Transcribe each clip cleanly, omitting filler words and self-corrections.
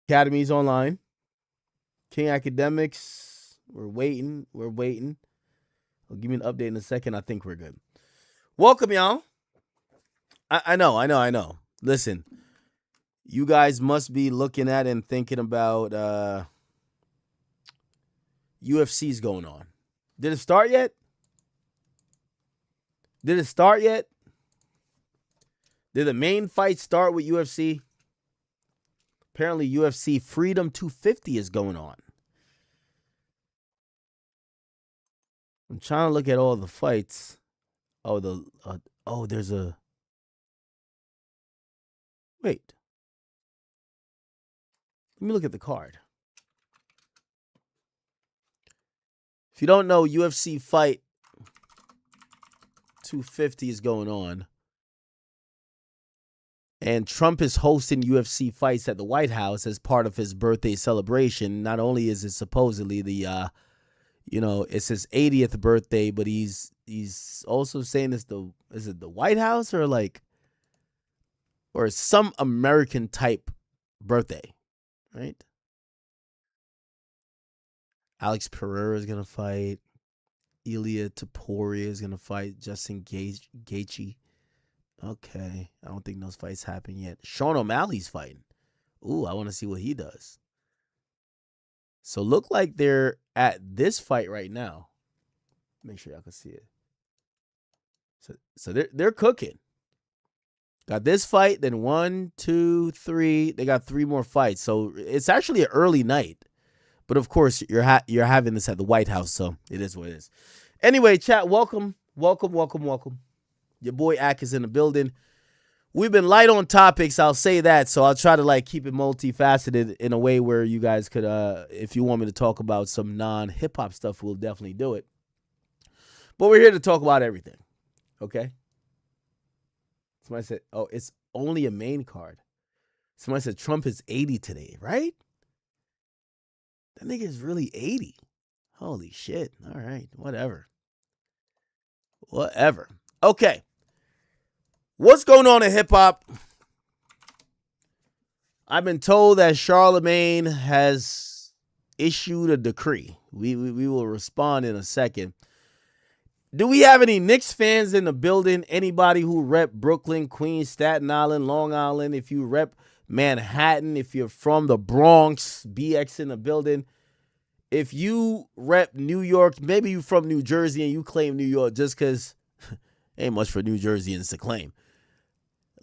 Academy's online. King Academics, we're waiting. I'll give me an update in a second. I think we're good. Welcome, y'all. I know. Listen, you guys must be looking at and thinking about UFC's going on. Did it start yet? Did the main fight start with UFC? Apparently, UFC Freedom 250 is going on. I'm trying to look at all the fights. Oh, there's a... Wait. Let me look at the card. If you don't know, UFC Fight 250 is going on. And Trump is hosting UFC fights at the White House as part of his birthday celebration. Not only is it supposedly the, it's his 80th birthday, but he's also saying is it the White House or some American type birthday, right? Alex Pereira is gonna fight. Ilia Topuria is gonna fight. Justin Gaethje. Okay, I don't think those fights happen yet. Sean O'Malley's fighting. Ooh, I want to see what he does. So look like they're at this fight right now. Make sure y'all can see it. So they're cooking. Got this fight, then 1, 2, 3. They got 3 more fights. So it's actually an early night. But of course, you're having this at the White House, so it is what it is. Anyway, chat, welcome. Your boy Ak is in the building. We've been light on topics, I'll say that. So I'll try to keep it multifaceted in a way where you guys could, if you want me to talk about some non-hip hop stuff, we'll definitely do it. But we're here to talk about everything. Okay? Somebody said, oh, it's only a main card. Somebody said Trump is 80 today, right? That nigga is really 80. Holy shit. All right. Whatever. Okay. What's going on in hip-hop? I've been told that Charlemagne has issued a decree. We will respond in a second. Do we have any Knicks fans in the building? Anybody who rep Brooklyn, Queens, Staten Island, Long Island? If you rep Manhattan, if you're from the Bronx, BX in the building. If you rep New York, maybe you're from New Jersey and you claim New York just because ain't much for New Jerseyans to claim.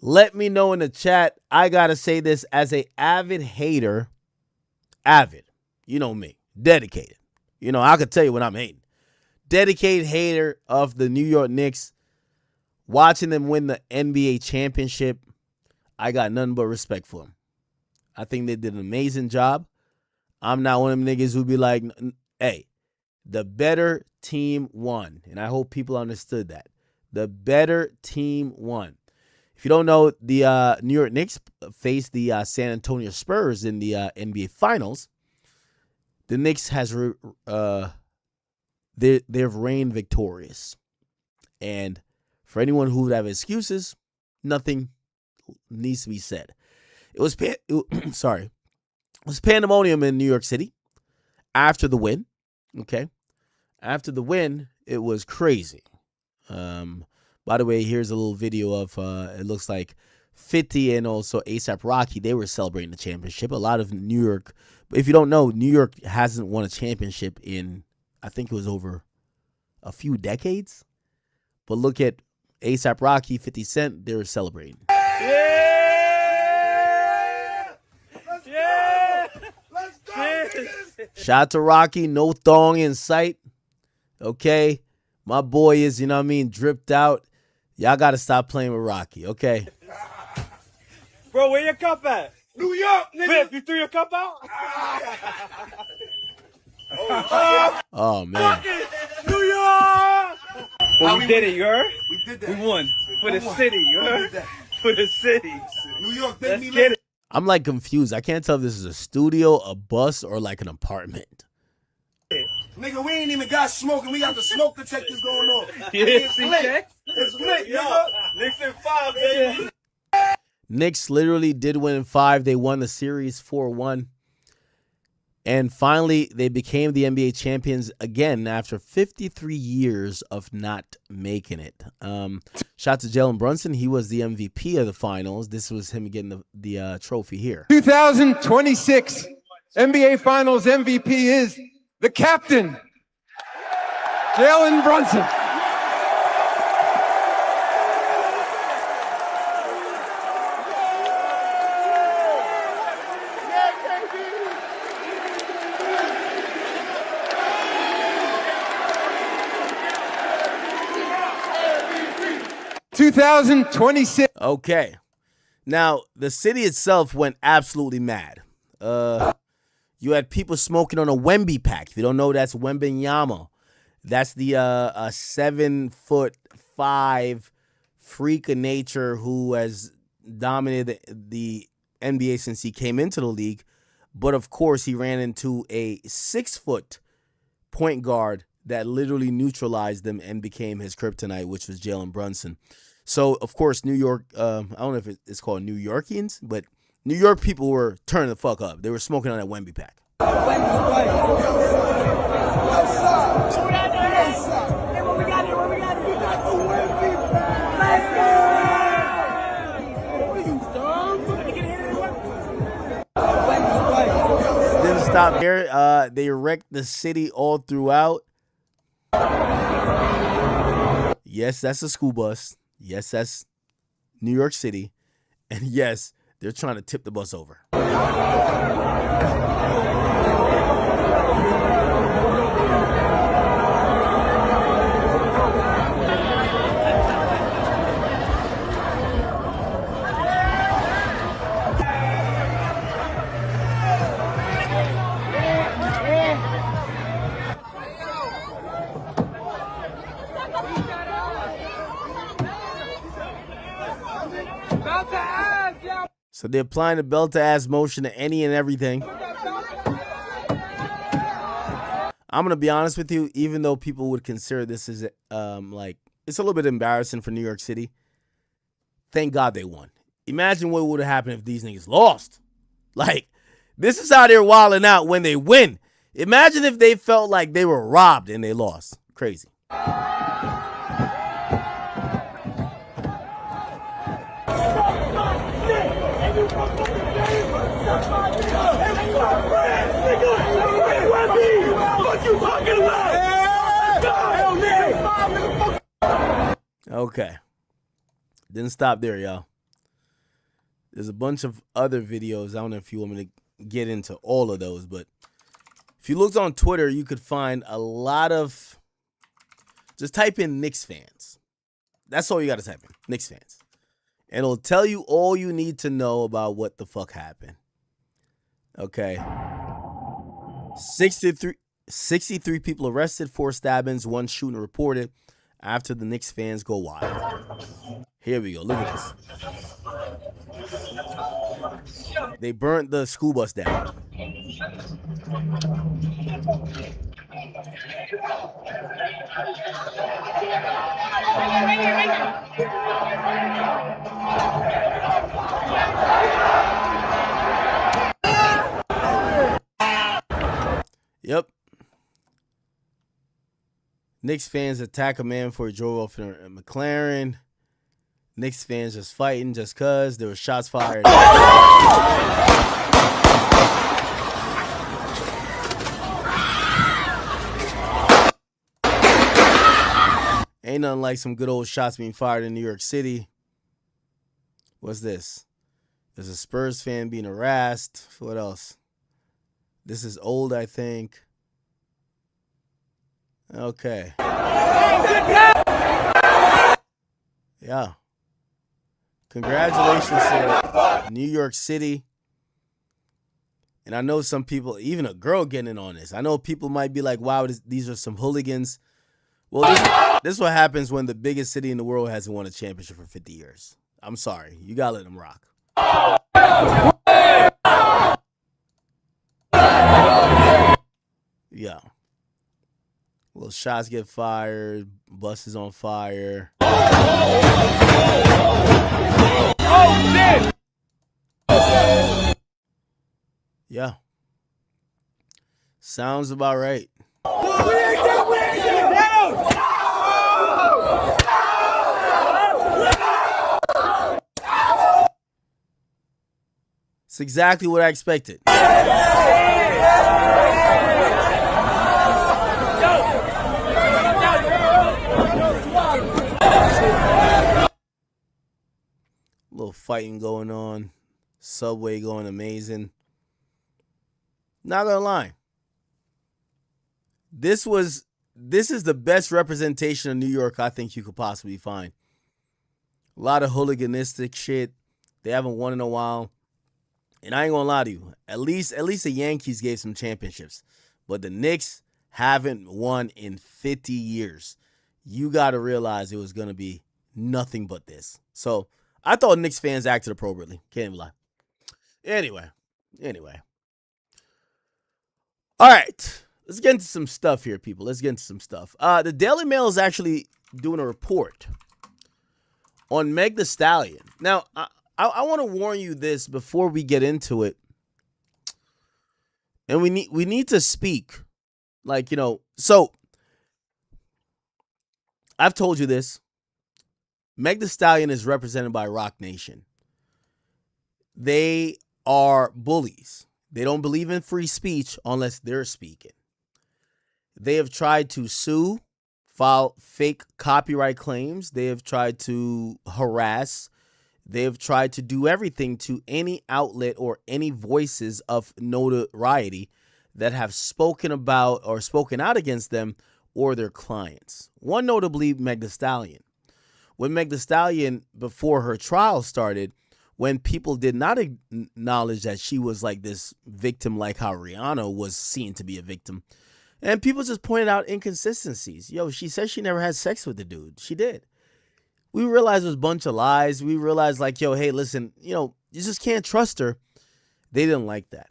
Let me know in the chat. I got to say this as a avid hater. Avid. You know me. Dedicated. I could tell you when I'm hating. Dedicated hater of the New York Knicks. Watching them win the NBA championship. I got nothing but respect for them. I think they did an amazing job. I'm not one of them niggas who be like, hey, the better team won. And I hope people understood that. The better team won. If you don't know, the New York Knicks faced the San Antonio Spurs in the NBA Finals. The Knicks they've reigned victorious. And for anyone who would have excuses, nothing needs to be said. It was pandemonium in New York City after the win. Okay. After the win, it was crazy. By the way, here's a little video of it looks like 50 and also ASAP Rocky. They were celebrating the championship. A lot of New York, but if you don't know, New York hasn't won a championship in, I think it was over a few decades. But look at ASAP Rocky, 50 Cent, they were celebrating. Let's go! Shout out to Rocky, no thong in sight. Okay. My boy is, dripped out. Y'all got to stop playing with Rocky, okay? Bro, where your cup at? New York, nigga. Fifth, you threw your cup out? Oh, man. New York! Well, we did it, you heard? We did that. We won. For the city, you heard? that. For the city. New York, take Let's me get it. I'm confused. I can't tell if this is a studio, a bus, or an apartment. Nigga, we ain't even got smoke, and we got the smoke detectors going on. Yeah, It's see, lit. check? It's lit, Yo, nigga. Knicks in 5, baby. Knicks literally did win in 5. They won the series 4-1. And finally, they became the NBA champions again after 53 years of not making it. Shout out to Jalen Brunson. He was the MVP of the finals. This was him getting the trophy here. 2026 NBA Finals MVP is the captain, Jalen Brunson. Okay. Now, the city itself went absolutely mad. You had people smoking on a Wemby pack. If you don't know, that's Wembenyama. That's the 7'5" freak of nature who has dominated the NBA since he came into the league. But, of course, he ran into a 6-foot point guard that literally neutralized them and became his kryptonite, which was Jalen Brunson. So, of course, New York, I don't know if it's called New Yorkians, but New York people were turning the fuck up. They were smoking on that Wemby pack. Didn't stop there. They wrecked the city all throughout. Yes, that's a school bus. Yes, that's New York City. And yes, they're trying to tip the bus over. So they're applying the belt to ass motion to any and everything. I'm going to be honest with you, even though people would consider this as like, it's a little bit embarrassing for New York City. Thank God they won. Imagine what would have happened if these niggas lost. Like, this is how they're wilding out when they win. Imagine if they felt like they were robbed and they lost. Crazy. Okay. Didn't stop there, y'all. There's a bunch of other videos. I don't know if you want me to get into all of those, but if you looked on Twitter, you could find a lot of, just type in Knicks fans. That's all you got to type in, Knicks fans. And it'll tell you all you need to know about what the fuck happened. Okay. 63 people arrested, 4 stabbings, 1 shooting reported after the Knicks fans go wild. Here we go. Look at this. They burnt the school bus down. Yep. Knicks fans attack a man before he drove off in a McLaren. Knicks fans just fighting just cause there were shots fired. Ain't nothing like some good old shots being fired in New York City. What's this? There's a Spurs fan being harassed. What else? This is old, I think. Okay. Yeah. Congratulations to New York City. And I know some people, even a girl getting in on this. I know people might be like, wow, these are some hooligans. Well, this is what happens when the biggest city in the world hasn't won a championship for 50 years. I'm sorry. You got to let them rock. Yeah. Well, shots get fired. Bus is on fire. Oh, shit! Yeah. Sounds about right. It's exactly what I expected. Little fighting going on. Subway going amazing. Not gonna lie. This is the best representation of New York I think you could possibly find. A lot of hooliganistic shit. They haven't won in a while. And I ain't gonna lie to you. At least the Yankees gave some championships. But the Knicks haven't won in 50 years. You gotta realize it was gonna be nothing but this. So I thought Knicks fans acted appropriately. Can't even lie. Anyway. All right. Let's get into some stuff here, people. Let's get into some stuff. The Daily Mail is actually doing a report on Meg Thee Stallion. Now, I want to warn you this before we get into it. And we need to speak. Like, so I've told you this. Meg Thee Stallion is represented by Roc Nation. They are bullies. They don't believe in free speech unless they're speaking. They have tried to sue, file fake copyright claims. They have tried to harass. They have tried to do everything to any outlet or any voices of notoriety that have spoken about or spoken out against them or their clients. One notably, Meg Thee Stallion. When Meg Thee Stallion, before her trial started, when people did not acknowledge that she was like this victim, like how Rihanna was seen to be a victim, and people just pointed out inconsistencies. She said she never had sex with the dude. She did. We realized it was a bunch of lies. We realized like, hey, listen, you just can't trust her. They didn't like that.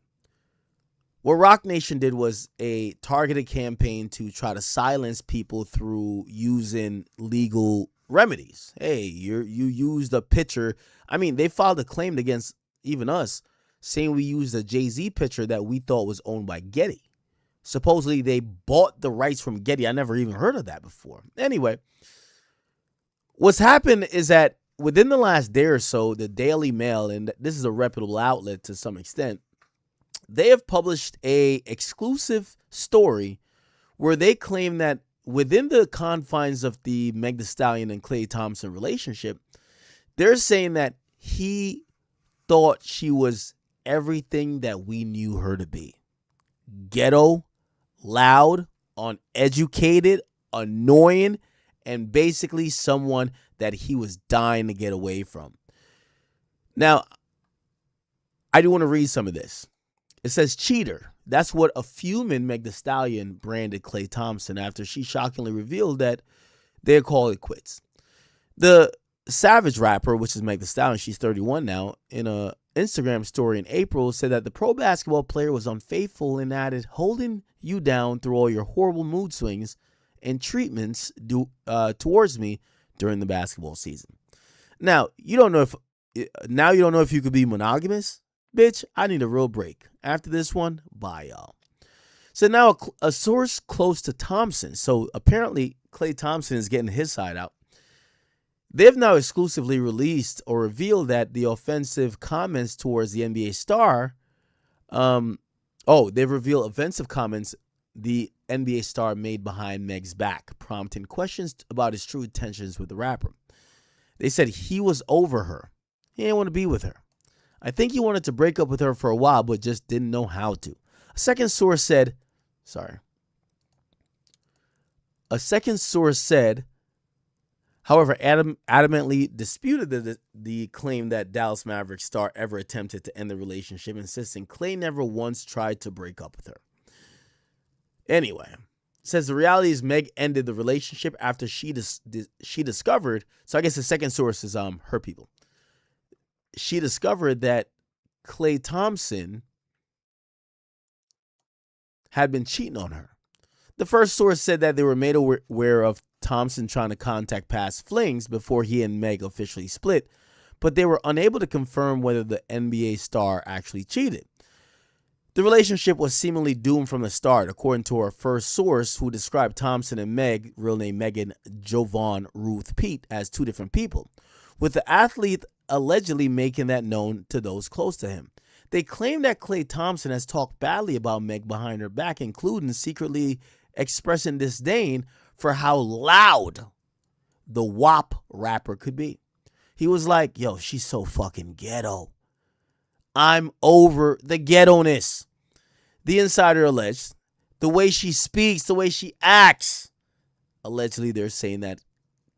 What Roc Nation did was a targeted campaign to try to silence people through using legal remedies. Hey, you used a picture. I mean, they filed a claim against even us saying we used a Jay-Z picture that we thought was owned by Getty. Supposedly they bought the rights from Getty. I never even heard of that before. Anyway, what's happened is that within the last day or so, the Daily Mail, and this is a reputable outlet to some extent, they have published a exclusive story where they claim that within the confines of the Meg Thee Stallion and Klay Thompson relationship, they're saying that he thought she was everything that we knew her to be. Ghetto, loud, uneducated, annoying, and basically someone that he was dying to get away from. Now, I do want to read some of this. It says cheater. That's what a fuming Meg Thee Stallion branded Klay Thompson after she shockingly revealed that they'd call it quits. The Savage rapper, which is Meg Thee Stallion, she's 31 now, in a Instagram story in April said that the pro basketball player was unfaithful and added, holding you down through all your horrible mood swings and treatments towards me during the basketball season. Now, you don't know if you could be monogamous. Bitch, I need a real break. After this one, bye, y'all. So now a source close to Thompson, so apparently Klay Thompson is getting his side out. They've now exclusively released or revealed that the offensive comments towards the NBA star, they've revealed offensive comments the NBA star made behind Meg's back, prompting questions about his true intentions with the rapper. They said he was over her. He didn't want to be with her. I think he wanted to break up with her for a while, but just didn't know how to. A second source said, however, adamantly disputed the claim that Dallas Mavericks star ever attempted to end the relationship, insisting Klay never once tried to break up with her. Anyway, it says the reality is Meg ended the relationship after she discovered, so I guess the second source is her people. She discovered that Klay Thompson had been cheating on her. The first source said that they were made aware of Thompson trying to contact past flings before he and Meg officially split, but they were unable to confirm whether the NBA star actually cheated. The relationship was seemingly doomed from the start, according to our first source, who described Thompson and Meg, real name Megan Jovan Ruth Pete, as two different people, with the athlete allegedly making that known to those close to him. They claim that Klay Thompson has talked badly about Meg behind her back, including secretly expressing disdain for how loud the WAP rapper could be. He was like, yo, she's so fucking ghetto. I'm over the ghetto-ness. The insider alleged the way she speaks, the way she acts. Allegedly, they're saying that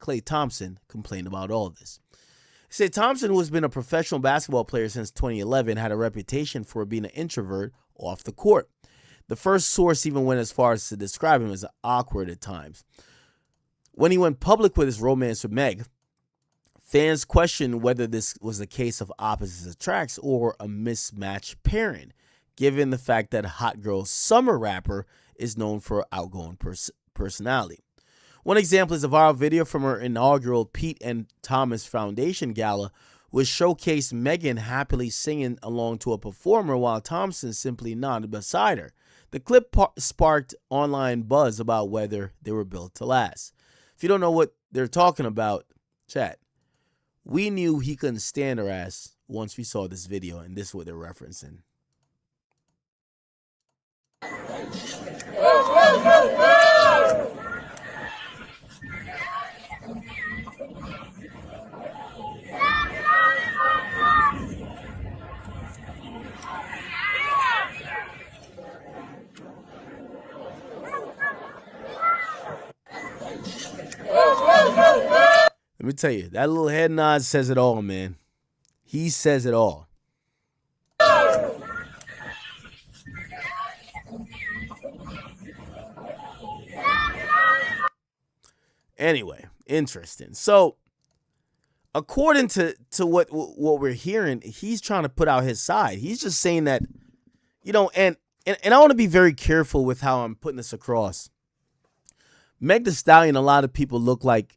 Klay Thompson complained about all of this. They said Thompson, who has been a professional basketball player since 2011, had a reputation for being an introvert off the court. The first source even went as far as to describe him as awkward at times. When he went public with his romance with Meg, fans questioned whether this was a case of opposites attracts or a mismatched pairing, given the fact that Hot Girl Summer rapper is known for her outgoing personality. One example is a viral video from her inaugural Pete and Thomas Foundation Gala, which showcased Megan happily singing along to a performer while Thompson simply nodded beside her. The clip sparked online buzz about whether they were built to last. If you don't know what they're talking about, chat. We knew he couldn't stand her ass once we saw this video, and this is what they're referencing. Let me tell you, that little head nod says it all, man. He says it all. Anyway, interesting. So, according to what we're hearing, he's trying to put out his side. He's just saying that, you know, and I want to be very careful with how I'm putting this across. Meg Thee Stallion, a lot of people look like,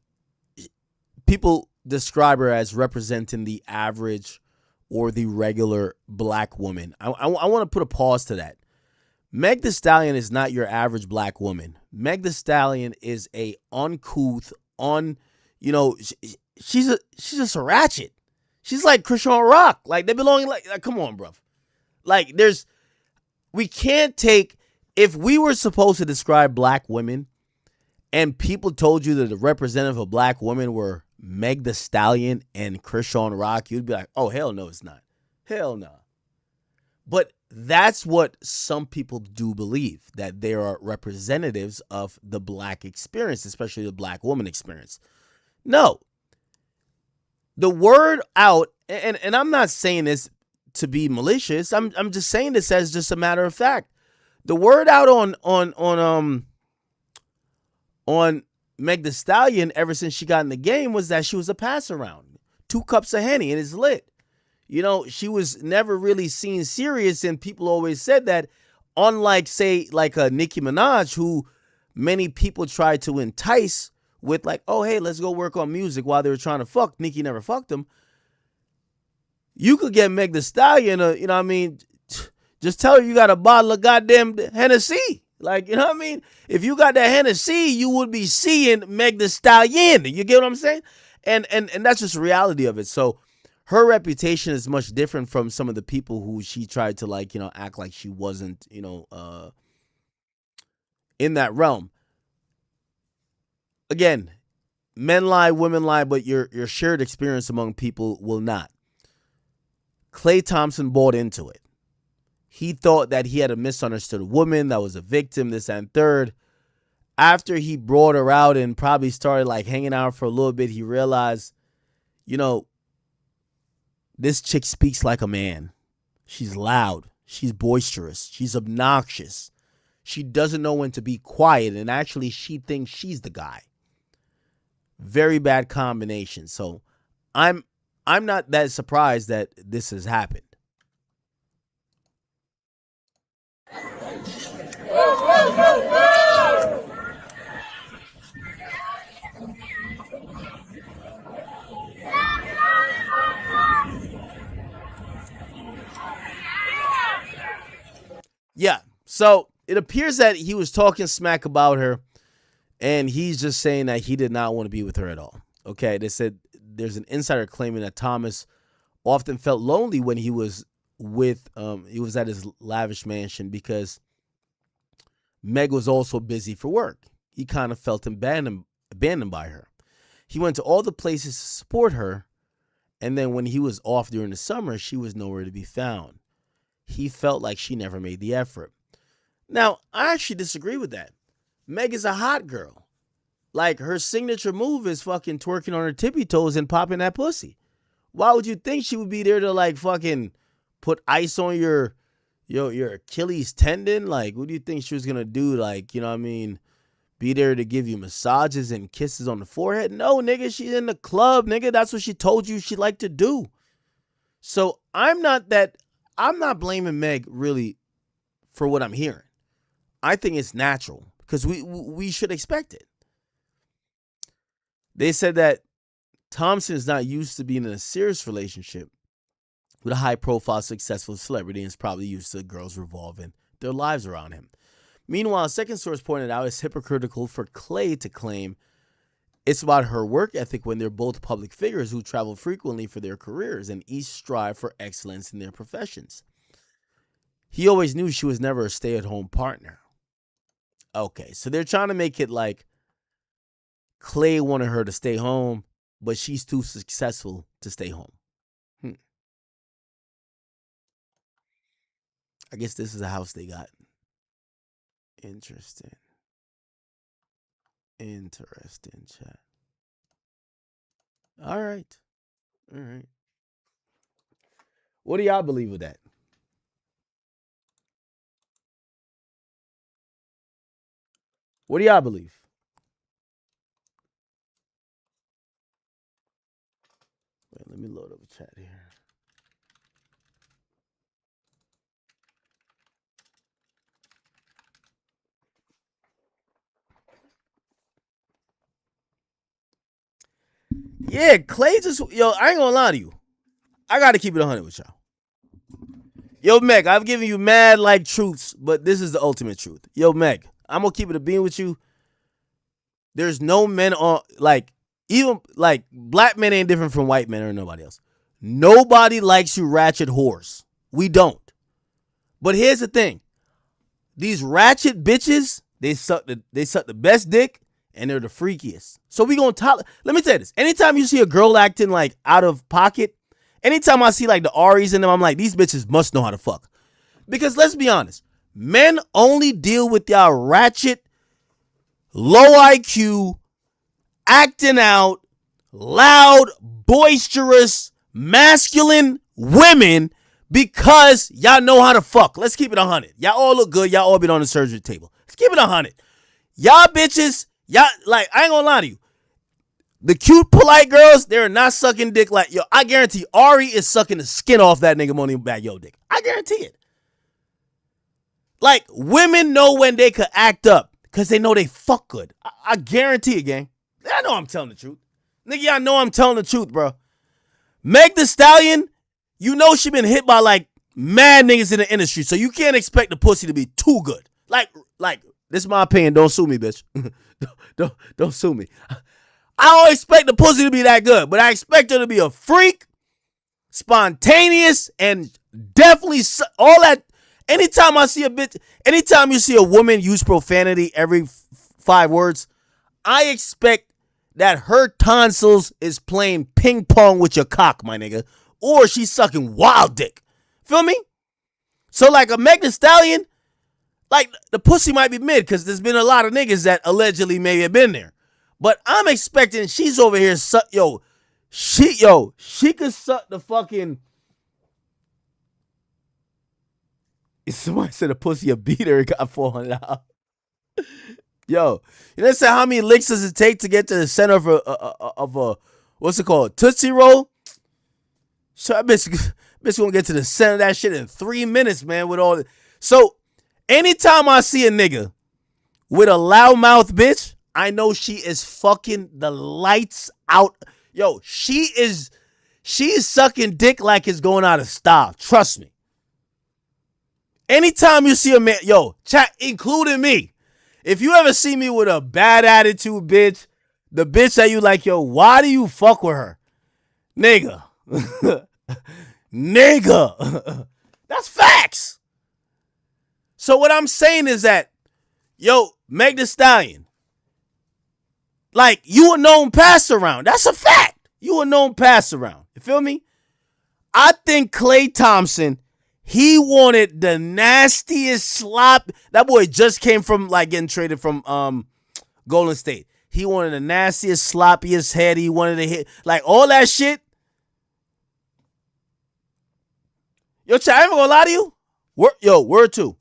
people describe her as representing the average or the regular black woman. I want to put a pause to that. Meg Thee Stallion is not your average black woman. Meg Thee Stallion is a uncouth, she's just a ratchet. She's like Christian Rock. Like, they belong, like come on, bro. Like, we can't take, if we were supposed to describe black women and people told you that the representative of black women were Meg Thee Stallion and Christian Rock, you'd be like, oh, hell no, it's not. Hell no. But that's what some people do believe, that they are representatives of the black experience, especially the black woman experience. No. The word out, and I'm not saying this to be malicious. I'm just saying this as just a matter of fact. The word out on Meg Thee Stallion ever since she got in the game was that she was a pass around. 2 cups of Henny and it's lit. You know, she was never really seen serious, and people always said that, unlike, say, like a Nicki Minaj, who many people tried to entice with like, oh, hey, let's go work on music while they were trying to fuck. Nicki never fucked them. You could get Meg Thee Stallion, you know what I mean, just tell her you got a bottle of goddamn Hennessy. Like, you know what I mean? If you got that Hennessy, you would be seeing Meg Thee Stallion. You get what I'm saying? And that's just the reality of it. So her reputation is much different from some of the people who she tried to, like, you know, act like she wasn't, you know, in that realm. Again, men lie, women lie, but your shared experience among people will not. Klay Thompson bought into it. He thought that he had a misunderstood woman that was a victim, this and third. After he brought her out and probably started like hanging out for a little bit, he realized, you know, this chick speaks like a man. She's loud. She's boisterous. She's obnoxious. She doesn't know when to be quiet, and actually she thinks she's the guy. Very bad combination. So I'm not that surprised that this has happened. So it appears that he was talking smack about her, and he's just saying that he did not want to be with her at all. Okay, they said there's an insider claiming that Thomas often felt lonely when he was at his lavish mansion because Meg was also busy for work. He kind of felt abandoned by her. He went to all the places to support her, and then when he was off during the summer, she was nowhere to be found. He felt like she never made the effort. Now, I actually disagree with that. Meg is a hot girl. Like, her signature move is fucking twerking on her tippy toes and popping that pussy. Why would you think she would be there to, like, fucking put ice on your Achilles tendon? Like, what do you think she was going to do? Like, you know what I mean? Be there to give you massages and kisses on the forehead? No, nigga, she's in the club, nigga. That's what she told you she liked to do. So I'm not blaming Meg, really, for what I'm hearing. I think it's natural because we should expect it. They said that Thompson is not used to being in a serious relationship with a high-profile, successful celebrity and is probably used to girls revolving their lives around him. Meanwhile, a second source pointed out it's hypocritical for Clay to claim it's about her work ethic when they're both public figures who travel frequently for their careers and each strive for excellence in their professions. He always knew she was never a stay-at-home partner. Okay, so they're trying to make it like Clay wanted her to stay home, but she's too successful to stay home. I guess this is a house they got. Interesting, chat. All right. What do y'all believe with that? What do y'all believe? Wait, let me load up a chat here. Yeah, Clay just, I ain't gonna lie to you. I gotta keep it 100 with y'all. Yo, Meg, I've given you mad like truths, but this is the ultimate truth. Yo, Meg, I'm gonna keep it a bean with you. There's no men on, like, even, like, black men ain't different from white men or nobody else. Nobody likes you ratchet whores. We don't. But here's the thing. These ratchet bitches, they suck the best dick, and they're the freakiest. So we gonna let me tell you this. Anytime you see a girl acting like out of pocket, anytime I see like the Aries in them, I'm like, these bitches must know how to fuck. Because let's be honest, men only deal with y'all ratchet, low IQ, acting out, loud, boisterous, masculine women because y'all know how to fuck. Let's keep it 100. Y'all all look good. Y'all all been on the surgery table. Let's keep it 100. Y'all bitches, y'all, like, I ain't gonna lie to you. The cute, polite girls, they're not sucking dick like, yo, I guarantee Ari is sucking the skin off that nigga money back yo dick. I guarantee it. Like, women know when they could act up because they know they fuck good. I guarantee it, gang. I know I'm telling the truth. Nigga, y'all know I'm telling the truth, bro. Meg Thee Stallion, you know she been hit by, like, mad niggas in the industry, so you can't expect the pussy to be too good. Like, this is my opinion. Don't sue me, bitch. Don't sue me. I don't expect the pussy to be that good, but I expect her to be a freak, spontaneous, and definitely all that. Anytime I see a bitch, anytime you see a woman use profanity every 5 words, I expect that her tonsils is playing ping pong with your cock, my nigga, or she's sucking wild dick. Feel me? So like a Meg Thee Stallion, like the pussy might be mid because there's been a lot of niggas that allegedly may have been there. But I'm expecting she's over here she could suck the fucking. Somebody said a pussy a beater got $400. Yo, you know how many licks does it take to get to the center of a what's it called, Tootsie Roll? So that bitch gonna get to the center of that shit in 3 minutes, man. With all so, anytime I see a nigga with a loudmouth bitch, I know she is fucking the lights out. Yo, she's sucking dick like it's going out of style. Trust me. Anytime you see a man, yo, chat, including me, if you ever see me with a bad attitude, bitch, the bitch that you like, yo, why do you fuck with her? Nigga. Nigga. That's facts. So what I'm saying is that, yo, Meg Thee Stallion, like, you a known pass around. That's a fact. You a known pass around. You feel me? I think Klay Thompson, he wanted the nastiest slop. That boy just came from, like, getting traded from Golden State. He wanted the nastiest, sloppiest head. He wanted to hit, like, all that shit. Yo, chat, I ain't gonna lie to you. Word two.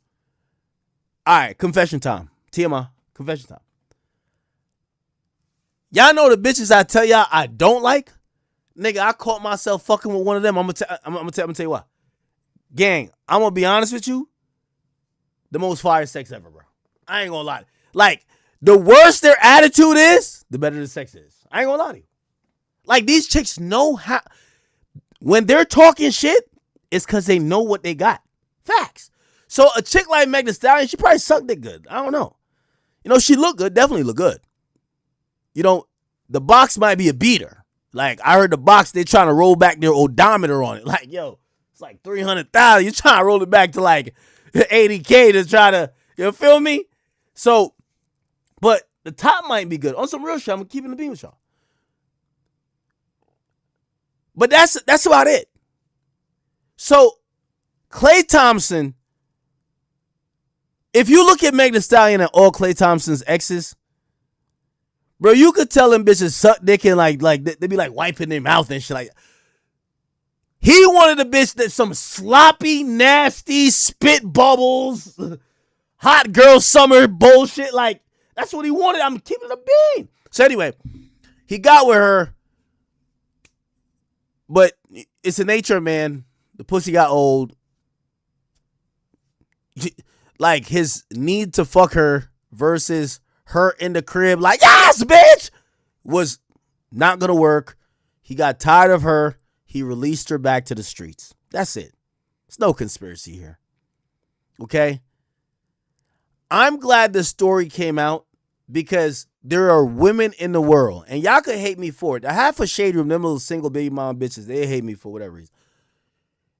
All right, confession time. TMI, confession time. Y'all know the bitches I tell y'all I don't like? Nigga, I caught myself fucking with one of them. I'm gonna tell you what. Gang, I'm gonna be honest with you. The most fire sex ever, bro. I ain't gonna lie. Like, the worse their attitude is, the better the sex is. I ain't gonna lie to you. Like, these chicks know how. When they're talking shit, it's because they know what they got. Facts. So a chick like Meg Thee Stallion, she probably sucked it good. I don't know. You know, she looked good. Definitely looked good. You know, the box might be a beater. Like, I heard the box, they trying to roll back their odometer on it. Like, yo, it's like 300,000. You're trying to roll it back to like 80K to try to, you feel me? So, but the top might be good. On some real shit, I'm keeping the beam with y'all. But that's about it. So, Klay Thompson, if you look at Meg Thee Stallion and all Klay Thompson's exes, bro, you could tell them bitches suck dick and like they be like wiping their mouth and shit like that. He wanted a bitch that some sloppy, nasty, spit bubbles, hot girl summer bullshit. Like, that's what he wanted. I'm keeping the bean. So anyway, he got with her, but it's the nature, man. The pussy got old. Like, his need to fuck her versus her in the crib, like, yes, bitch, was not gonna work. He got tired of her. He released her back to the streets. That's it. There's no conspiracy here. Okay? I'm glad this story came out because there are women in the world, and y'all could hate me for it. I have a shade room, them little single baby mom bitches, they hate me for whatever reason.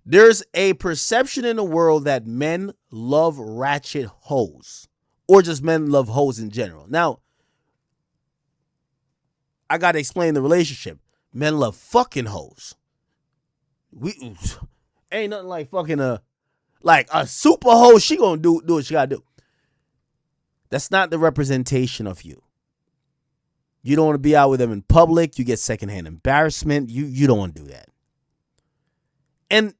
There's a perception in the world that men love ratchet hoes, or just men love hoes in general. Now, I got to explain the relationship. Men love fucking hoes. Ain't nothing like fucking a super hoe. She gonna do what she gotta do. That's not the representation of you. You don't want to be out with them in public. You get secondhand embarrassment. You don't want to do that. And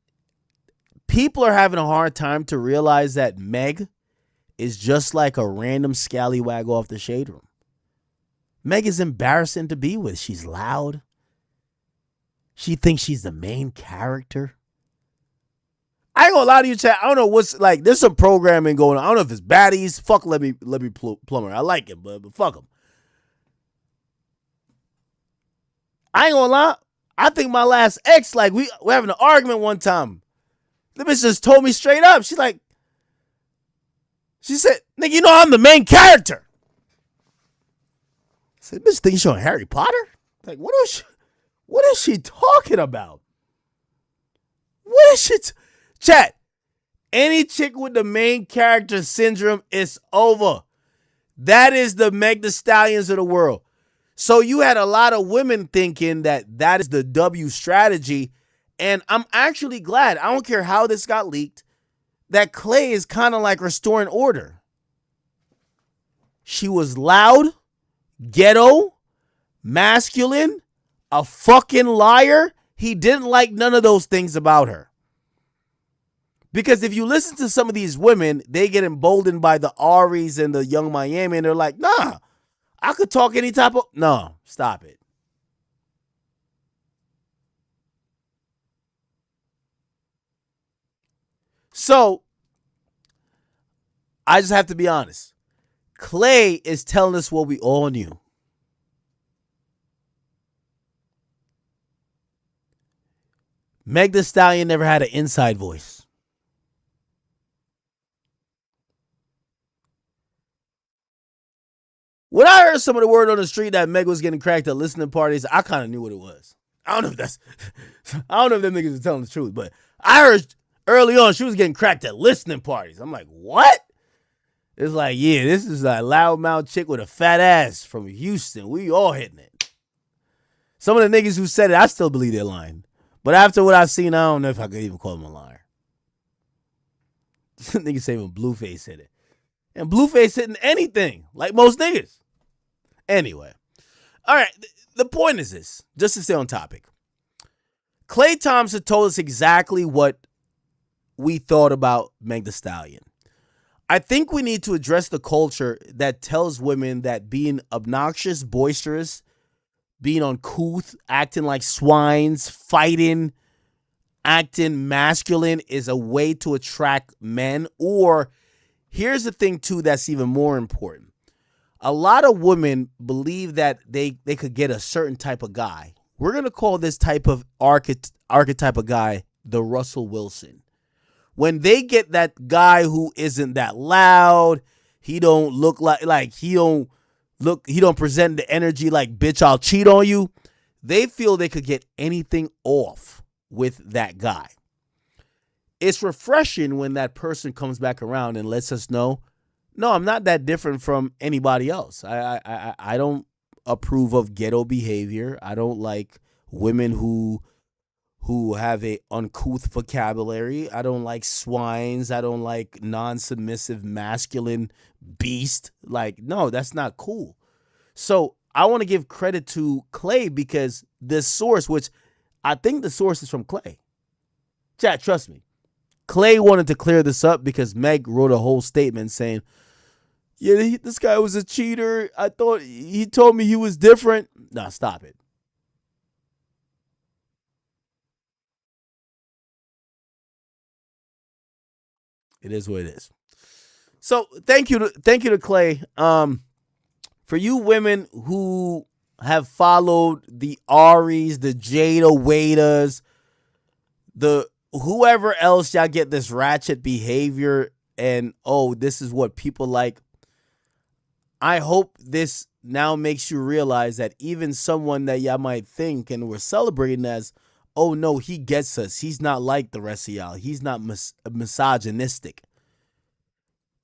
people are having a hard time to realize that Meg is just like a random scallywag off the shade room. Meg is embarrassing to be with. She's loud. She thinks she's the main character. I ain't gonna lie to you, chat. I don't know what's like. There's some programming going on. I don't know if it's baddies. Fuck, let me plumber. I like him, but fuck him. I ain't gonna lie. I think my last ex, like, we're having an argument one time. The bitch just told me straight up. She said, nigga, you know I'm the main character. I said, bitch thinks she's on Harry Potter? Like, what is she talking about? What is she? Chat, any chick with the main character syndrome is over. That is the Meg Thee Stallions of the world. So you had a lot of women thinking that is the W strategy. And I'm actually glad, I don't care how this got leaked, that Klay is kind of like restoring order. She was loud, ghetto, masculine, a fucking liar. He didn't like none of those things about her. Because if you listen to some of these women, they get emboldened by the Aries and the Young Miami, and they're like, nah, I could talk any type of... No, stop it. So, I just have to be honest. Klay is telling us what we all knew. Meg Thee Stallion never had an inside voice. When I heard some of the word on the street that Meg was getting cracked at listening parties, I kind of knew what it was. I don't know if them niggas are telling the truth, but I heard early on she was getting cracked at listening parties. I'm like, what? It's like, yeah, this is a loudmouth chick with a fat ass from Houston. We all hitting it. Some of the niggas who said it, I still believe they're lying. But after what I've seen, I don't know if I could even call them a liar. Niggas say when Blueface hit it. And Blueface hitting anything, like most niggas. Anyway. All right, the point is this, just to stay on topic. Klay Thompson told us exactly what we thought about Meg Thee Stallion. I think we need to address the culture that tells women that being obnoxious, boisterous, being uncouth, acting like swines, fighting, acting masculine is a way to attract men. Or here's the thing, too, that's even more important. A lot of women believe that they could get a certain type of guy. We're going to call this type of archetype of guy the Russell Wilson. When they get that guy who isn't that loud, he don't look like he don't present the energy like, bitch, I'll cheat on you. They feel they could get anything off with that guy. It's refreshing when that person comes back around and lets us know, no, I'm not that different from anybody else. I don't approve of ghetto behavior. I don't like women who have a uncouth vocabulary. I don't like swines. I don't like non-submissive masculine beast. Like, no, that's not cool. So I want to give credit to Klay because this source, which I think the source is from Klay. Chat, trust me. Klay wanted to clear this up because Meg wrote a whole statement saying, yeah, this guy was a cheater. I thought he told me he was different. Nah, stop it. It is what it is. So thank you to Klay. For you women who have followed the Aries, the Jada Waiters, the whoever else y'all get this ratchet behavior and, oh, this is what people like. I hope this now makes you realize that even someone that y'all might think and we're celebrating as, oh, no, he gets us. He's not like the rest of y'all. He's not misogynistic.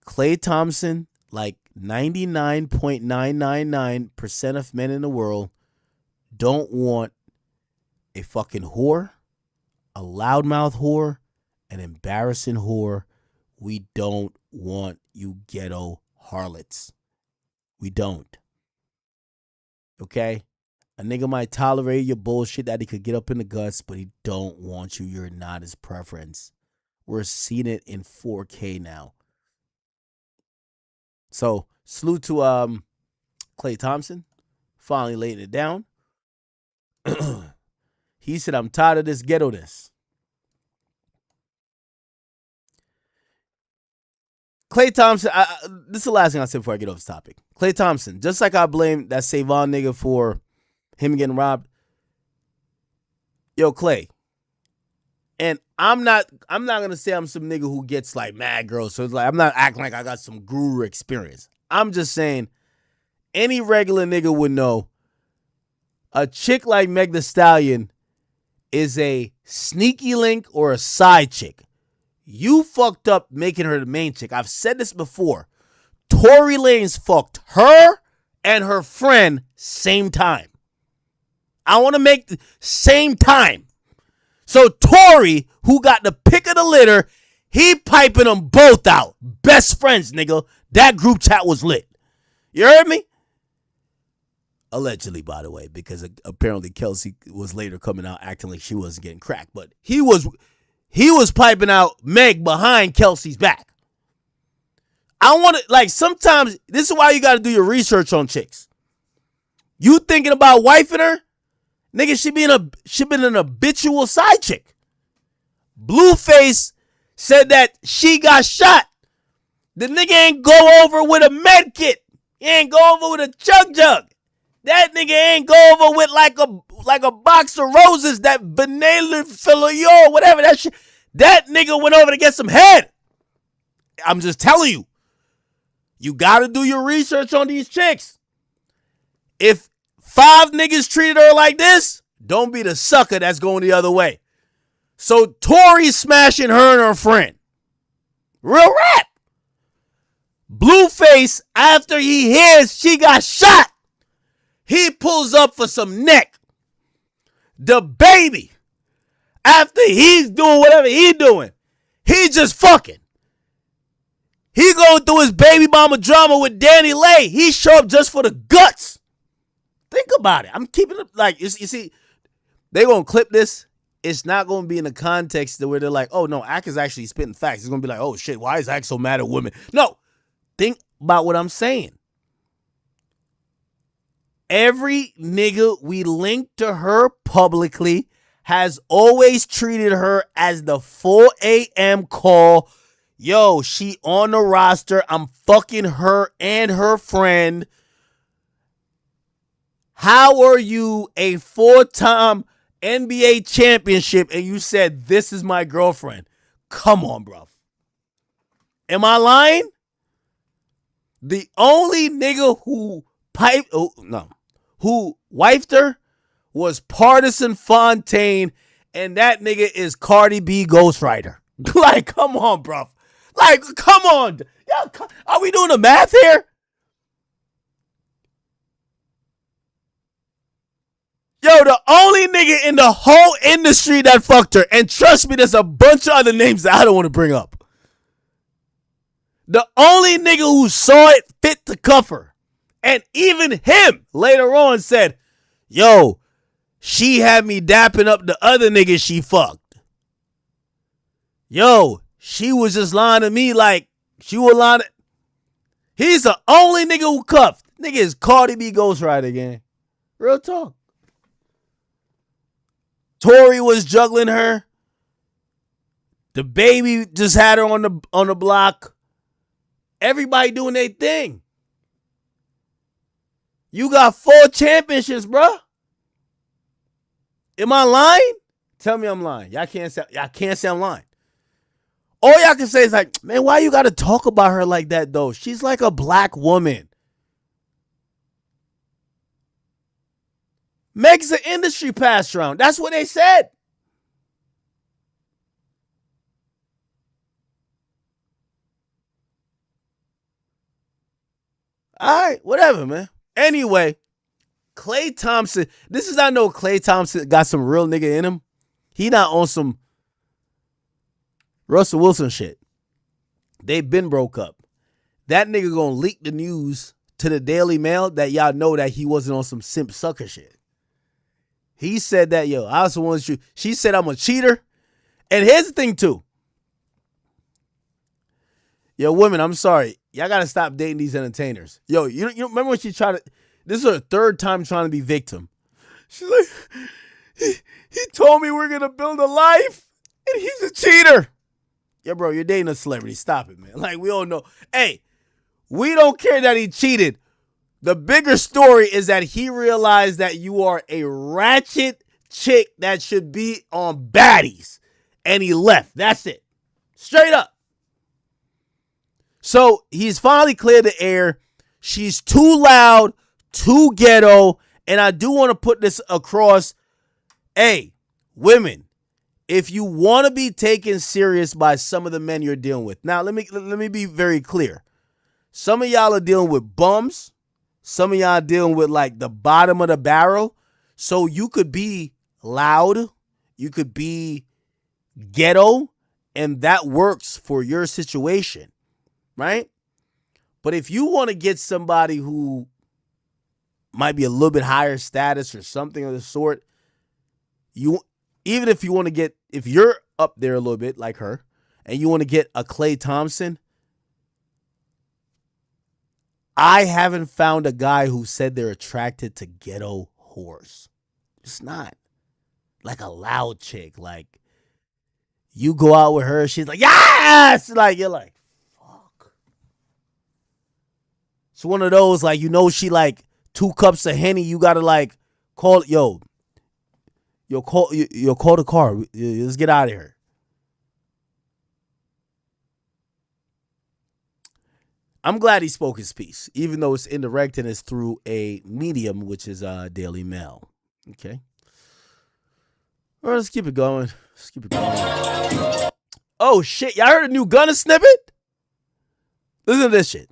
Klay Thompson, like 99.999% of men in the world, don't want a fucking whore, a loudmouth whore, an embarrassing whore. We don't want you ghetto harlots. We don't. Okay? A nigga might tolerate your bullshit that he could get up in the guts, but he don't want you. You're not his preference. We're seeing it in 4K now. So, salute to Klay Thompson. Finally laying it down. He said, I'm tired of this ghetto-ness. Klay Thompson, this is the last thing I'll say before I get off this topic. Klay Thompson, just like I blame that Savon nigga for him getting robbed. Yo, Klay. And I'm not gonna say I'm some nigga who gets like mad girls. So it's like I'm not acting like I got some guru experience. I'm just saying any regular nigga would know a chick like Meg Thee Stallion is a sneaky link or a side chick. You fucked up making her the main chick. I've said this before. Tory Lanez fucked her and her friend same time. I want to make the same time. So Tory, who got the pick of the litter, he piping them both out. Best friends, nigga. That group chat was lit. You heard me? Allegedly, by the way, because apparently Kelsey was later coming out acting like she wasn't getting cracked. But he was piping out Meg behind Kelsey's back. I want to, like, sometimes, this is why you got to do your research on chicks. You thinking about wifing her? Nigga, she been an habitual side chick. Blueface said that she got shot. The nigga ain't go over with a med kit. He ain't go over with a jug. That nigga ain't go over with like a box of roses that Benele Filior, whatever that shit. That nigga went over to get some head. I'm just telling you. You got to do your research on these chicks. If 5 niggas treated her like this, don't be the sucker that's going the other way. So Tory smashing her and her friend. Real rap. Blueface, after he hears she got shot, he pulls up for some neck. The baby, after he's doing whatever he's doing, he just fucking. He going through his baby mama drama with Danny Lay. He show up just for the guts. Think about it. I'm keeping it like, you see, they going to clip this. It's not going to be in the context where they're like, oh, no, Ak is actually spitting facts. It's going to be like, oh, shit, why is Ak so mad at women? No, think about what I'm saying. Every nigga we linked to her publicly has always treated her as the 4 a.m. call. Yo, she on the roster. I'm fucking her and her friend. How are you a 4-time NBA championship and you said, this is my girlfriend? Come on, bro. Am I lying? The only nigga who who wifed her was Partisan Fontaine, and that nigga is Cardi B ghostwriter. Like, come on, bro. Like, come on. Are we doing the math here? Yo, the only nigga in the whole industry that fucked her, and trust me, there's a bunch of other names that I don't want to bring up. The only nigga who saw it fit to cuff her, and even him later on said, yo, she had me dapping up the other niggas she fucked. Yo, she was just lying to me like she was lying to... He's the only nigga who cuffed. Nigga is Cardi B ghostwriter again. Real talk. Tory was juggling her. The baby just had her on the block. Everybody doing their thing. You got 4 championships, bro. Am I lying? Tell me I'm lying. Y'all can't say I'm lying. All y'all can say is like, man, why you got to talk about her like that, though? She's like a black woman. Makes the industry pass around. That's what they said. All right, whatever, man. Anyway, Klay Thompson. This is how I know Klay Thompson got some real nigga in him. He not on some Russell Wilson shit. They been broke up. That nigga gonna leak the news to the Daily Mail that y'all know that he wasn't on some simp sucker shit. He said that, yo, I also want you. She said I'm a cheater. And here's the thing, too. Yo, women, I'm sorry. Y'all got to stop dating these entertainers. Yo, you remember when she tried to... This is her 3rd time trying to be victim. She's like, he told me we're going to build a life, and he's a cheater. Yeah, bro, you're dating a celebrity. Stop it, man. Like, we all know. Hey, we don't care that he cheated. The bigger story is that he realized that you are a ratchet chick that should be on baddies. And he left. That's it. Straight up. So he's finally cleared the air. She's too loud, too ghetto. And I do want to put this across. Hey, women, if you want to be taken serious by some of the men you're dealing with. Now, let me be very clear. Some of y'all are dealing with bums. Some of y'all dealing with like the bottom of the barrel. So you could be loud. You could be ghetto. And that works for your situation. Right? But if you want to get somebody who might be a little bit higher status or something of the sort, even if you want to get, if you're up there a little bit like her and you want to get a Klay Thompson, I haven't found a guy who said they're attracted to ghetto whores. It's not. Like a loud chick. Like, you go out with her, she's like, yes! Like, you're like, fuck. It's one of those, like, you know she like 2 cups of Henny, you gotta like call, call the car. Let's get out of here. I'm glad he spoke his piece, even though it's indirect and it's through a medium, which is Daily Mail. Okay. All right, let's keep it going. Oh, shit. Y'all heard a new Gunna snippet? Listen to this shit.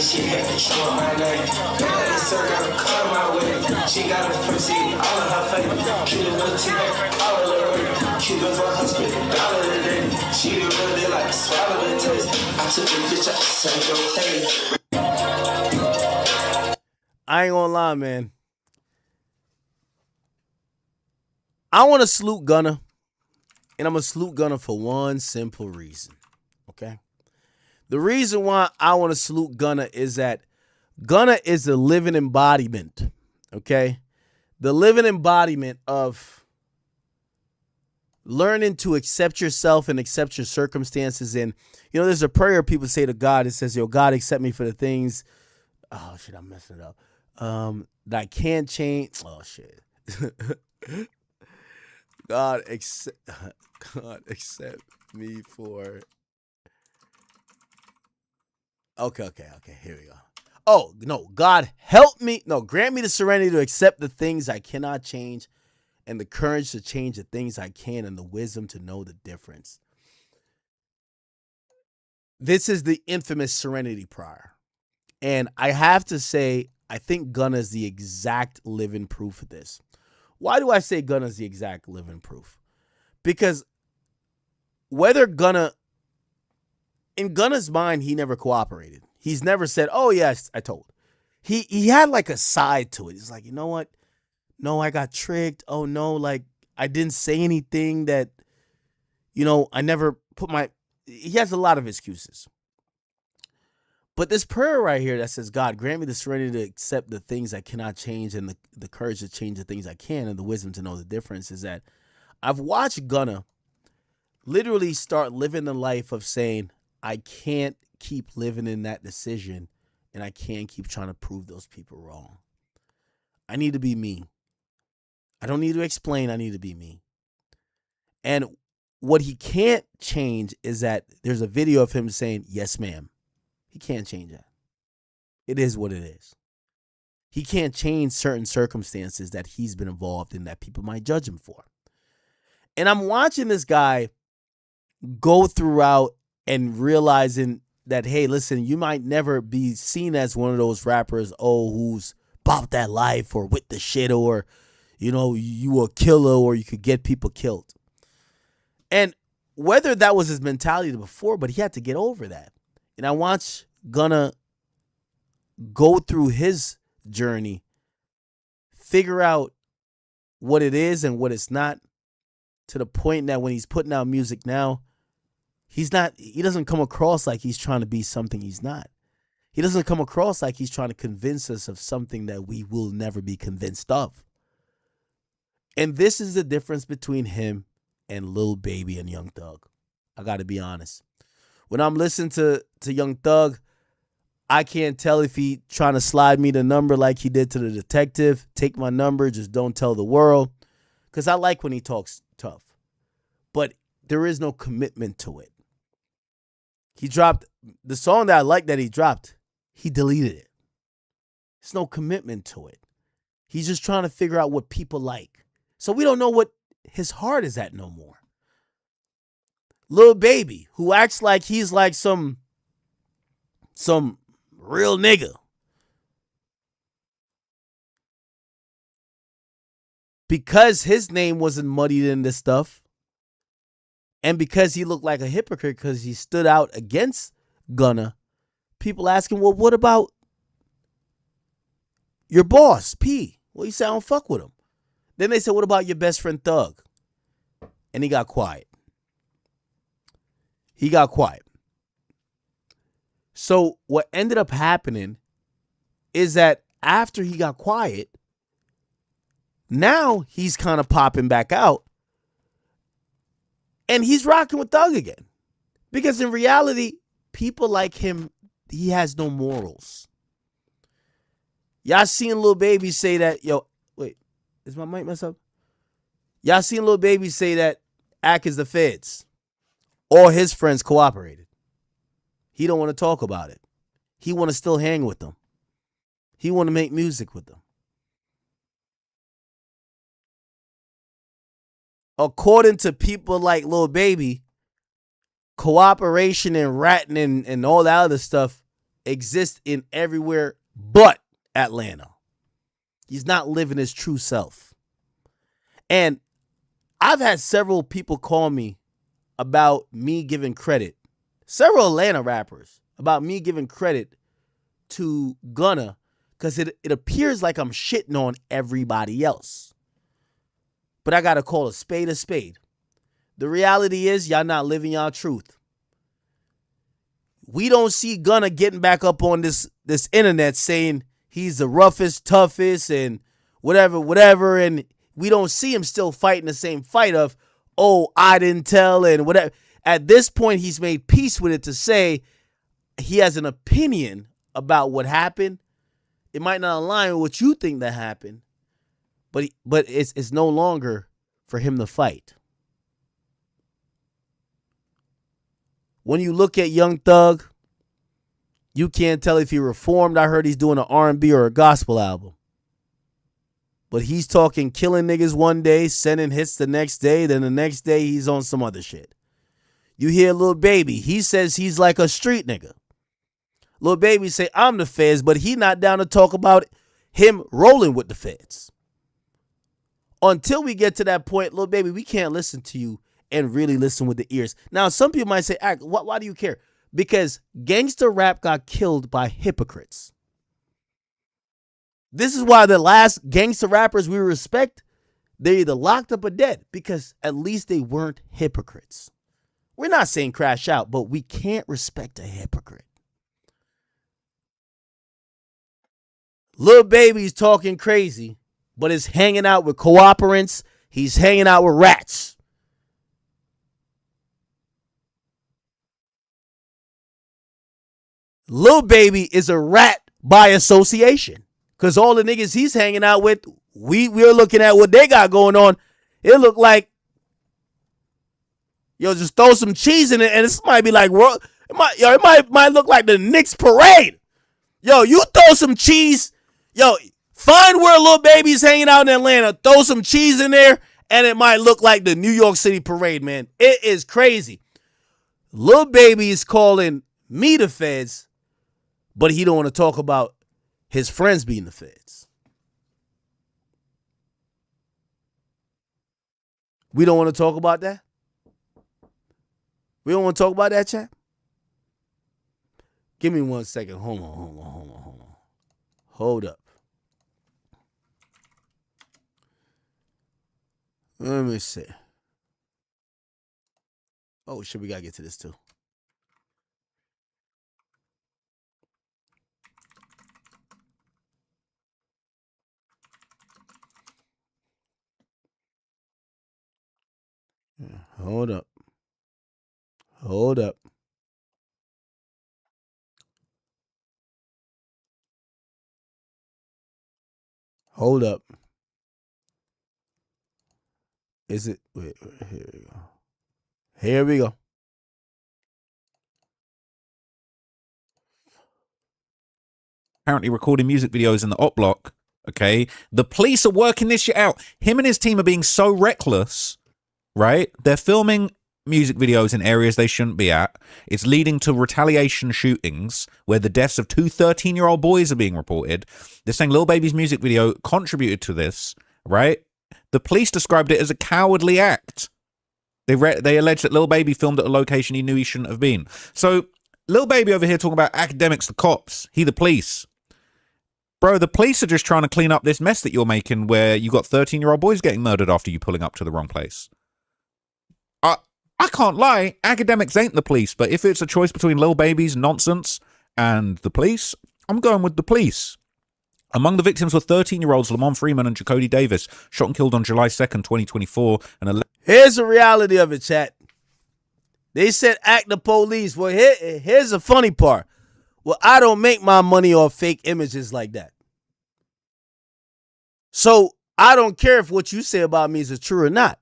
She had to show my name. This girl come my way. She got a pussy all in her face. Kill it with a T-Mac, all in the way. Kill it for her spit $1 a day. She really like swallow the taste. I took the bitch out, say go hey. I ain't gonna lie, man. I want to salute Gunna, and I'm gonna salute Gunna for one simple reason. Okay. The reason why I want to salute Gunna is that Gunna is the living embodiment, okay? The living embodiment of learning to accept yourself and accept your circumstances. And, you know, there's a prayer people say to God. It says, yo, God, accept me for the things, oh, shit, I'm messing it up, that I can't change. Oh, shit. God, accept me for... Okay, here we go. Oh, no, God help me. No, grant me the serenity to accept the things I cannot change and the courage to change the things I can and the wisdom to know the difference. This is the infamous serenity prayer. And I have to say, I think Gunna is the exact living proof of this. Why do I say Gunna is the exact living proof? Because whether Gunna... in Gunna's mind, he never cooperated. He's never said, oh, yes, I told. He had like a side to it. He's like, you know what? No, I got tricked. Oh, no, like I didn't say anything that, you know, I never put my... He has a lot of excuses. But this prayer right here that says, God, grant me the serenity to accept the things I cannot change and the courage to change the things I can and the wisdom to know the difference, is that I've watched Gunna literally start living the life of saying, I can't keep living in that decision, and I can't keep trying to prove those people wrong. I need to be me. I don't need to explain. I need to be me. And what he can't change is that there's a video of him saying, yes, ma'am. He can't change that. It is what it is. He can't change certain circumstances that he's been involved in that people might judge him for. And I'm watching this guy go throughout and realizing that, hey, listen, you might never be seen as one of those rappers, oh, who's about that life or with the shit, or, you know, you a killer or you could get people killed. And whether that was his mentality before, but he had to get over that. And I watch Gunna go through his journey, figure out what it is and what it's not, to the point that when he's putting out music now, he doesn't come across like he's trying to be something he's not. He doesn't come across like he's trying to convince us of something that we will never be convinced of. And this is the difference between him and Lil Baby and Young Thug. I got to be honest. When I'm listening to Young Thug, I can't tell if he trying to slide me the number like he did to the detective. Take my number, just don't tell the world. Because I like when he talks tough. But there is no commitment to it. He dropped the song that I like that he dropped. He deleted it. There's no commitment to it. He's just trying to figure out what people like. So we don't know what his heart is at no more. Lil Baby, who acts like he's like some real nigga. Because his name wasn't muddied in this stuff, and because he looked like a hypocrite because he stood out against Gunna, people asking, well, what about your boss, P? Well, you say I don't fuck with him. Then they said, what about your best friend, Thug? And he got quiet. So what ended up happening is that after he got quiet, now he's kind of popping back out. And he's rocking with Thug again. Because in reality, people like him, he has no morals. Y'all seen Lil Baby say that, yo, wait, is my mic messed up? Y'all seen Lil Baby say that Ack is the feds. All his friends cooperated. He don't want to talk about it. He want to still hang with them. He want to make music with them. According to people like Lil Baby, cooperation and ratting and all that other stuff exists in everywhere but Atlanta. He's not living his true self. And I've had several people call me about me giving credit, several Atlanta rappers, about me giving credit to Gunna because it appears like I'm shitting on everybody else. But I got to call a spade a spade. The reality is y'all not living y'all truth. We don't see Gunna getting back up on this internet saying he's the roughest, toughest, and whatever, and we don't see him still fighting the same fight of, oh, I didn't tell, and whatever. At this point, he's made peace with it to say he has an opinion about what happened. It might not align with what you think that happened, but it's no longer for him to fight. When you look at Young Thug, you can't tell if he reformed. I heard he's doing an R&B or a gospel album. But he's talking killing niggas one day, sending hits the next day, then the next day he's on some other shit. You hear Lil Baby, he says he's like a street nigga. Lil Baby say, I'm the feds, but he not down to talk about him rolling with the feds. Until we get to that point, Lil Baby, we can't listen to you and really listen with the ears. Now, some people might say, why do you care? Because gangster rap got killed by hypocrites. This is why the last gangster rappers we respect, they're either locked up or dead, because at least they weren't hypocrites. We're not saying crash out, but we can't respect a hypocrite. Lil Baby's talking crazy, but is hanging out with cooperants. He's hanging out with rats. Lil Baby is a rat by association. Because all the niggas he's hanging out with, we're looking at what they got going on. It look like, just throw some cheese in it, and this might be like, it might look like the Knicks parade. You throw some cheese. Find where Lil Baby's hanging out in Atlanta. Throw some cheese in there, and it might look like the New York City parade, man. It is crazy. Lil Baby is calling me the feds, but he don't want to talk about his friends being the feds. We don't want to talk about that? We don't want to talk about that, chat? Give me 1 second. Hold on. Hold up. Let me see. Oh, shit, we got to get to this too. Hold up. Is it? Wait, here we go. Apparently recording music videos in the op block. Okay. The police are working this shit out. Him and his team are being so reckless, right? They're filming music videos in areas they shouldn't be at. It's leading to retaliation shootings where the deaths of 2 13-year-old boys are being reported. They're saying Lil Baby's music video contributed to this, right? The police described it as a cowardly act. They alleged that Lil Baby filmed at a location he knew he shouldn't have been. So Lil Baby over here talking about academics, the cops, he the police. Bro, the police are just trying to clean up this mess that you're making where you got 13-year-old boys getting murdered after you pulling up to the wrong place. I can't lie, academics ain't the police, but if it's a choice between Lil Baby's nonsense and the police, I'm going with the police. Among the victims were 13-year-olds Lamont Freeman and Jacody Davis, shot and killed on July 2nd, 2024. Here's the reality of it, chat. They said act the police. Well, here's the funny part. Well, I don't make my money off fake images like that. So I don't care if what you say about me is true or not.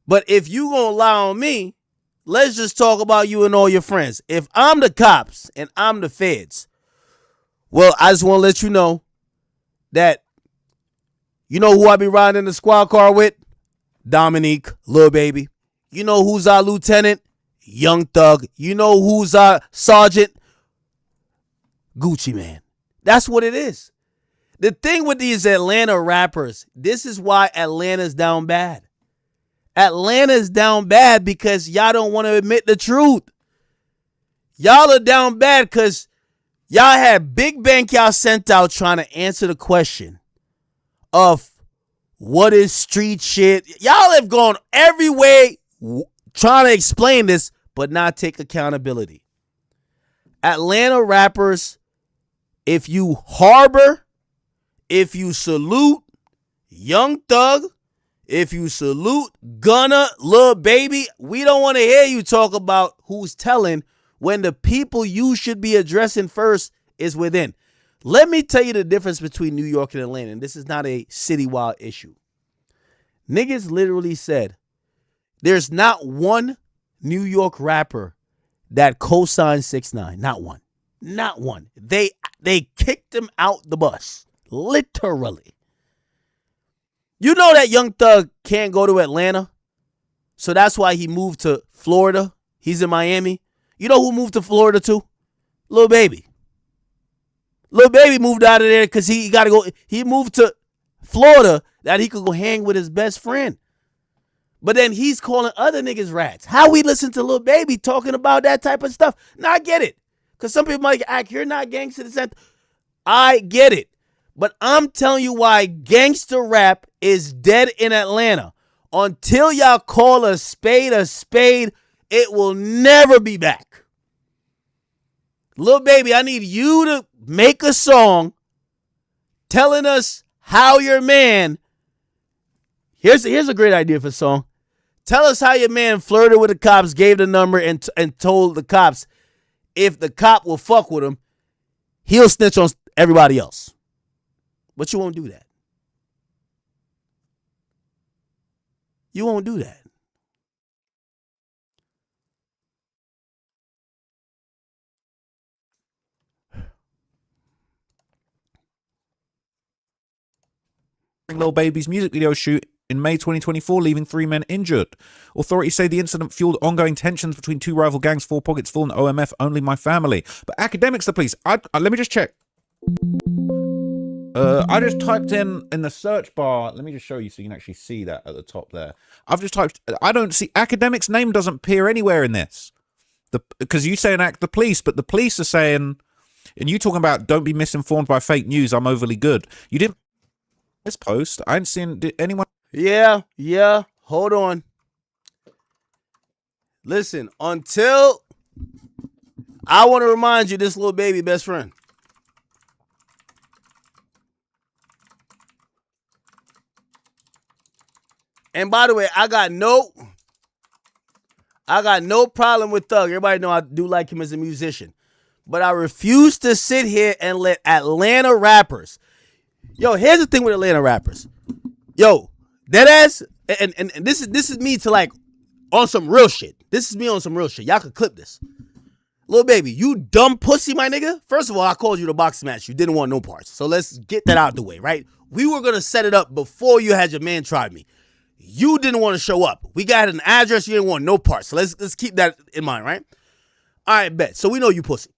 But if you gonna lie on me, let's just talk about you and all your friends. If I'm the cops and I'm the feds, well, I just want to let you know that you know who I be riding in the squad car with? Dominique, Lil Baby. You know who's our lieutenant? Young Thug. You know who's our sergeant? Gucci Man. That's what it is. The thing with these Atlanta rappers, this is why Atlanta's down bad. Atlanta's down bad because y'all don't want to admit the truth. Y'all are down bad because y'all had Big Bank y'all sent out trying to answer the question of what is street shit. Y'all have gone every way trying to explain this, but not take accountability. Atlanta rappers, if you harbor, if you salute Young Thug, if you salute Gunna, Lil Baby, we don't want to hear you talk about who's telling when the people you should be addressing first is within. Let me tell you the difference between New York and Atlanta, and this is not a citywide issue. Niggas literally said there's not one New York rapper that co-signed 6ix9ine. Not one. Not one. They kicked him out the bus. Literally. You know that Young Thug can't go to Atlanta, so that's why he moved to Florida. He's in Miami. You know who moved to Florida too? Lil Baby. Lil Baby moved out of there because he got to go. He moved to Florida that he could go hang with his best friend. But then he's calling other niggas rats. How we listen to Lil Baby talking about that type of stuff? Now I get it. Because some people might act, you're not gangster. I get it. But I'm telling you why gangster rap is dead in Atlanta. Until y'all call a spade, it will never be back. Lil Baby, I need you to make a song telling us how your man, here's a great idea for a song. Tell us how your man flirted with the cops, gave the number, and told the cops if the cop will fuck with him, he'll snitch on everybody else. But you won't do that. You won't do that. Lil Baby's music video shoot in May 2024, leaving 3 men injured. Authorities say the incident fueled ongoing tensions between two rival gangs, Four Pockets Full and OMF, Only My Family. But academics, the police. Let me just check. I just typed in the search bar. Let me just show you so you can actually see that at the top there. I've just typed. I don't see academics' name doesn't appear anywhere in this. Because you say an act the police, but the police are saying, and you talking about don't be misinformed by fake news. I'm overly good. You didn't this post. I ain't seen anyone. Yeah. Hold on. Listen, until I want to remind you, this Lil Baby best friend. And by the way, I got no problem with Thug. Everybody know I do like him as a musician. But I refuse to sit here and let Atlanta rappers. Yo, here's the thing with Atlanta rappers. Yo, deadass, and this is me to like on some real shit. This is me on some real shit. Y'all could clip this. Lil Baby, you dumb pussy, my nigga. First of all, I called you the boxing match. You didn't want no parts. So let's get that out the way, right? We were going to set it up before you had your man try me. You didn't want to show up. We got an address. You didn't want no parts. So let's keep that in mind, right? All right, bet. So we know you pussy.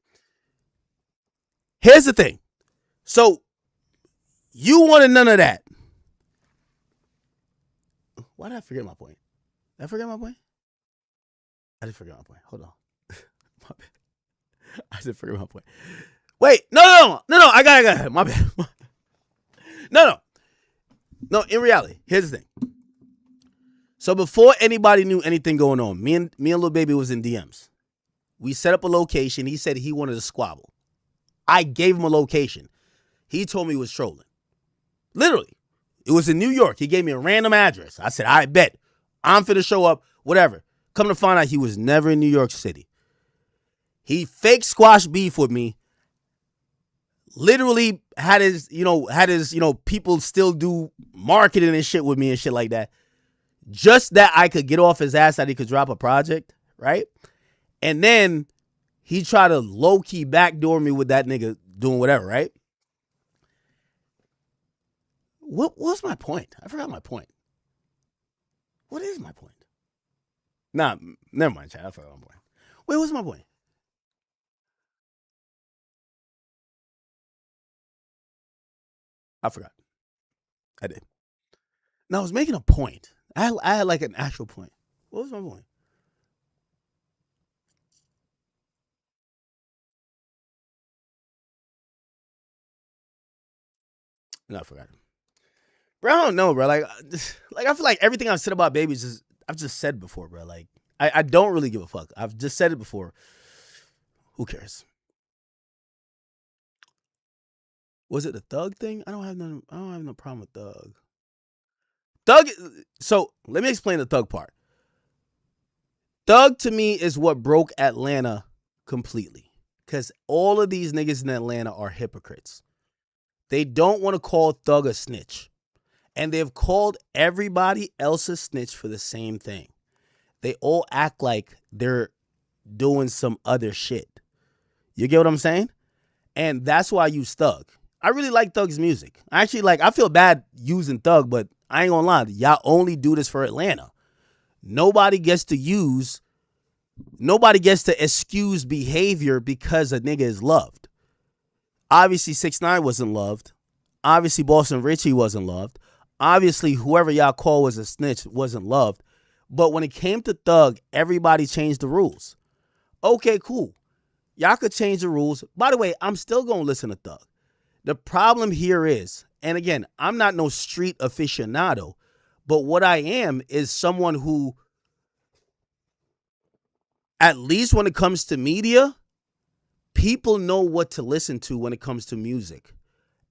Here's the thing. So you wanted none of that. Why did I forget my point? Did I forget my point? I did forget my point. Hold on. My bad. I did forget my point. Wait. No. I got it. My bad. No, in reality, here's the thing. So before anybody knew anything going on, me and Lil Baby was in DMs. We set up a location. He said he wanted to squabble. I gave him a location. He told me he was trolling. Literally. It was in New York. He gave me a random address. I said, I bet. I'm finna show up. Whatever. Come to find out he was never in New York City. He fake squash beef with me. literally had his people still do marketing and shit with me and shit like that. Just that I could get off his ass that he could drop a project, right? And then he tried to low-key backdoor me with that nigga doing whatever, right? What was my point? I forgot my point. What is my point? Nah, never mind, Chad. I forgot my point. Wait, what's my point? I forgot. I did. No, I was making a point. I had like an actual point. What was my point? No, I forgot. Bro, I don't know, bro. Like I feel like everything I've said about babies I've just said before, bro. Like I don't really give a fuck. I've just said it before. Who cares? Was it the Thug thing? I don't have no problem with Thug. Thug. So let me explain the Thug part. Thug to me is what broke Atlanta completely, because all of these niggas in Atlanta are hypocrites. They don't want to call Thug a snitch, and they've called everybody else a snitch for the same thing. They all act like they're doing some other shit. You get what I'm saying? And that's why I use Thug. I really like Thug's music. I feel bad using Thug, but I ain't gonna lie. Y'all only do this for Atlanta. Nobody gets to excuse behavior because a nigga is loved. Obviously, 6ix9ine wasn't loved. Obviously, Boston Richie wasn't loved. Obviously, whoever y'all call was a snitch wasn't loved. But when it came to Thug, everybody changed the rules. Okay, cool. Y'all could change the rules. By the way, I'm still going to listen to Thug. The problem here is, and again, I'm not no street aficionado, but what I am is someone who, at least when it comes to media, people know what to listen to when it comes to music.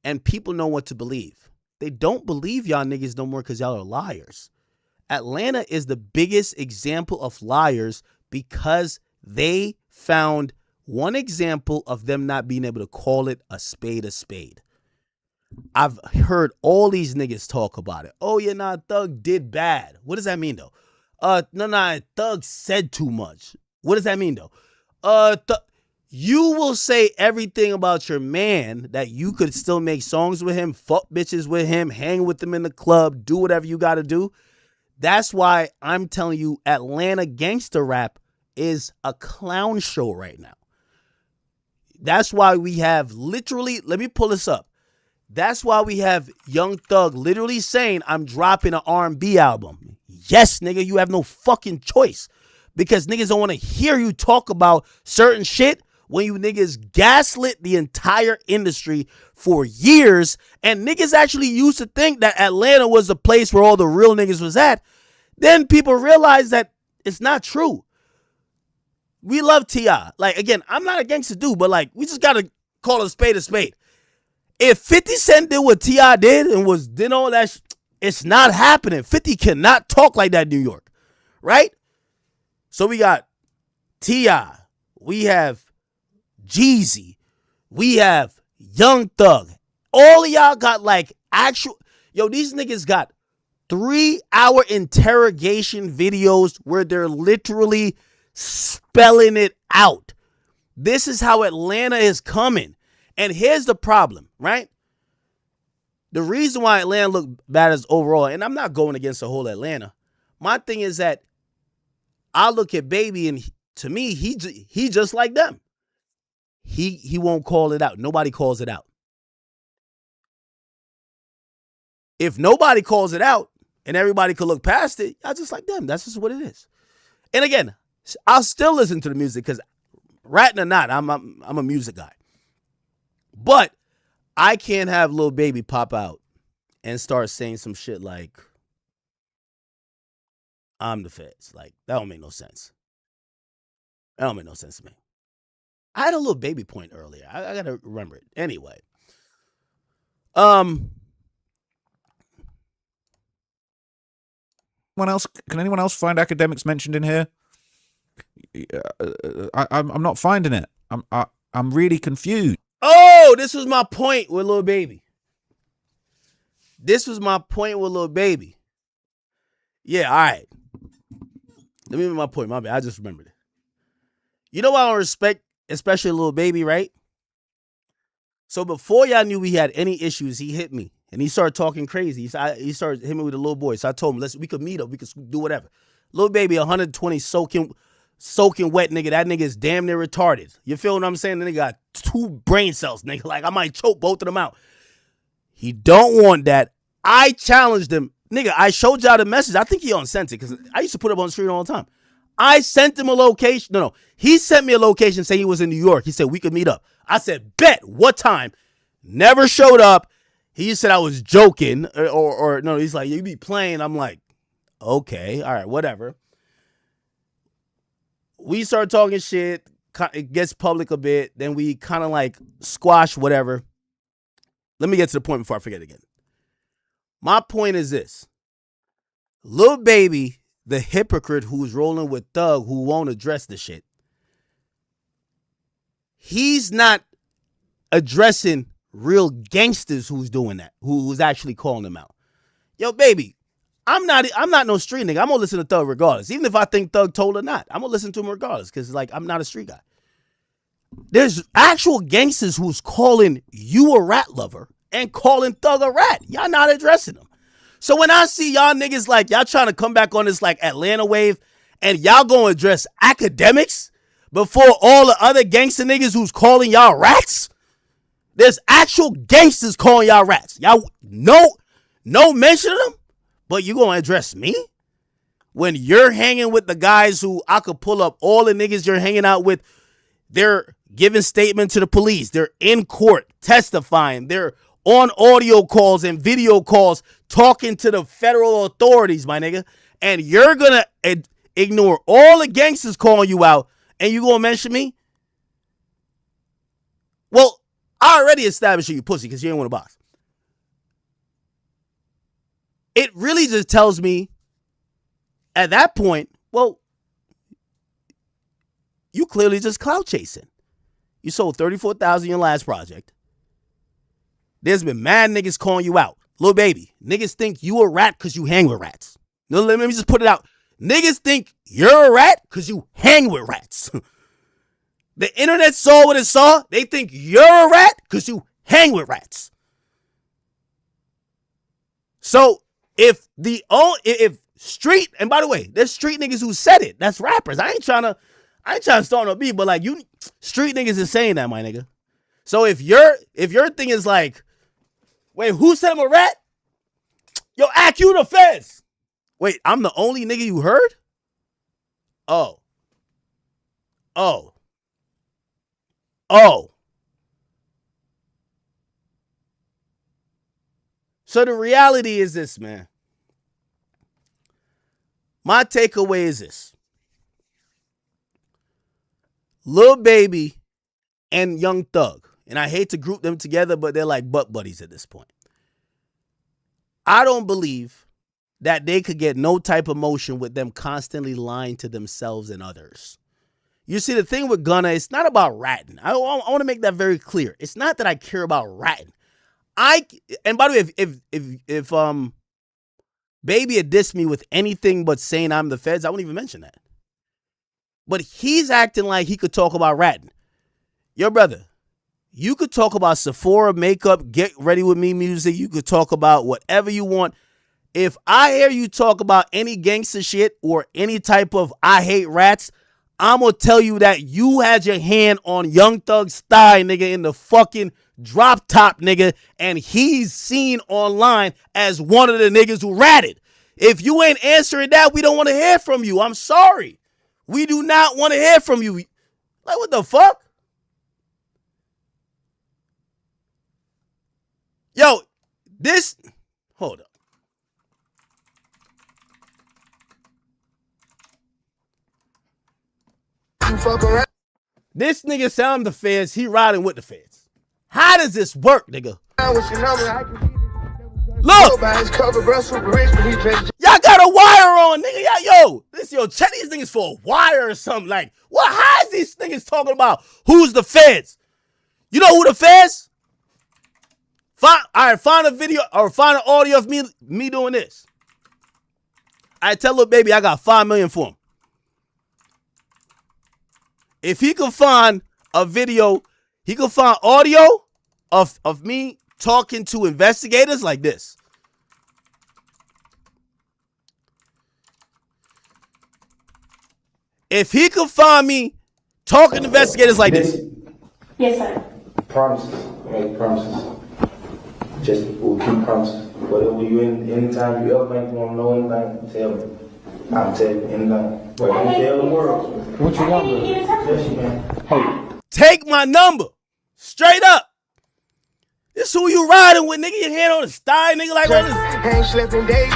And people know what to believe. They don't believe y'all niggas no more because y'all are liars. Atlanta is the biggest example of liars because they found one example of them not being able to call it a spade a spade. I've heard all these niggas talk about it. Oh, yeah, nah, Thug did bad. What does that mean, though? No, Thug said too much. What does that mean, though? You will say everything about your man that you could still make songs with him, fuck bitches with him, hang with him in the club, do whatever you got to do. That's why I'm telling you Atlanta gangster rap is a clown show right now. That's why we have literally, let me pull this up. That's why we have Young Thug literally saying, I'm dropping an R&B album. Yes, nigga, you have no fucking choice. Because niggas don't want to hear you talk about certain shit when you niggas gaslit the entire industry for years. And niggas actually used to think that Atlanta was the place where all the real niggas was at. Then people realize that it's not true. We love T.I. Like, again, I'm not a gangster dude, but like, we just got to call a spade a spade. If 50 Cent did what T.I. did and did all that, it's not happening. 50 cannot talk like that in New York, right? So we got T.I., we have Jeezy, we have Young Thug. All of y'all got like actual, these niggas got 3-hour interrogation videos where they're literally spelling it out. This is how Atlanta is coming. And here's the problem, right? The reason why Atlanta looked bad as overall, and I'm not going against the whole Atlanta. My thing is that I look at Baby, and to me, he just like them. He won't call it out. Nobody calls it out. If nobody calls it out and everybody could look past it, y'all just like them. That's just what it is. And again, I'll still listen to the music because, ratting or not, I'm a music guy. But I can't have Lil Baby pop out and start saying some shit like, I'm the feds. Like, that don't make no sense. That don't make no sense to me. I had a Lil Baby point earlier. I got to remember it. Anyway. Can anyone else find academics mentioned in here? I'm not finding it. I'm really confused. Oh, this was my point with Lil Baby. This was my point with Lil Baby. Yeah, all right. Let me make my point. My bad. I just remembered it. You know why I don't respect, especially Lil Baby, right? So before y'all knew we had any issues, he hit me. And he started talking crazy. He started hitting me with a little boy. So I told him, we could meet up. We could do whatever. Lil Baby, 120 soaking wet nigga. That nigga is damn near retarded. You feel what I'm saying? The nigga got 2 brain cells, nigga. Like, I might choke both of them out. He don't want that. I challenged him. Nigga, I showed y'all the message. I think he unsent it because I used to put it up on the screen all the time. I sent him a location. No. He sent me a location saying he was in New York. He said, we could meet up. I said, bet. What time? Never showed up. He said I was joking. Or no, he's like, you be playing. I'm like, okay. All right, whatever. We start talking shit. It gets public a bit. Then we kind of like squash whatever. Let me get to the point before I forget again. My point is this. Lil Baby, the hypocrite who's rolling with Thug, who won't address the shit, he's not addressing real gangsters who's doing that, who's actually calling them out. Yo, baby, I'm not no street nigga. I'm gonna listen to Thug regardless. Even if I think Thug told or not, I'm gonna listen to him regardless because, like, I'm not a street guy. There's actual gangsters who's calling you a rat lover and calling Thug a rat. Y'all not addressing them. So when I see y'all niggas like y'all trying to come back on this like Atlanta wave and y'all gonna address academics before all the other gangster niggas who's calling y'all rats, there's actual gangsters calling y'all rats. Y'all no mention of them, but you gonna address me? When you're hanging with the guys who I could pull up all the niggas you're hanging out with, they're giving statement to the police. They're in court testifying. They're on audio calls and video calls talking to the federal authorities, my nigga. And you're going to ignore all the gangsters calling you out and you going to mention me? Well, I already established you pussy because you ain't want to box. It really just tells me at that point, well, you clearly just clout chasing. You sold 34,000 your last project. There's been mad niggas calling you out. Lil Baby, niggas think you a rat because you hang with rats. No, let me just put it out. Niggas think you're a rat because you hang with rats. The internet saw what it saw. They think you're a rat because you hang with rats. So if street, and by the way, there's street niggas who said it. That's rappers. I ain't trying to start no beef, but like you street niggas is saying that, my nigga. So if your thing is like, wait, who said I'm a rat? Yo, act you the feds. Wait, I'm the only nigga you heard? Oh. So the reality is this, man. My takeaway is this. Lil Baby and Young Thug, and I hate to group them together, but they're like butt buddies at this point. I don't believe that they could get no type of motion with them constantly lying to themselves and others. You see, the thing with Gunna, it's not about ratting. I want to make that very clear. It's not that I care about ratting. And by the way, if Baby had dissed me with anything but saying I'm the feds, I wouldn't even mention that. But he's acting like he could talk about ratting. Yo, brother, you could talk about Sephora makeup, Get Ready With Me music. You could talk about whatever you want. If I hear you talk about any gangster shit or any type of I hate rats, I'm going to tell you that you had your hand on Young Thug's thigh, nigga, in the fucking drop top, nigga, and he's seen online as one of the niggas who ratted. If you ain't answering that, we don't want to hear from you. I'm sorry. We do not want to hear from you. Like, what the fuck? Yo, hold up. This nigga sound the feds, he riding with the feds. How does this work, nigga? Look! Y'all got a wire on, nigga. Yo, check these niggas for a wire or something. Like, what? How is these niggas talking about who's the feds? You know who the feds? Find a video or find an audio of me doing this. I tell Lil Baby I got $5 million for him. If he can find a video, he can find audio of me talking to investigators like this. If he can find me talking to investigators like this. Yes, sir. Promises. Make promises. Just we'll keep promises. Whatever you anytime you ever think you want to know anything, tell me. I'll tell you anything. But don't tell the world. What you want? Yes, you can. Hey. Take my number. Straight up. This who you riding with, nigga. Your hand on his thigh, nigga. Like all this. Ain't slipping days.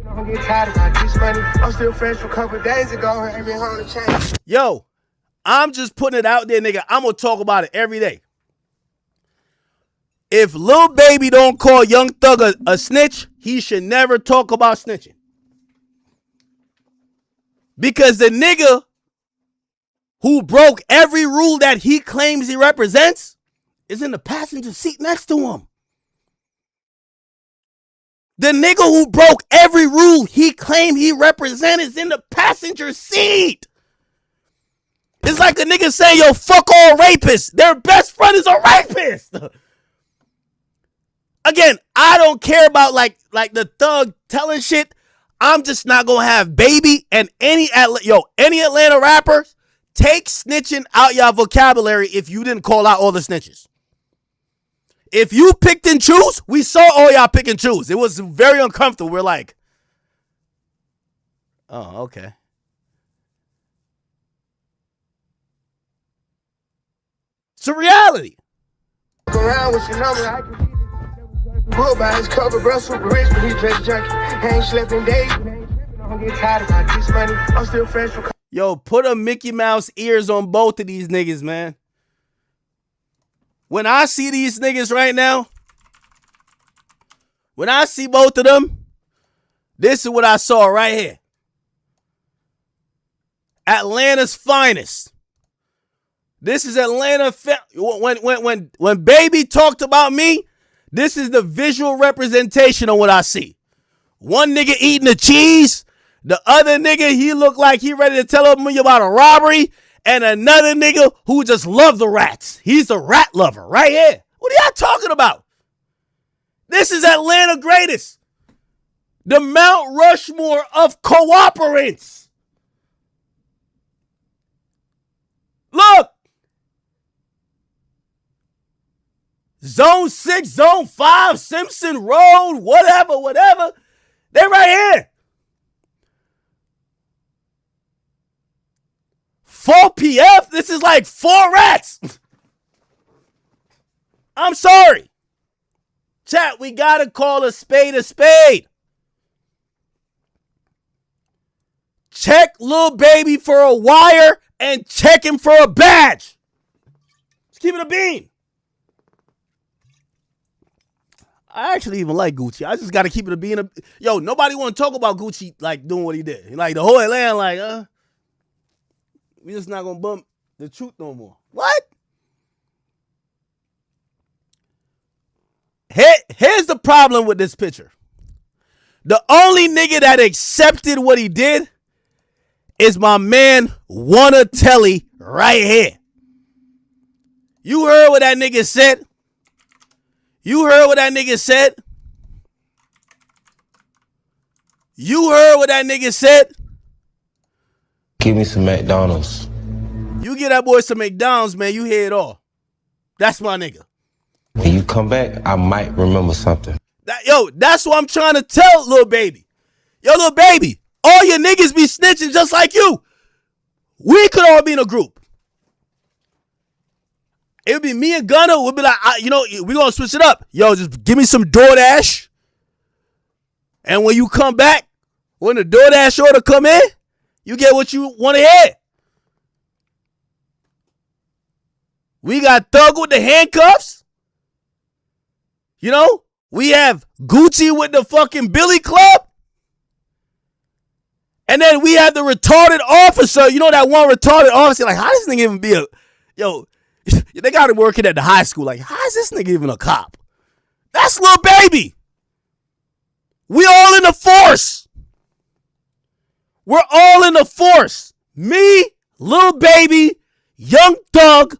I'm getting tired of my this money. I'm still fresh from a couple days ago. Every home to change. Yo, I'm just putting it out there, nigga. I'm gonna talk about it every day. If Lil Baby don't call Young Thug a snitch, he should never talk about snitching. Because the nigga who broke every rule that he claims he represents is in the passenger seat next to him. The nigga who broke every rule he claimed he represents is in the passenger seat. It's like a nigga saying, yo, fuck all rapists. Their best friend is a rapist. Again, I don't care about like the thug telling shit. I'm just not gonna have Baby and any Atlanta rappers take snitching out y'all vocabulary if you didn't call out all the snitches. If you picked and choose, we saw all y'all pick and choose. It was very uncomfortable. We're like, oh, okay. It's a reality. Around with your number, I can book by his cover, bro, super rich, but he dress junkie. Ain't slipping days. I'm getting tired of my this money. I'm still fresh from. Yo, put a Mickey Mouse ears on both of these niggas, man. When I see these niggas right now, when I see both of them, this is what I saw right here. Atlanta's finest. This is Atlanta. When Baby talked about me, this is the visual representation of what I see. One nigga eating the cheese. The other nigga, he looked like he ready to tell me about a robbery. And another nigga who just loved the rats. He's a rat lover right here. What are y'all talking about? This is Atlanta greatest. The Mount Rushmore of cooperants. Look. Zone 6, Zone 5, Simpson Road, whatever. They're right here. 4 PF? This is like 4 rats. I'm sorry. Chat, we gotta call a spade a spade. Check Lil Baby for a wire and check him for a badge. Let's keep it a bean. I actually even like Gucci. I just gotta keep it a bean. Yo, nobody wanna talk about Gucci like doing what he did. Like the whole Atlanta like, we just not gonna bump the truth no more. What? Here's the problem with this picture. The only nigga that accepted what he did is my man Wanna Telly right here. You heard what that nigga said? You heard what that nigga said? You heard what that nigga said? Give me some McDonald's. You get that boy some McDonald's, man, you hear it all. That's my nigga. When you come back, I might remember something. That's what I'm trying to tell Lil Baby. Yo, Lil Baby, all your niggas be snitching just like you. We could all be in a group. It would be me and Gunna. We'll be like, we gonna switch it up. Yo, just give me some DoorDash. And when you come back, when the DoorDash order come in, you get what you want to hear. We got Thug with the handcuffs. You know, we have Gucci with the fucking Billy Club. And then we have the retarded officer. You know that one retarded officer? Like, how does this nigga even be They got him working at the high school. Like, how is this nigga even a cop? That's Lil Baby. We all in the force. We're all in the force. Me, Lil Baby, Young Thug,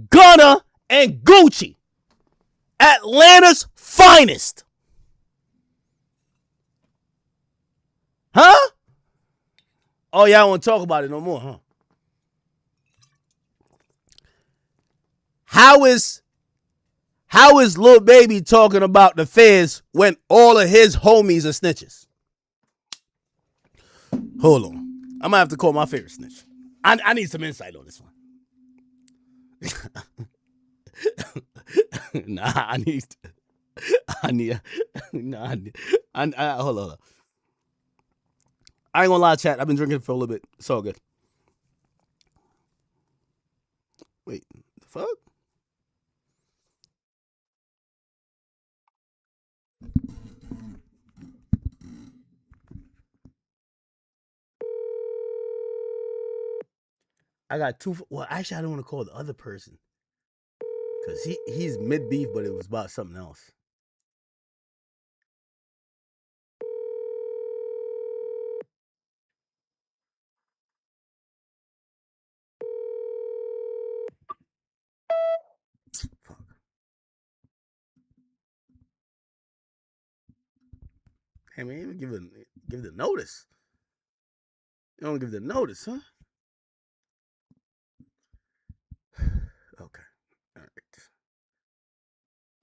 Gunna, and Gucci. Atlanta's finest. Huh? Oh, y'all want to talk about it no more, huh? How is Lil Baby talking about the feds when all of his homies are snitches? Hold on. I'm going to have to call my favorite snitch. I need some insight on this one. Hold on. I ain't gonna lie, chat. I've been drinking for a little bit. It's all good. Wait, the fuck? I got two. Well, actually, I don't want to call the other person because he's mid beef, but it was about something else. Fuck. Hey man, even give the notice. You don't give the notice, huh? Okay. All right.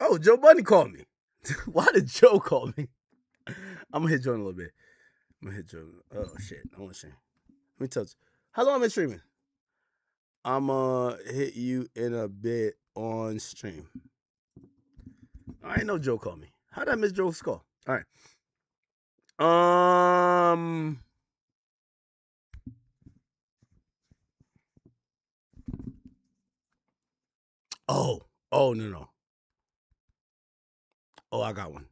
Oh, Joe Budden called me. Why did Joe call me? I'm gonna hit Joe in a little bit. I'm gonna hit Joe. Oh shit. I want to stream. Let me tell you. How long have I been streaming? I'm gonna hit you in a bit on stream. I ain't know Joe called me. How did I miss Joe's call? All right. Oh no. Oh, I got one.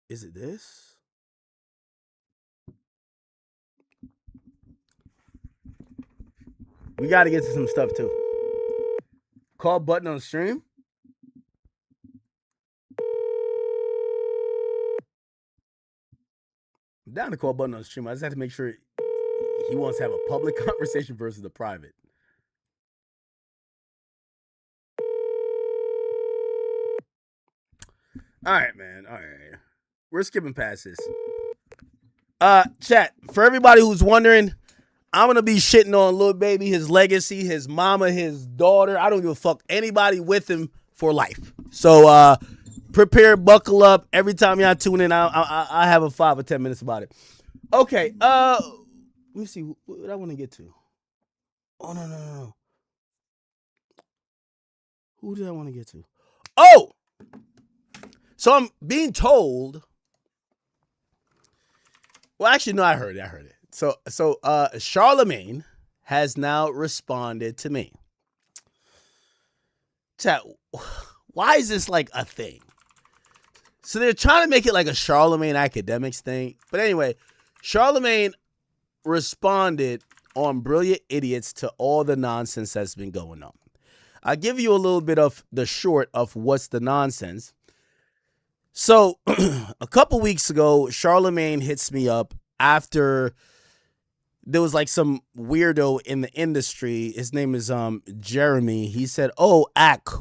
Is it this? We got to get to some stuff too. Call button on stream. I'm down to call button on stream. I just have to make sure he wants to have a public conversation versus a private. All right, man. All right. We're skipping past this. Chat, for everybody who's wondering, I'm going to be shitting on Lil Baby, his legacy, his mama, his daughter. I don't give a fuck anybody with him for life. So, prepare, buckle up. Every time y'all tune in, I have a 5 or 10 minutes about it. Okay, let me see what I want to get to. Oh, no. Who did I want to get to? Oh! So I'm being told. Well, actually, no, I heard it. So Charlemagne has now responded to me. Chat, why is this like a thing? So they're trying to make it like a Charlemagne academics thing. But anyway, Charlemagne responded on Brilliant Idiots to all the nonsense that's been going on. I'll give you a little bit of the short of what's the nonsense. So a couple weeks ago, Charlemagne hits me up after there was like some weirdo in the industry. His name is Jeremy. He said, "Oh,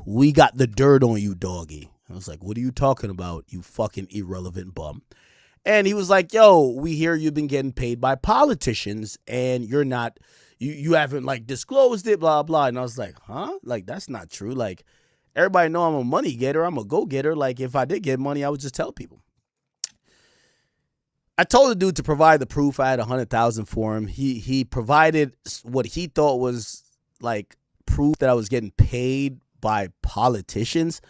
we got the dirt on you, doggy." I was like, "What are you talking about, you fucking irrelevant bum?" And he was like, "Yo, we hear you've been getting paid by politicians and you're not, you haven't like disclosed it, blah, blah." And I was like, huh? Like, that's not true. Like, everybody know I'm a money getter. I'm a go-getter. Like, if I did get money, I would just tell people. I told the dude to provide the proof. I had 100,000 for him. He provided what he thought was like proof that I was getting paid by politicians.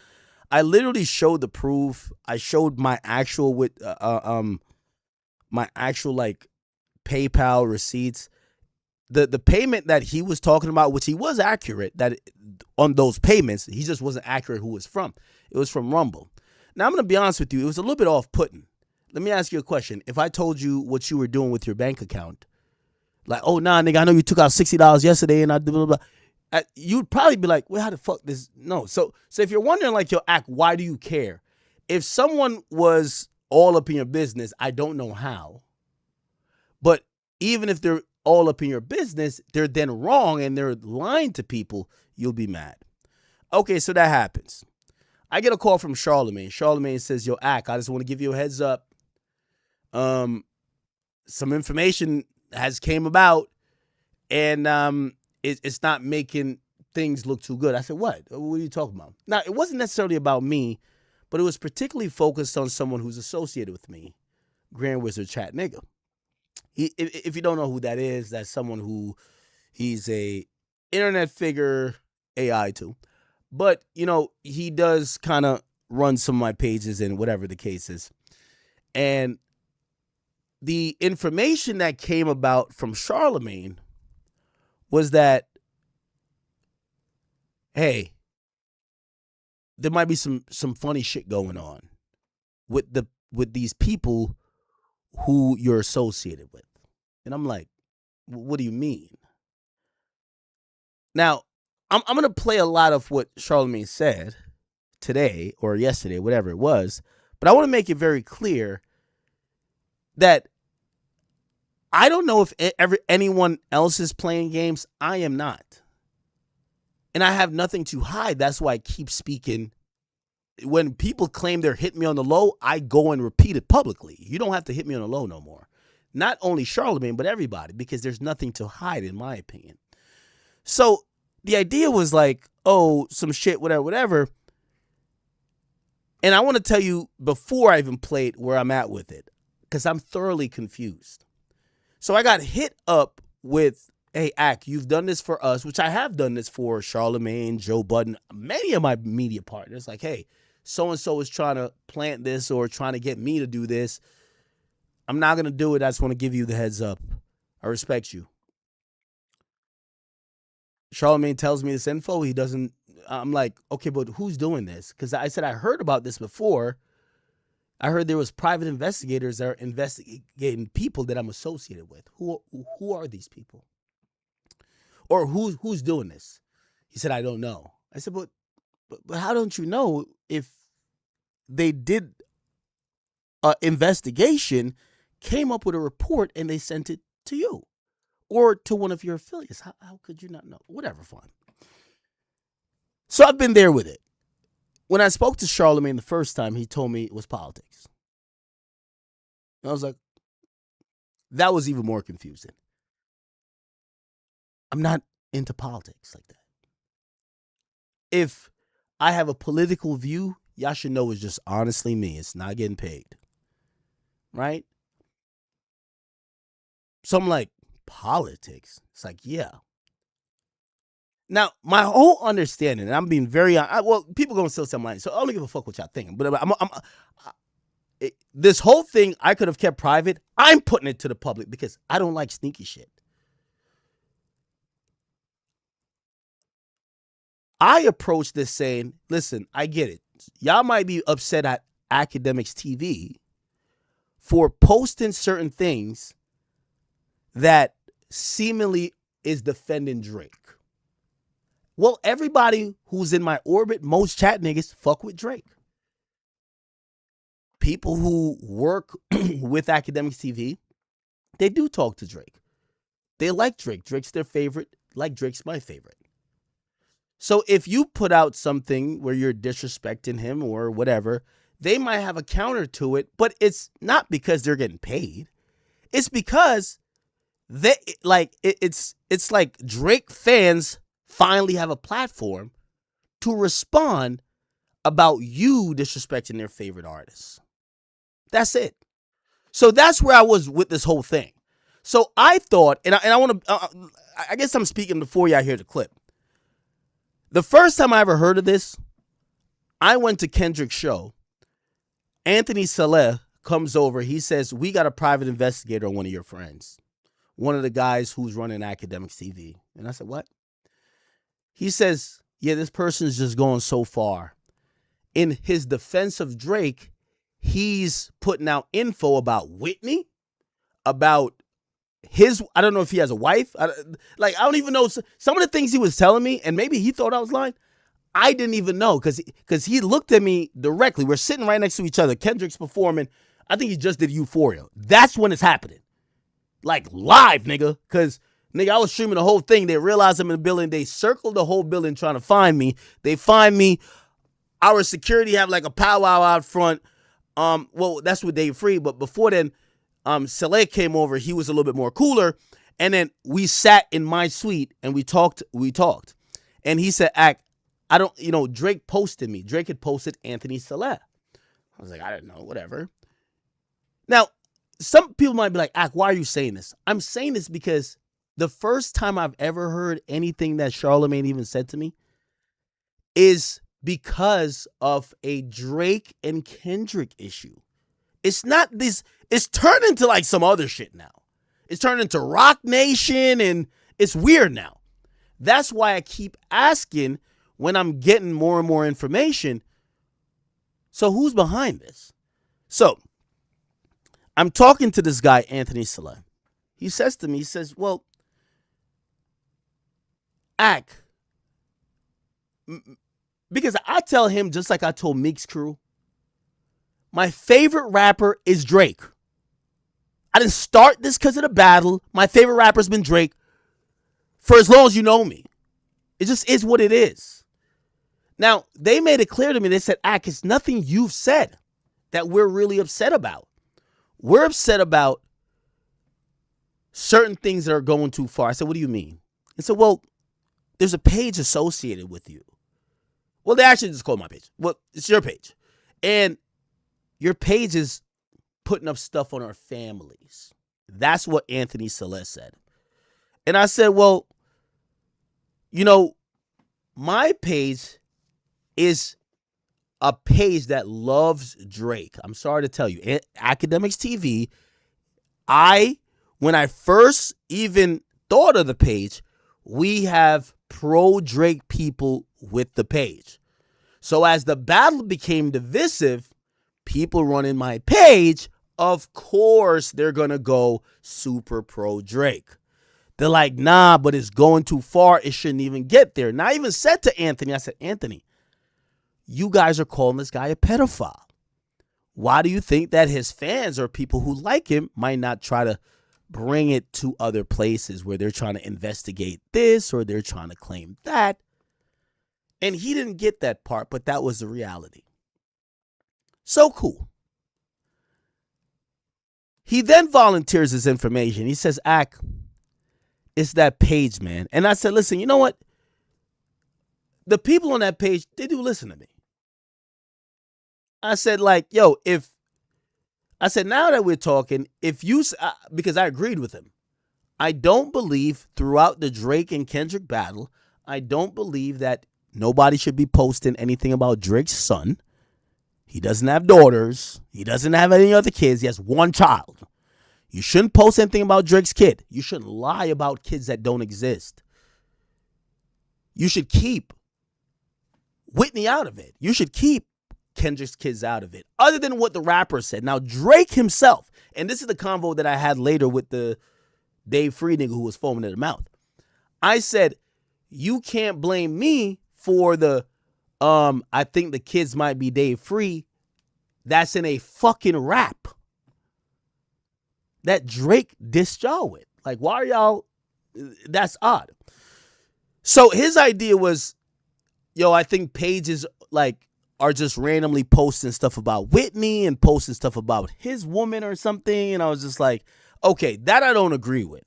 I literally showed the proof. I showed my actual like PayPal receipts. The payment that he was talking about, which he was accurate, that on those payments, he just wasn't accurate who it was from. It was from Rumble. Now, I'm going to be honest with you. It was a little bit off-putting. Let me ask you a question. If I told you what you were doing with your bank account, like, "Oh, nah, nigga, I know you took out $60 yesterday and I blah, blah, blah." you'd probably be like, well, how the fuck this? No. So if you're wondering, like, yo, Ack, why do you care? If someone was all up in your business, I don't know how. But even if they're all up in your business, they're then wrong and they're lying to people, you'll be mad. Okay, so that happens. I get a call from Charlemagne. Charlemagne says, yo, Ack, I just want to give you a heads up. Some information has came about, and it's not making things look too good. I said, what? What are you talking about? Now, it wasn't necessarily about me, but it was particularly focused on someone who's associated with me, Grand Wizard Chat Nigga. If you don't know who that is, that's someone who he's a internet figure, AI too. But, you know, he does kind of run some of my pages and whatever the case is. And the information that came about from Charlemagne was that, hey, there might be some funny shit going on with these people who you're associated with. And I'm like, what do you mean? Now, I'm going to play a lot of what Charlemagne said today or yesterday, whatever it was, but I want to make it very clear that I don't know if anyone else is playing games. I am not. And I have nothing to hide. That's why I keep speaking. When people claim they're hitting me on the low, I go and repeat it publicly. You don't have to hit me on the low no more. Not only Charlemagne, but everybody, because there's nothing to hide, in my opinion. So the idea was like, oh, some shit, whatever. And I want to tell you before I even played where I'm at with it, because I'm thoroughly confused. So I got hit up with, hey, Ack, you've done this for us, which I have done this for Charlemagne, Joe Budden, many of my media partners. Like, hey, so-and-so is trying to plant this or trying to get me to do this. I'm not going to do it. I just want to give you the heads up. I respect you. Charlemagne tells me this info. He doesn't. I'm like, okay, but who's doing this? Because I said I heard about this before. I heard there was private investigators that are investigating people that I'm associated with. Who are these people? Or who's doing this? He said, I don't know. I said, but how don't you know if they did an investigation, came up with a report, and they sent it to you or to one of your affiliates? How could you not know? Whatever, fine. So I've been there with it. When I spoke to Charlemagne the first time, he told me it was politics. And I was like, that was even more confusing. I'm not into politics like that. If I have a political view, y'all should know it's just honestly me. It's not getting paid. Right? So I'm like, politics? It's like, yeah. Now, my whole understanding, and I'm being very, well, people going to still say I'm lying, so I don't give a fuck what y'all thinking. But this whole thing I could have kept private. I'm putting it to the public because I don't like sneaky shit. I approach this saying, listen, I get it. Y'all might be upset at Academics TV for posting certain things that seemingly is defending Drake. Well, everybody who's in my orbit, most chat niggas, fuck with Drake. People who work with Academics TV, they do talk to Drake. They like Drake. Drake's their favorite, like Drake's my favorite. So if you put out something where you're disrespecting him or whatever, they might have a counter to it, but it's not because they're getting paid. It's because it's like Drake fans finally have a platform to respond about you disrespecting their favorite artists. That's it. So that's where I was with this whole thing. So I thought, and I want to, I guess I'm speaking before y'all hear the clip. The first time I ever heard of this, I went to Kendrick's show. Anthony Saleh comes over. He says, we got a private investigator on one of your friends. One of the guys who's running Academics TV. And I said, what? He says, yeah, this person's just going so far. In his defense of Drake, he's putting out info about Whitney, about I don't know if he has a wife. I don't even know some of the things he was telling me, and maybe he thought I was lying. I didn't even know because he looked at me directly. We're sitting right next to each other. Kendrick's performing. I think he just did Euphoria. That's when it's happening. Like live, nigga. Because, nigga, I was streaming the whole thing. They realized I'm in the building. They circled the whole building trying to find me. They find me. Our security have like a powwow out front. Well, that's with Dave Free. But before then, Saleh came over. He was a little bit more cooler. And then we sat in my suite and we talked. And he said, Drake posted me. Drake had posted Anthony Saleh. I was like, I don't know, whatever. Now, some people might be like, why are you saying this? I'm saying this because the first time I've ever heard anything that Charlamagne even said to me is because of a Drake and Kendrick issue. It's not this. It's turned into like some other shit now. It's turned into Rock Nation and it's weird now. That's why I keep asking when I'm getting more and more information. So who's behind this? So I'm talking to this guy, Anthony Saleh. He says to me, he says, well, because I tell him, just like I told Meek's crew, my favorite rapper is Drake. I didn't start this because of the battle. My favorite rapper's been Drake for as long as you know me. It just is what it is. Now, they made it clear to me. They said, it's nothing you've said that we're really upset about. We're upset about certain things that are going too far. I said, what do you mean? They said, well, there's a page associated with you. Well, they actually just called my page. Well, it's your page. And your page is putting up stuff on our families. That's what Anthony Saleh said. And I said, well, my page is a page that loves Drake. I'm sorry to tell you. Academics TV, when I first even thought of the page, we have pro-Drake people with the page. So as the battle became divisive, people running my page, of course, they're going to go super pro-Drake. They're like, nah, but it's going too far. It shouldn't even get there. And I even said to Anthony, I said, Anthony, you guys are calling this guy a pedophile. Why do you think that his fans or people who like him might not try to bring it to other places where they're trying to investigate this or they're trying to claim that? And he didn't get that part, but that was the reality. So cool. He then volunteers his information. He says, it's that page, man. And I said, listen, you know what? The people on that page, they do listen to me. I said, now that we're talking, because I agreed with him, I don't believe throughout the Drake and Kendrick battle, I don't believe that nobody should be posting anything about Drake's son. He doesn't have daughters. He doesn't have any other kids. He has one child. You shouldn't post anything about Drake's kid. You shouldn't lie about kids that don't exist. You should keep Whitney out of it. You should keep Kendrick's kids out of it, other than what the rapper said. Now, Drake himself, and this is the convo that I had later with the Dave Free nigga who was foaming at the mouth. I said, you can't blame me for the, I think the kids might be Dave Free. That's in a fucking rap that Drake dissed y'all with. Like, why are y'all, that's odd. So his idea was, I think pages are just randomly posting stuff about Whitney and posting stuff about his woman or something. And I was just like, okay, that I don't agree with.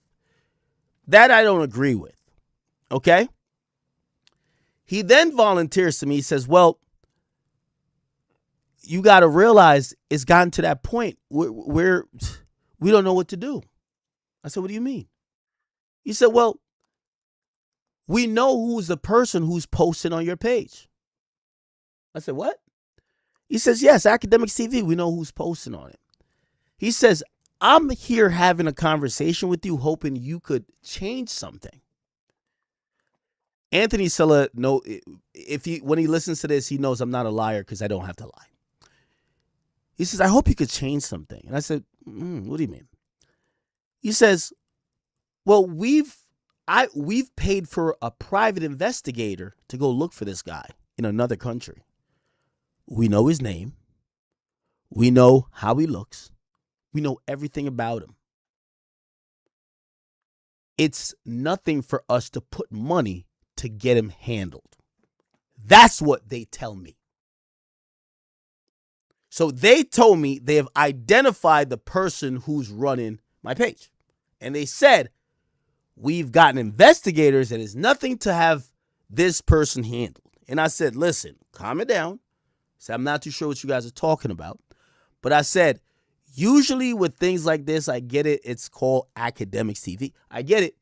Okay? He then volunteers to me. He says, well, you got to realize it's gotten to that point where we don't know what to do. I said, what do you mean? He said, well, we know who's the person who's posting on your page. I said, what? He says, yes, Academics TV. We know who's posting on it. He says, I'm here having a conversation with you, hoping you could change something. Anthony Saleh, when he listens to this, he knows I'm not a liar because I don't have to lie. He says, I hope you could change something. And I said, what do you mean? He says, Well, we've paid for a private investigator to go look for this guy in another country. We know his name. We know how he looks. We know everything about him. It's nothing for us to put money to get him handled. That's what they tell me. So they told me they have identified the person who's running my page. And they said, we've gotten investigators and it's nothing to have this person handled. And I said, listen, calm it down. I said, I'm not too sure what you guys are talking about. But I said, usually with things like this, I get it. It's called academics TV. I get it.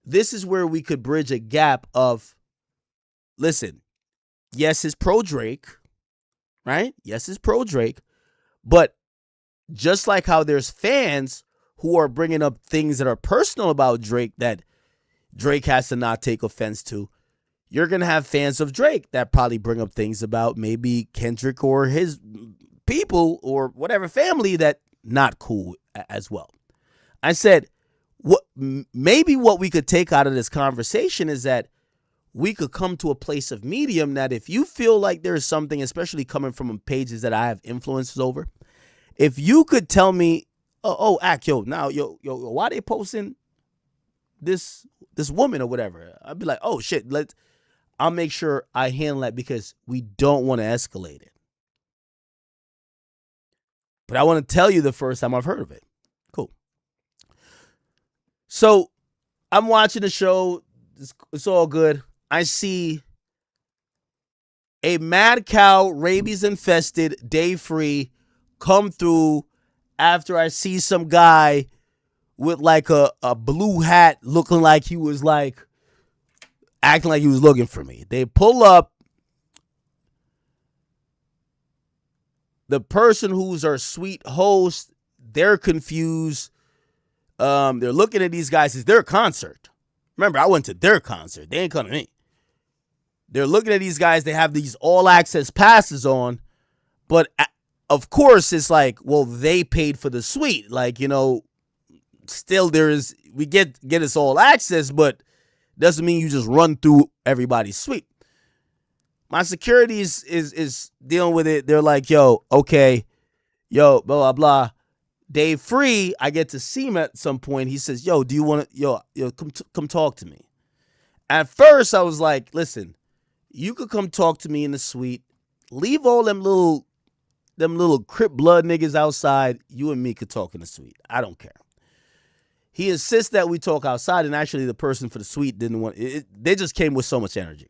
This is where we could bridge a gap of, listen, yes, it's pro Drake, right? Yes, it's pro Drake. But just like how there's fans who are bringing up things that are personal about Drake that Drake has to not take offense to, you're going to have fans of Drake that probably bring up things about maybe Kendrick or his people or whatever family that not cool as well. I said, maybe what we could take out of this conversation is that we could come to a place of medium that if you feel like there's something, especially coming from pages that I have influences over, if you could tell me, why they posting this woman or whatever, I'd be like, oh shit, I'll make sure I handle that because we don't want to escalate it. But I want to tell you the first time I've heard of it. Cool. So I'm watching the show. It's all good. I see a mad cow, rabies infested, day free come through after I see some guy with like a blue hat looking like he was like acting like he was looking for me. They pull up. The person who's our sweet host, they're confused. They're looking at these guys. It's their concert. Remember, I went to their concert. They ain't coming to me. They're looking at these guys. They have these all-access passes on. But, of course, it's like, well, they paid for the suite. Like, still we get us all access, but doesn't mean you just run through everybody's suite. My security is dealing with it. They're like, okay, blah, blah, blah. Day free, I get to see him at some point. He says, do you want to, come talk to me. At first, I was like, listen, you could come talk to me in the suite. Leave all them little Crip blood niggas outside. You and me could talk in the suite. I don't care. He insists that we talk outside, and actually the person for the suite didn't want it. They just came with so much energy.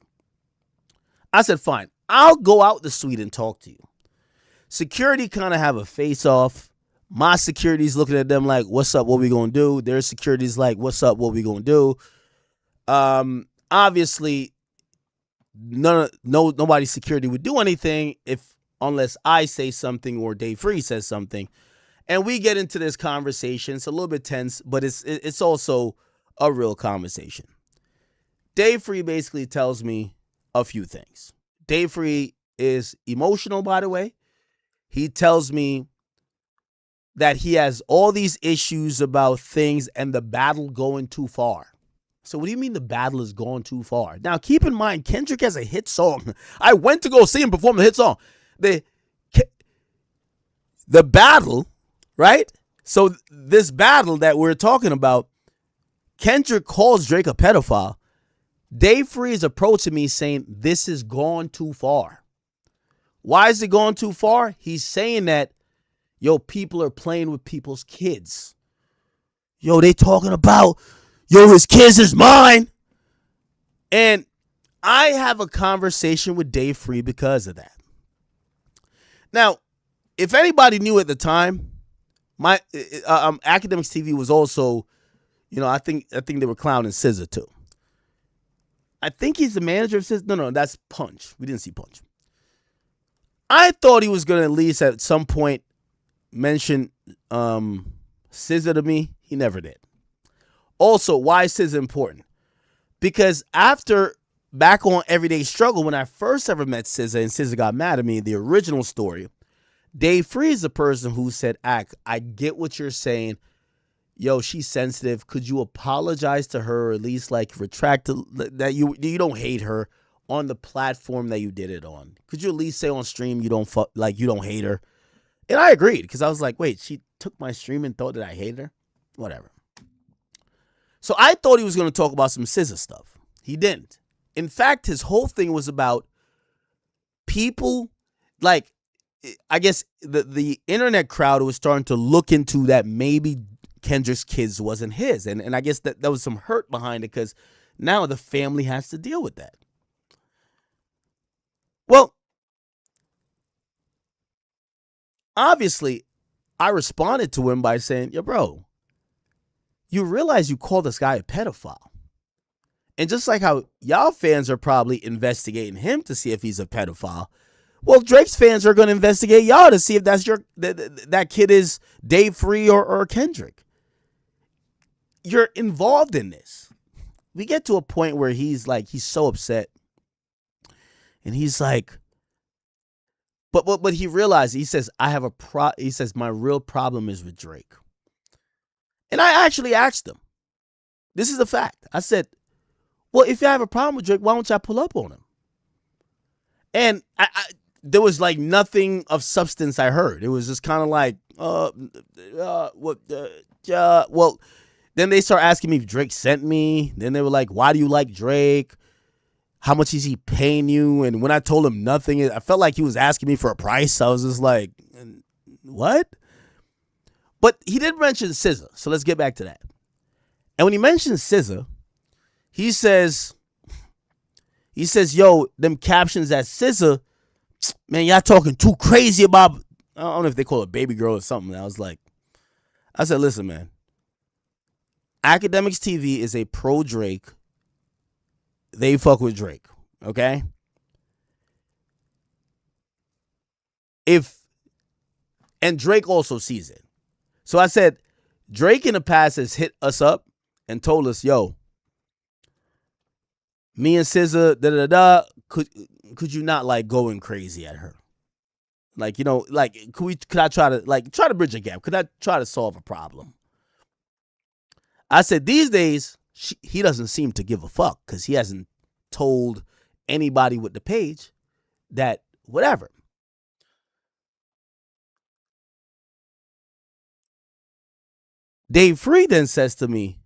I said, fine, I'll go out the suite and talk to you. Security kind of have a face-off. My security's looking at them like, what's up, what we gonna do? Their security's like, what's up, what we gonna do? Obviously, nobody's security would do anything unless I say something or Dave Free says something. And we get into this conversation. It's a little bit tense, but it's also a real conversation. Dave Free basically tells me a few things. Dave Free is emotional, by the way. He tells me that he has all these issues about things and the battle going too far. So what do you mean the battle is going too far? Now, keep in mind, Kendrick has a hit song. I went to go see him perform the hit song. The battle, right? So this battle that we're talking about, Kendrick calls Drake a pedophile. Dave Free is approaching me saying, this is gone too far. Why is it going too far? He's saying that, people are playing with people's kids. They talking about, his kids is mine. And I have a conversation with Dave Free because of that. Now, if anybody knew at the time, my Academics TV was also, I think they were clowning SZA too. I think he's the manager of SZA. No, that's Punch. We didn't see Punch. I thought he was going to at least at some point mention SZA to me. He never did. Also, why is SZA important? Because back on Everyday Struggle, when I first ever met SZA and SZA got mad at me, the original story, Dave Free is the person who said, I get what you're saying. yo, she's sensitive. Could you apologize to her, or at least like retract that you don't hate her on the platform that you did it on? Could you at least say on stream you don't hate her? And I agreed, because I was like, wait, she took my stream and thought that I hated her? Whatever. So I thought he was going to talk about some SZA stuff. He didn't. In fact, his whole thing was about people, like, I guess the internet crowd was starting to look into that maybe Kendrick's kids wasn't his. And I guess that there was some hurt behind it, because now the family has to deal with that. Well, obviously, I responded to him by saying, yo, bro, you realize you called this guy a pedophile. And just like how y'all fans are probably investigating him to see if he's a pedophile, well, Drake's fans are going to investigate y'all to see if that's that kid is Dave Free or Kendrick. You're involved in this. We get to a point where he's so upset. And he's like, but he realized, he says, he says, my real problem is with Drake. And I actually asked him, this is a fact. I said, well, if you have a problem with Drake, why don't y'all pull up on him? And there was like nothing of substance I heard. It was just kind of like, well, then they start asking me if Drake sent me. Then they were like, why do you like Drake? How much is he paying you? And when I told him nothing, I felt like he was asking me for a price. I was just like, what? But he did mention SZA, so let's get back to that. And when he mentions SZA, he says, yo, them captions that SZA, man, y'all talking too crazy about, I don't know if they call it baby girl or something. I said, listen, man, Academics TV is a pro Drake. They fuck with Drake, okay? And Drake also sees it. So I said, Drake in the past has hit us up and told us, yo, me and SZA, could you not like going crazy at her? Like, you know, like, could I try to bridge a gap? Could I try to solve a problem? I said, these days, he doesn't seem to give a fuck, because he hasn't told anybody with the page that whatever. Dave Free then says to me,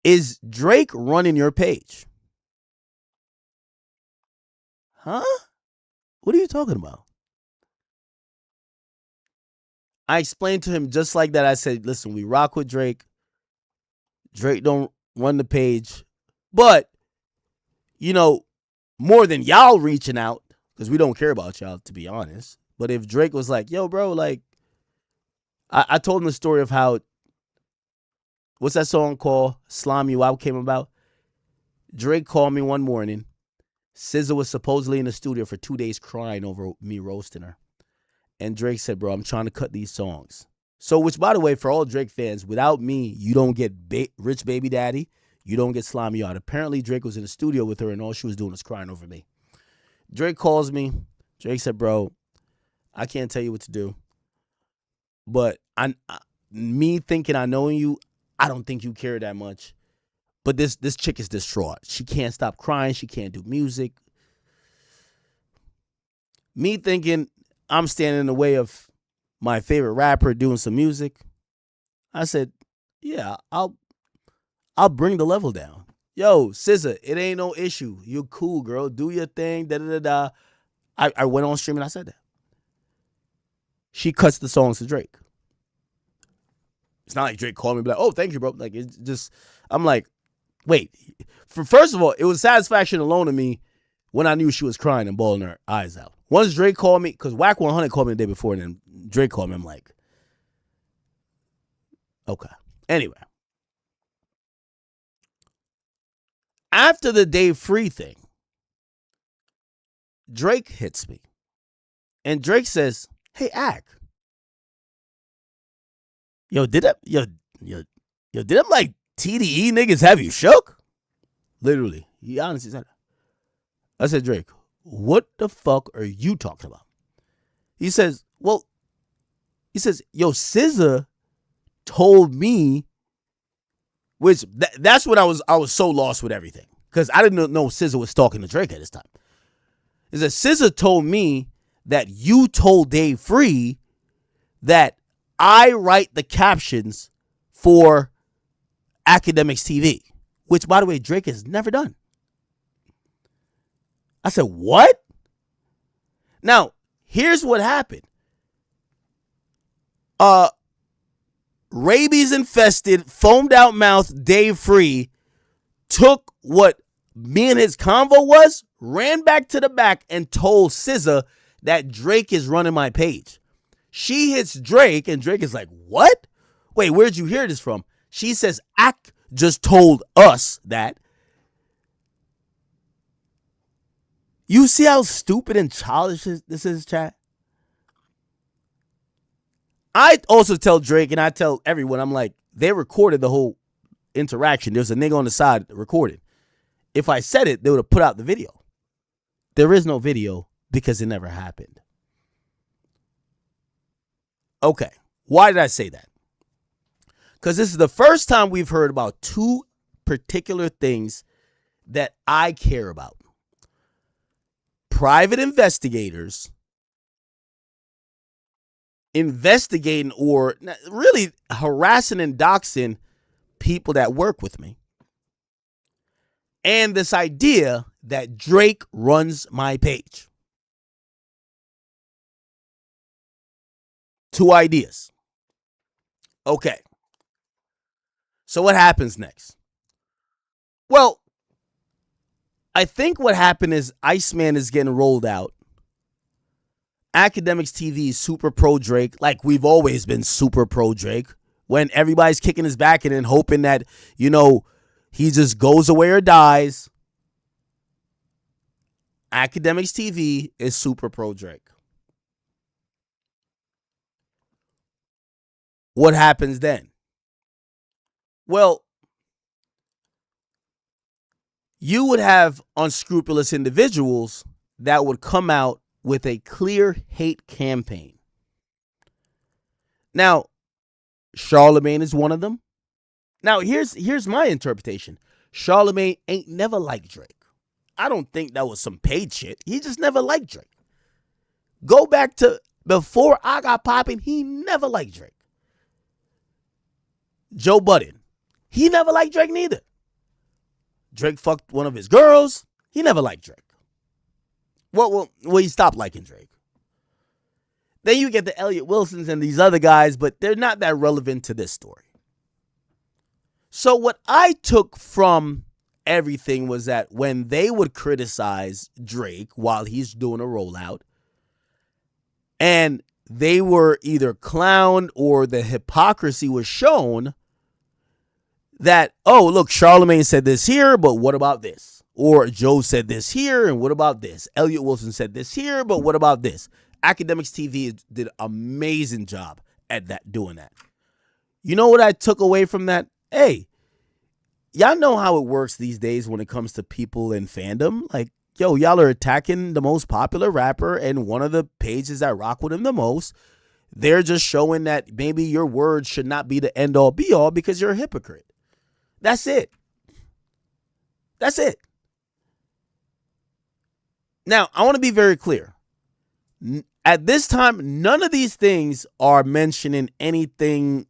is Drake running your page? Huh? What are you talking about? I explained to him just like that. I said, listen, we rock with Drake. Drake don't run the page. But, you know, more than y'all reaching out, because we don't care about y'all, to be honest. But if Drake was like, yo, bro, like, I told him the story of how, what's that song called? Slime You Out came about. Drake called me one morning. SZA was supposedly in the studio for 2 days crying over me roasting her. And Drake said, bro, I'm trying to cut these songs. So, which, by the way, for all Drake fans, without me, you don't get Rich Baby Daddy. You don't get Slime You Out. Apparently, Drake was in the studio with her, and all she was doing was crying over me. Drake calls me. Drake said, bro, I can't tell you what to do. But me thinking I know you, I don't think you care that much. But this chick is distraught. She can't stop crying. She can't do music. Me thinking I'm standing in the way of my favorite rapper doing some music. I said, yeah, I'll bring the level down. Yo, SZA, it ain't no issue. You're cool, girl. Do your thing. Da-da-da-da. I went on stream and I said that. She cuts the songs to Drake. It's not like Drake called me and be like, oh, thank you, bro. Like, it's just, I'm like, wait. First of all, it was satisfaction alone to me when I knew she was crying and bawling her eyes out. Once Drake called me, because Whack 100 called me the day before, and then Drake called me, I'm like, okay. Anyway. After the Dave Free thing, Drake hits me. And Drake says, hey, Ack. Yo, did them like TDE niggas have you shook? Literally. He honestly said that. I said, Drake, what the fuck are you talking about? He says, yo, SZA told me, which that's when I was so lost with everything, because I didn't know SZA was talking to Drake at this time. Is that SZA told me that you told Dave Free that I write the captions for Academics TV, which, by the way, Drake has never done. I said, what? Now, here's what happened. Rabies infested, foamed out mouth Dave Free took what me and his convo was, ran back to the back, and told SZA that Drake is running my page. She hits Drake, and Drake is like, what? Wait, where'd you hear this from? She says, Ak just told us that. You see how stupid and childish this is, chat? I also tell Drake, and I tell everyone, I'm like, they recorded the whole interaction. There's a nigga on the side recorded. If I said it, they would have put out the video. There is no video because it never happened. Okay, why did I say that? Because this is the first time we've heard about two particular things that I care about. Private investigators investigating or really harassing and doxing people that work with me. And this idea that Drake runs my page. Two ideas. Okay. So what happens next? Well, I think what happened is ICEMAN is getting rolled out. Academics TV is super pro Drake, like we've always been super pro Drake. When everybody's kicking his back and then hoping that, you know, he just goes away or dies. Academics TV is super pro Drake. What happens then? Well, you would have unscrupulous individuals that would come out with a clear hate campaign. Now, Charlemagne is one of them. Now, here's my interpretation. Charlemagne ain't never liked Drake. I don't think that was some paid shit. He just never liked Drake. Go back to before I got popping, he never liked Drake. Joe Budden, he never liked Drake neither. Drake fucked one of his girls. He never liked Drake. Well, he stopped liking Drake. Then you get the Elliot Wilsons and these other guys, but they're not that relevant to this story. So what I took from everything was that when they would criticize Drake while he's doing a rollout, and they were either clowned or the hypocrisy was shown that, oh, look, Charlemagne said this here, but what about this? Or Joe said this here, and what about this? Elliot Wilson said this here, but what about this? Academics TV did an amazing job at doing that. You know what I took away from that? Hey, y'all know how it works these days when it comes to people in fandom. Like, yo, y'all are attacking the most popular rapper and one of the pages that rock with him the most. They're just showing that maybe your words should not be the end all be all because you're a hypocrite. That's it. That's it. Now, I want to be very clear. At this time, none of these things are mentioning anything,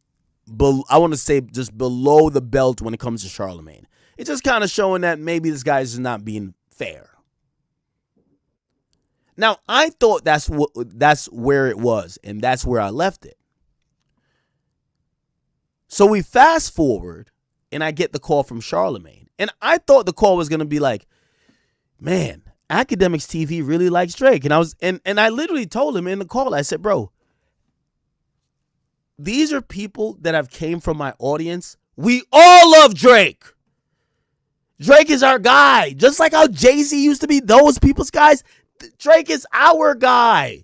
I want to say just below the belt when it comes to Charlemagne. It's just kind of showing that maybe this guy's just not being fair. Now, I thought that's where it was, and that's where I left it. So we fast forward, and I get the call from Charlemagne. And I thought the call was going to be like, man, Academics TV really likes Drake. And I literally told him in the call, I said, bro, these are people that have came from my audience. We all love Drake. Drake is our guy. Just like how Jay-Z used to be those people's guys, Drake is our guy.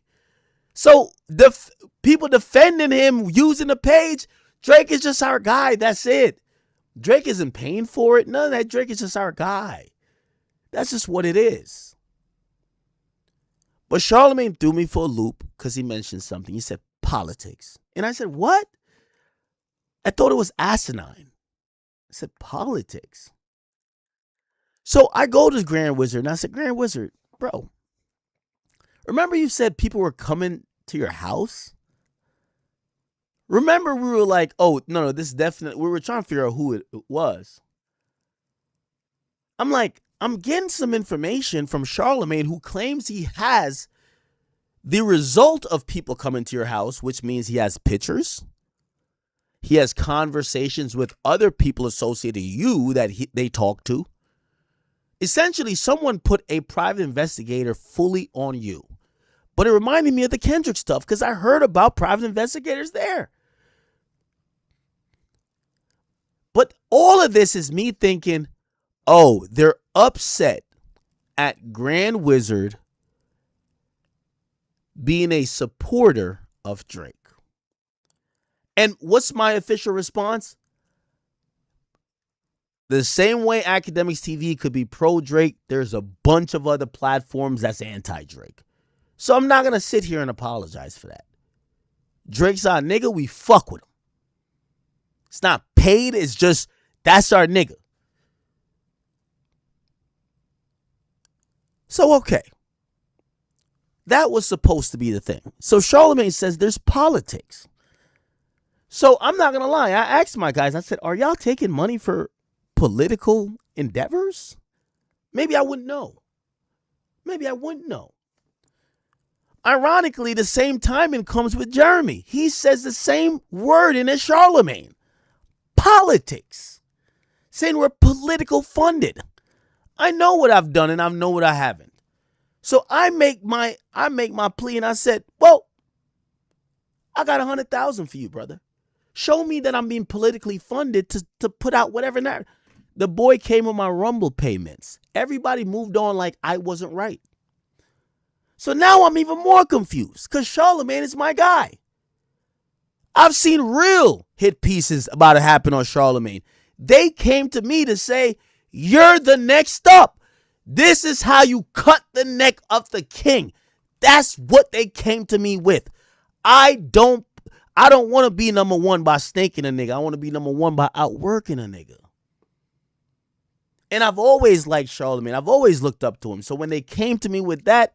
So the people defending him using the page, Drake is just our guy. That's it. Drake isn't paying for it. None of that. Drake is just our guy. That's just what it is. But Charlemagne threw me for a loop because he mentioned something. He said politics. And I said, what? I thought it was asinine. I said, politics. So I go to Grand Wizard and I said, Grand Wizard, bro, remember you said people were coming to your house? Remember we were like, oh, no, this definitely, we were trying to figure out who it was. I'm like, I'm getting some information from Charlemagne, who claims he has the result of people coming to your house, which means he has pictures. He has conversations with other people associated with you that they talk to. Essentially, someone put a private investigator fully on you. But it reminded me of the Kendrick stuff because I heard about private investigators there. But all of this is me thinking, oh, they're upset at Grand Wizard being a supporter of Drake. And what's my official response? The same way Academics TV could be pro-Drake, there's a bunch of other platforms that's anti-Drake. So I'm not going to sit here and apologize for that. Drake's our nigga, we fuck with him. It's not paid, it's just, that's our nigga. So, okay. That was supposed to be the thing. So Charlemagne says there's politics. So I'm not going to lie. I asked my guys, I said, are y'all taking money for political endeavors? Maybe I wouldn't know. Ironically, the same timing comes with Jeremy. He says the same wording as Charlemagne. Politics. Saying we're political funded. I know what I've done and I know what I haven't. So I make my plea and I said, well, I got 100,000 for you, brother. Show me that I'm being politically funded to put out whatever narrative. The boy came with my Rumble payments. Everybody moved on like I wasn't right. So now I'm even more confused because Charlemagne is my guy. I've seen real hit pieces about it happen on Charlemagne. They came to me to say, you're the next up. This is how you cut the neck of the king. That's what they came to me with. I don't want to be number one by snaking a nigga. I want to be number one by outworking a nigga. And I've always liked Charlemagne. I've always looked up to him. So when they came to me with that,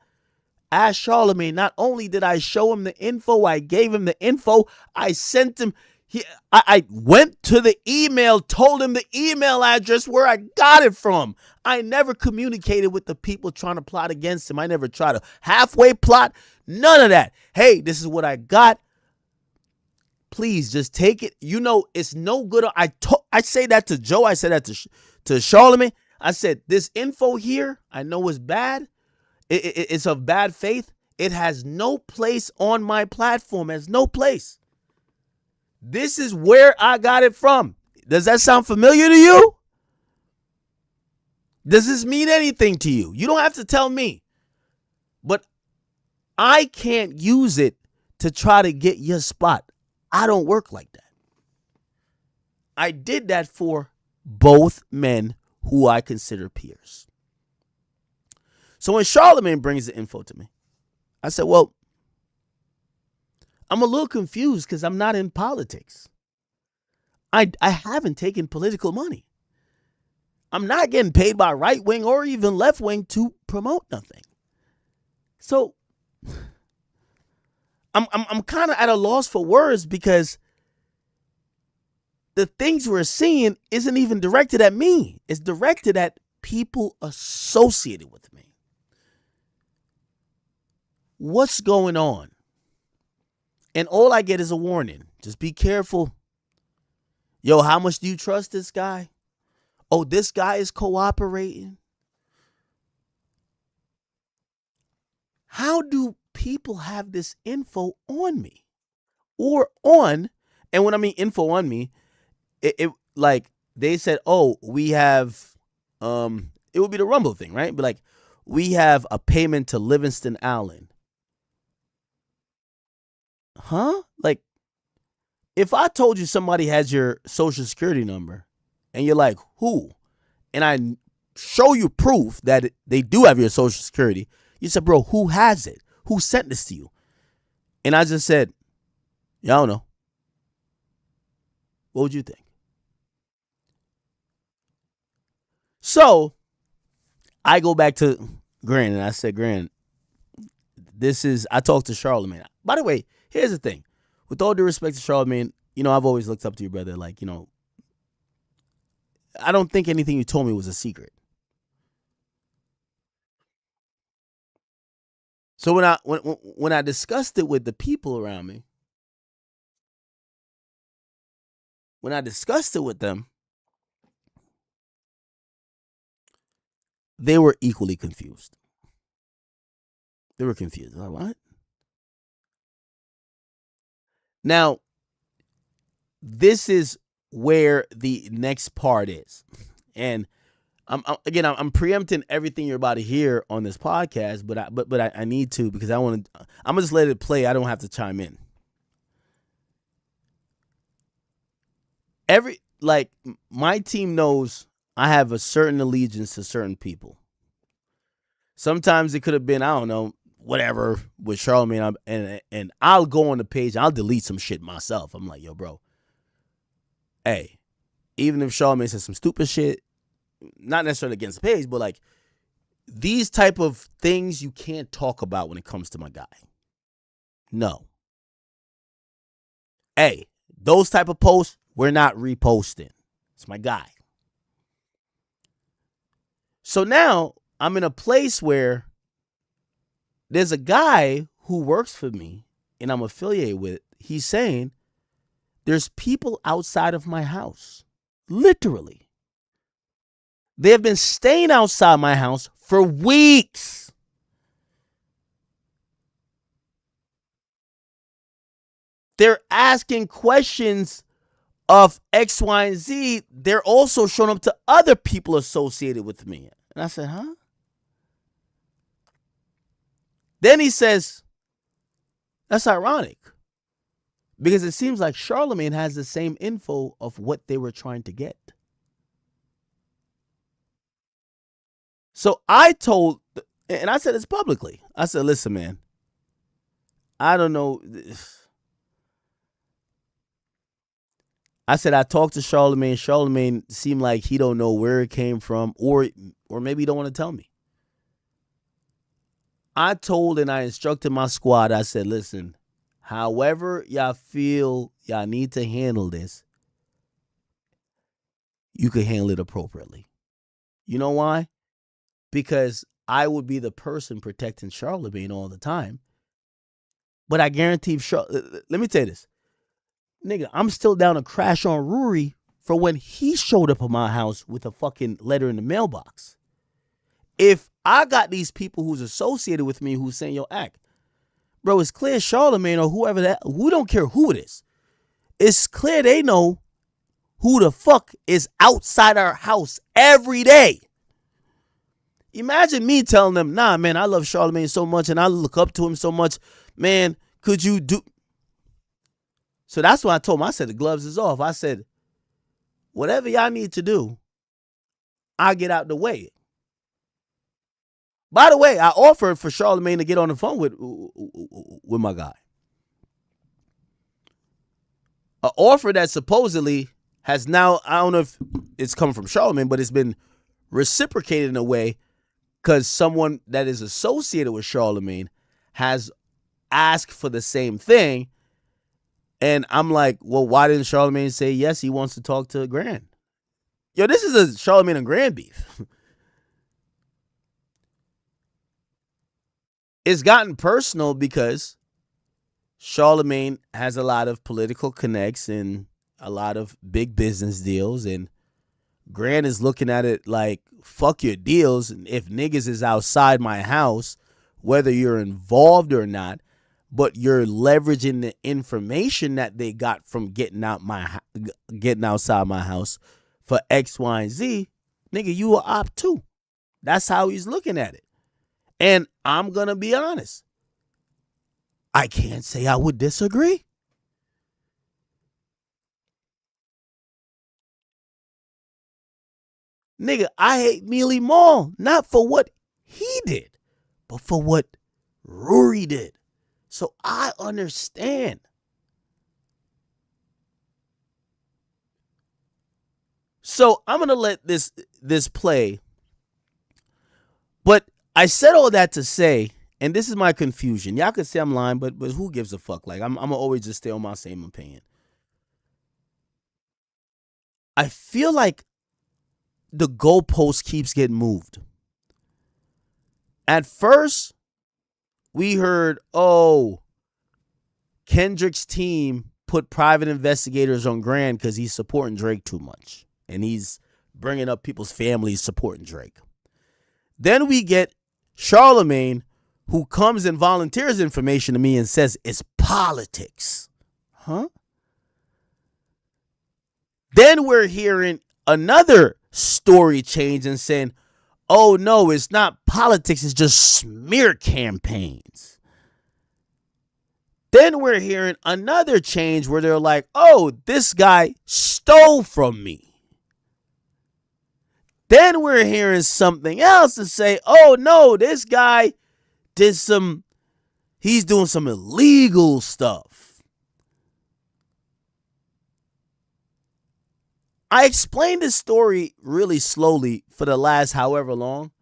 as Charlemagne, not only did I show him the info, I gave him the info, I sent him, I went to the email, told him the email address where I got it from. I never communicated with the people trying to plot against him. I never tried to halfway plot. None of that. Hey, this is what I got. Please just take it. You know, it's no good. I say that to Joe. I said that to Charlemagne. I said, this info here, I know is bad. It's of bad faith. It has no place on my platform. It has no place. This is where I got it from. Does that sound familiar to you? Does this mean anything to you? You don't have to tell me. But I can't use it to try to get your spot. I don't work like that. I did that for both men who I consider peers. So when Charlemagne brings the info to me, I said, well, I'm a little confused because I'm not in politics. I haven't taken political money. I'm not getting paid by right wing or even left wing to promote nothing. So I'm kind of at a loss for words because the things we're seeing isn't even directed at me. It's directed at people associated with me. What's going on? And all I get is a warning. Just be careful. Yo, how much do you trust this guy? Oh, this guy is cooperating. How do people have this info on me? Or on, and when I mean info on me, it like they said, oh, we have, it would be the Rumble thing, right? But like, we have a payment to Livingston Allen. Huh? Like, if I told you somebody has your social security number and you're like, who? And I show you proof that they do have your social security, you said, bro, who has it? Who sent this to you? And I just said, yeah, I don't know. What would you think? So I go back to Grant and I said, Grant, I talked to Charlamagne. By the way, here's the thing. With all due respect to Charlamagne, I've always looked up to you, brother. Like, I don't think anything you told me was a secret. So when I discussed it with the people around me, when I discussed it with them, they were equally confused. They were confused. Like, what? Now, this is where the next part is. And I'm preempting everything you're about to hear on this podcast, but I need to, because I'm gonna just let it play. I don't have to chime in. My team knows I have a certain allegiance to certain people. Sometimes it could have been, I don't know, whatever with Charlamagne, and I'll go on the page and I'll delete some shit myself. I'm like, yo, bro, hey, even if Charlamagne says some stupid shit, not necessarily against the page, but like these type of things you can't talk about when it comes to my guy. No. Hey, those type of posts, we're not reposting. It's my guy. So now I'm in a place where there's a guy who works for me and I'm affiliated with. He's saying there's people outside of my house. Literally. They have been staying outside my house for weeks. They're asking questions of X, Y, and Z. They're also showing up to other people associated with me. And I said, huh? Then he says, that's ironic, because it seems like Charlamagne has the same info of what they were trying to get. So I told, and I said this publicly. I said, listen, man, I don't know. I said, I talked to Charlamagne. Charlamagne seemed like he don't know where it came from, or maybe he don't want to tell me. I told and I instructed my squad. I said, listen, however y'all feel y'all need to handle this, you can handle it appropriately. You know why? Because I would be the person protecting Charlamagne all the time. But I guarantee, let me tell you this. Nigga, I'm still down to crash on Rory for when he showed up at my house with a fucking letter in the mailbox. If I got these people who's associated with me who's saying, yo, act, bro, it's clear Charlamagne or whoever that, we don't care who it is. It's clear they know who the fuck is outside our house every day. Imagine me telling them, nah, man, I love Charlamagne so much and I look up to him so much. Man, could you do? So that's what I told him. I said, the gloves is off. I said, whatever y'all need to do, I'll get out the way. By the way, I offered for Charlamagne to get on the phone with my guy. An offer that supposedly has now, I don't know if it's come from Charlamagne, but it's been reciprocated in a way because someone that is associated with Charlamagne has asked for the same thing. And I'm like, well, why didn't Charlamagne say yes, he wants to talk to Grand? Yo, this is a Charlamagne and Grand beef. It's gotten personal because Charlamagne has a lot of political connects and a lot of big business deals, and Grant is looking at it like, fuck your deals. And if niggas is outside my house, whether you're involved or not, but you're leveraging the information that they got from getting outside my house for X, Y, and Z, nigga, you a op too. That's how he's looking at it. And I'm going to be honest. I can't say I would disagree. Nigga, I hate Mealy Mall, not for what he did, but for what Rory did. So I understand. So I'm gonna let this play. But I said all that to say, and this is my confusion. Y'all could say I'm lying, but who gives a fuck? Like I'm gonna always just stay on my same opinion. I feel like the goalpost keeps getting moved. At first, we heard, Kendrick's team put private investigators on Grand because he's supporting Drake too much. And he's bringing up people's families supporting Drake. Then we get Charlemagne, who comes and volunteers information to me and says it's politics. Huh? Then we're hearing another story change and saying, oh no, it's not politics, it's just smear campaigns. Then we're hearing another change where they're like, oh, this guy stole from me. Then we're hearing something else and say, oh no, this guy he's doing some illegal stuff. I explained this story really slowly for the last however long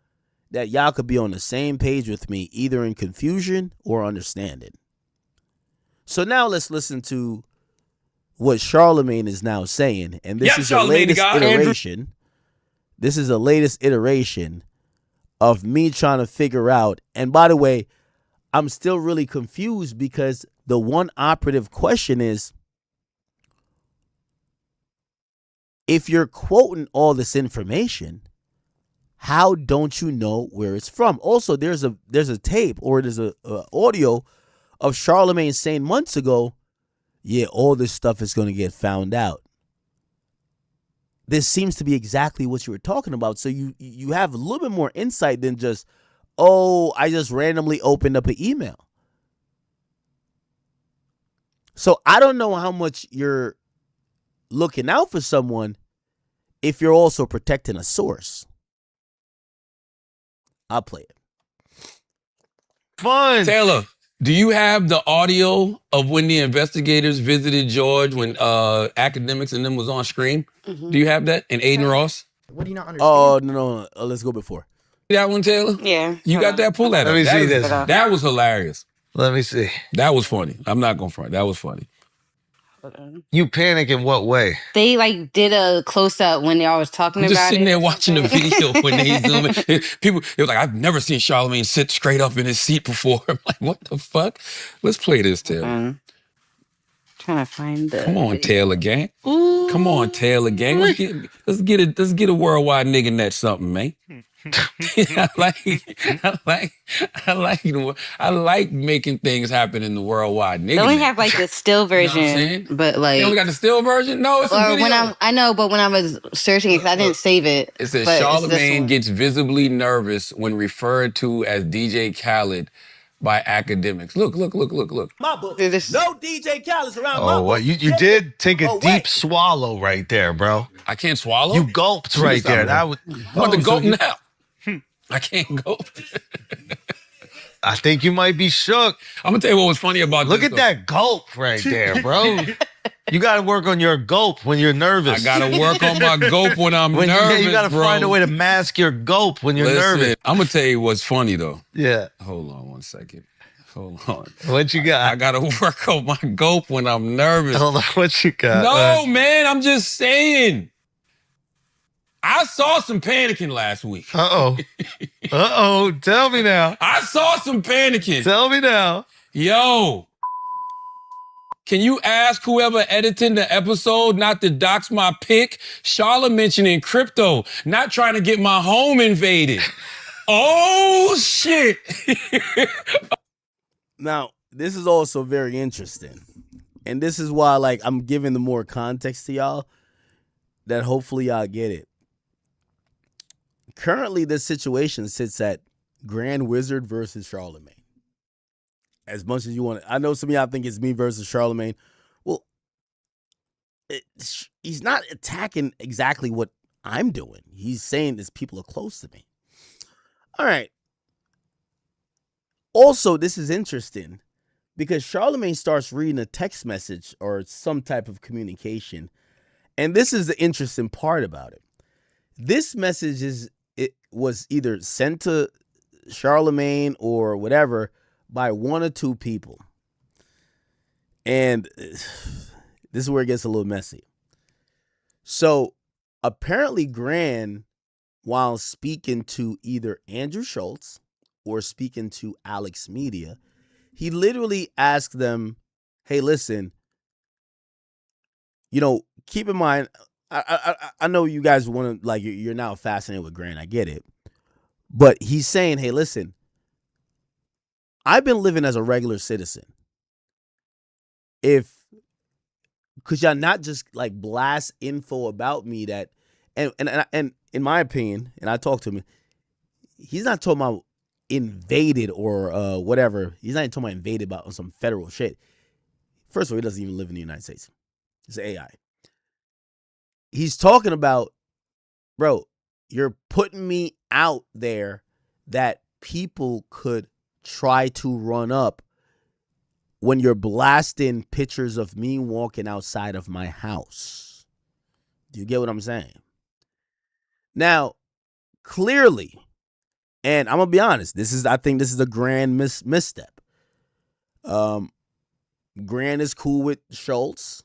that y'all could be on the same page with me, either in confusion or understanding. So now let's listen to what Charlemagne is now saying. And this is the latest iteration. This is the latest iteration of me trying to figure out. And by the way, I'm still really confused because the one operative question is, if you're quoting all this information, how don't you know where it's from? Also, there's a tape or there's a audio of Charlemagne saying months ago, yeah, all this stuff is going to get found out. This seems to be exactly what you were talking about. So you have a little bit more insight than just, oh, I just randomly opened up an email. So I don't know how much you're looking out for someone if you're also protecting a source. I'll play it. Fun. Taylor, do you have the audio of when the investigators visited George when Academics and them was on Scream? Mm-hmm. Do you have that? And Aiden Ross? What do you not understand? Oh, no. Let's go before. That one, Taylor? Yeah. You got that? Pull that up. Let me see this. That was hilarious. Let me see. That was funny. I'm not going to front. That was funny. You panic in what way? They like did a close up when y'all was talking about it. Just sitting there watching the video when they zoom in. People, it was like, I've never seen Charlemagne sit straight up in his seat before. I'm like, what the fuck? Let's play this, Taylor. Trying to find the. Come on, Taylor gang. Ooh. Come on, Taylor gang. Let's get a worldwide nigga net something, man. I like making things happen in the worldwide nigga. They only have like the still version, you know but like they only got the still version. No, it's a video. But when I was searching it, 'cause I didn't save it. It says Charlemagne gets visibly nervous when referred to as DJ Khaled by academics. Look. My book. No DJ Khaled's around my book. Oh, what? You did take a deep swallow right there, bro. I can't swallow? You gulped right there. I'm about to gulp now. I can't gulp. I think you might be shook. I'm going to tell you what was funny about Look this. Look at that gulp right there, bro. You got to work on your gulp when you're nervous. I got to work on my gulp when I'm nervous, yeah, you got to find a way to mask your gulp when you're nervous. I'm going to tell you what's funny, though. Yeah. Hold on one second. Hold on. What you got? I got to work on my gulp when I'm nervous. Hold on. What you got? No, man. I'm just saying. I saw some panicking last week. Uh-oh. Tell me now. I saw some panicking. Tell me now. Yo. Can you ask whoever edited the episode not to dox my pic? Charlotte mentioning crypto, not trying to get my home invaded. Oh, shit. Now, this is also very interesting. And this is why, like, I'm giving the more context to y'all that hopefully y'all get it. Currently, this situation sits at Grand Wizard versus Charlemagne. As much as you want to, I know some of y'all think it's me versus Charlemagne. Well, he's not attacking exactly what I'm doing. He's saying this people are close to me. All right. Also, this is interesting because Charlemagne starts reading a text message or some type of communication. And this is the interesting part about it. This message was either sent to Charlemagne or whatever by one or two people. And this is where it gets a little messy. So apparently Gran, while speaking to either Andrew Schultz or speaking to Alex Media, he literally asked them, hey, listen, keep in mind, I know you guys want to, like, you're now fascinated with Gran. I get it. But he's saying, hey, listen, I've been living as a regular citizen. Could y'all not just like blast info about me that, and in my opinion, and I talked to him, he's not talking about invaded or whatever. He's not even talking about invaded about some federal shit. First of all, he doesn't even live in the United States. It's AI. He's talking about, bro, you're putting me out there that people could try to run up when you're blasting pictures of me walking outside of my house. Do you get what I'm saying? Now, clearly, and I'm going to be honest, I think this is a grand misstep. Gran is cool with Schultz.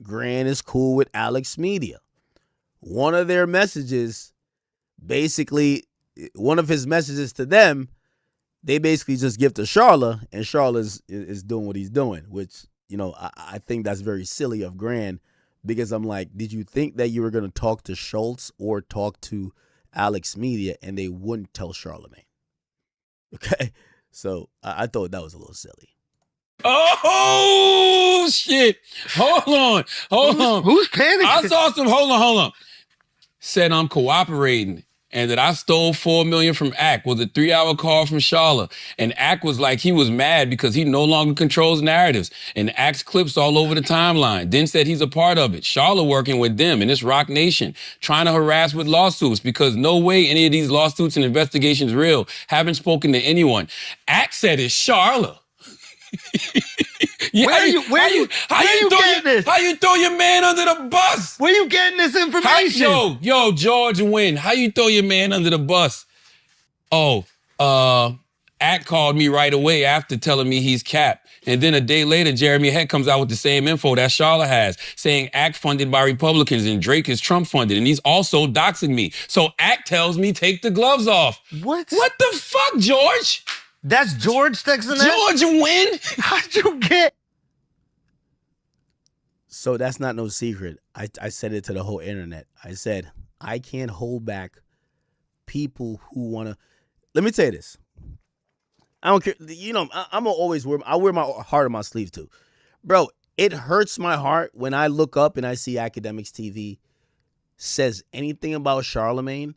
Gran is cool with Alex Media. One of their messages, basically, one of his messages to them, they basically just give to Charla, and Charla is doing what he's doing, which, I think that's very silly of Gran, because I'm like, did you think that you were going to talk to Schultz or talk to Alex Media and they wouldn't tell Charlemagne? Okay, so I thought that was a little silly. Oh, shit. Hold on. Who's panicking? I saw some, hold on. Said I'm cooperating and that I stole $4 million from Ack with a 3-hour call from Charla. And Ack was like, he was mad because he no longer controls narratives. And Ack's clips all over the timeline. Then said he's a part of it. Charla working with them and this Rock Nation, trying to harass with lawsuits because no way any of these lawsuits and investigations real. Haven't spoken to anyone. Ack said it's Charla. Yeah, Where you getting this? How you throw your man under the bus? Where you getting this information? Yo, George Wynn, how you throw your man under the bus? Oh, Ack called me right away after telling me he's capped. And then a day later, Jeremy Heck comes out with the same info that Charla has, saying Ack funded by Republicans and Drake is Trump funded, and he's also doxing me. So Ack tells me take the gloves off. What? What the fuck, George? That's George texting that? George Wynn? How'd you get? So that's not no secret. I said it to the whole internet. I said, I can't hold back people who want to. Let me tell you this. I don't care. I'm always I wear my heart on my sleeve too. Bro, it hurts my heart when I look up and I see Academics TV says anything about Charlemagne,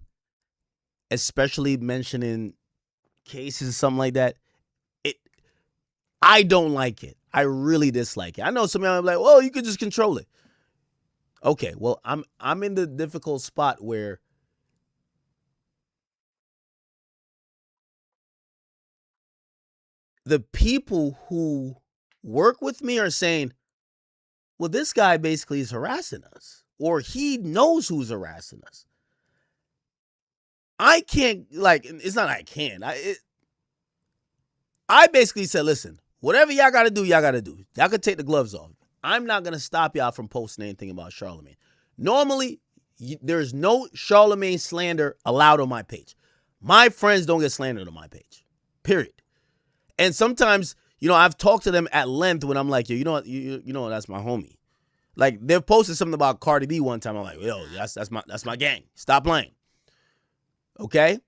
especially mentioning cases or something like that. I don't like it. I really dislike it. I know some people are like, well, you could just control it. Okay, well, I'm in the difficult spot where the people who work with me are saying, well, this guy basically is harassing us, or he knows who's harassing us. I can't, it's not I can't. I basically said, listen, whatever y'all got to do, y'all got to do. Y'all can take the gloves off. I'm not going to stop y'all from posting anything about Charlemagne. Normally, there's no Charlemagne slander allowed on my page. My friends don't get slandered on my page, period. And sometimes, I've talked to them at length when I'm like, yo, you know what, that's my homie. Like, they've posted something about Cardi B one time. I'm like, yo, that's my gang. Stop playing. Okay?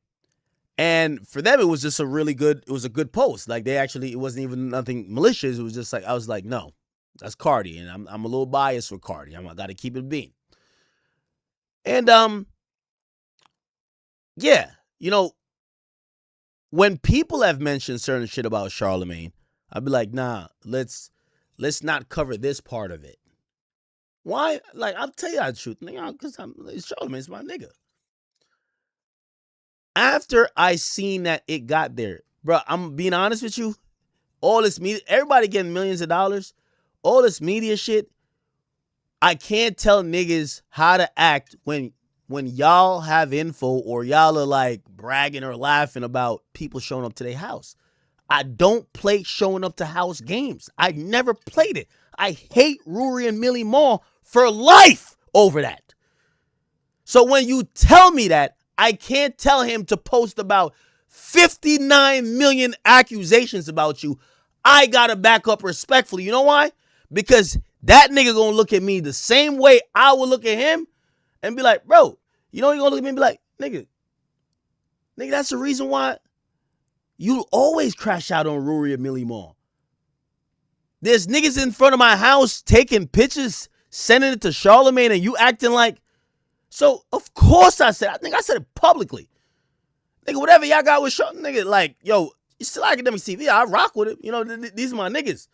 And for them, it was just it was a good post. Like, it wasn't even nothing malicious. It was just like, I was like, no, that's Cardi. And I'm a little biased with Cardi. I got to keep it being. And, yeah, when people have mentioned certain shit about Charlemagne, I'd be like, nah, let's not cover this part of it. Why? Like, I'll tell you the truth, nigga, because Charlemagne's my nigga. After I seen that it got there, bro, I'm being honest with you. All this media, everybody getting millions of dollars, all this media shit, I can't tell niggas how to act when when y'all have info or y'all are like bragging or laughing about people showing up to their house. I don't play showing up to house games. I never played it. I hate Rory and Millie Mall for life over that. So when you tell me that, I can't tell him to post about 59 million accusations about you. I gotta back up respectfully. You know why? Because that nigga gonna look at me the same way I will look at him and be like, bro, you know, he gonna look at me and be like, nigga, that's the reason why you always crash out on Rory and Millie Mall. There's niggas in front of my house taking pictures, sending it to Charlamagne, and you acting like. So, of course I said it publicly. Nigga, whatever y'all got with Charlamagne, nigga, like, yo, it's still Academics TV. I rock with it. You know, these are my niggas.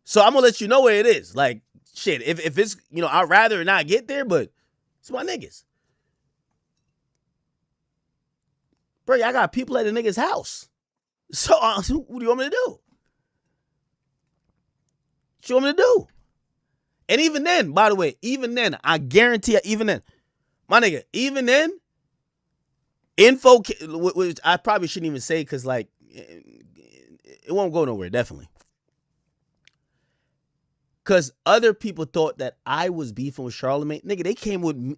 So I'm gonna let you know where it is. Like, shit, if it's, you know, I'd rather not get there, but it's my niggas. Bro, y'all got people at the nigga's house. So what do you want me to do? What you want me to do? And even then, by the way, I guarantee even then, my nigga, even then, info, which I probably shouldn't even say because, like, it won't go nowhere, definitely. Because other people thought that I was beefing with Charlamagne. Nigga,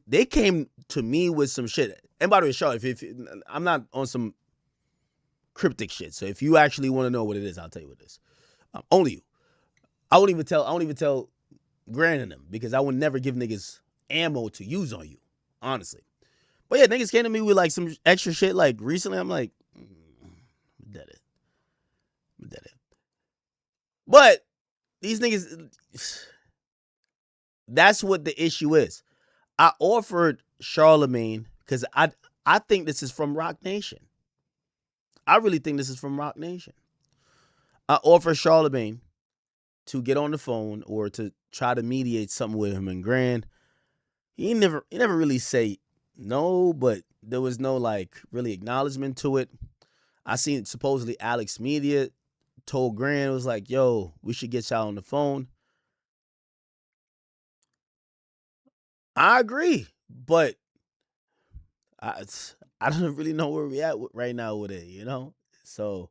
they came to me with some shit. And by the way, Charlotte, if I'm not on some cryptic shit. So if you actually want to know what it is, I'll tell you what it is. Only you. I won't even tell Grant and them because I would never give niggas ammo to use on you, honestly. But yeah, niggas came to me with like some extra shit. Like recently, I'm like, dead it. But these niggas, that's what the issue is. I offered Charlamagne because I think this is from Rock Nation. I really think this is from Rock Nation. I offered Charlamagne to get on the phone or to try to mediate something with him and Grand. He never really say no, but there was no like really acknowledgement to it. I seen supposedly Alex Media told Grand, was like, yo, we should get y'all on the phone. I agree, but I don't really know where we at right now with it, you know? So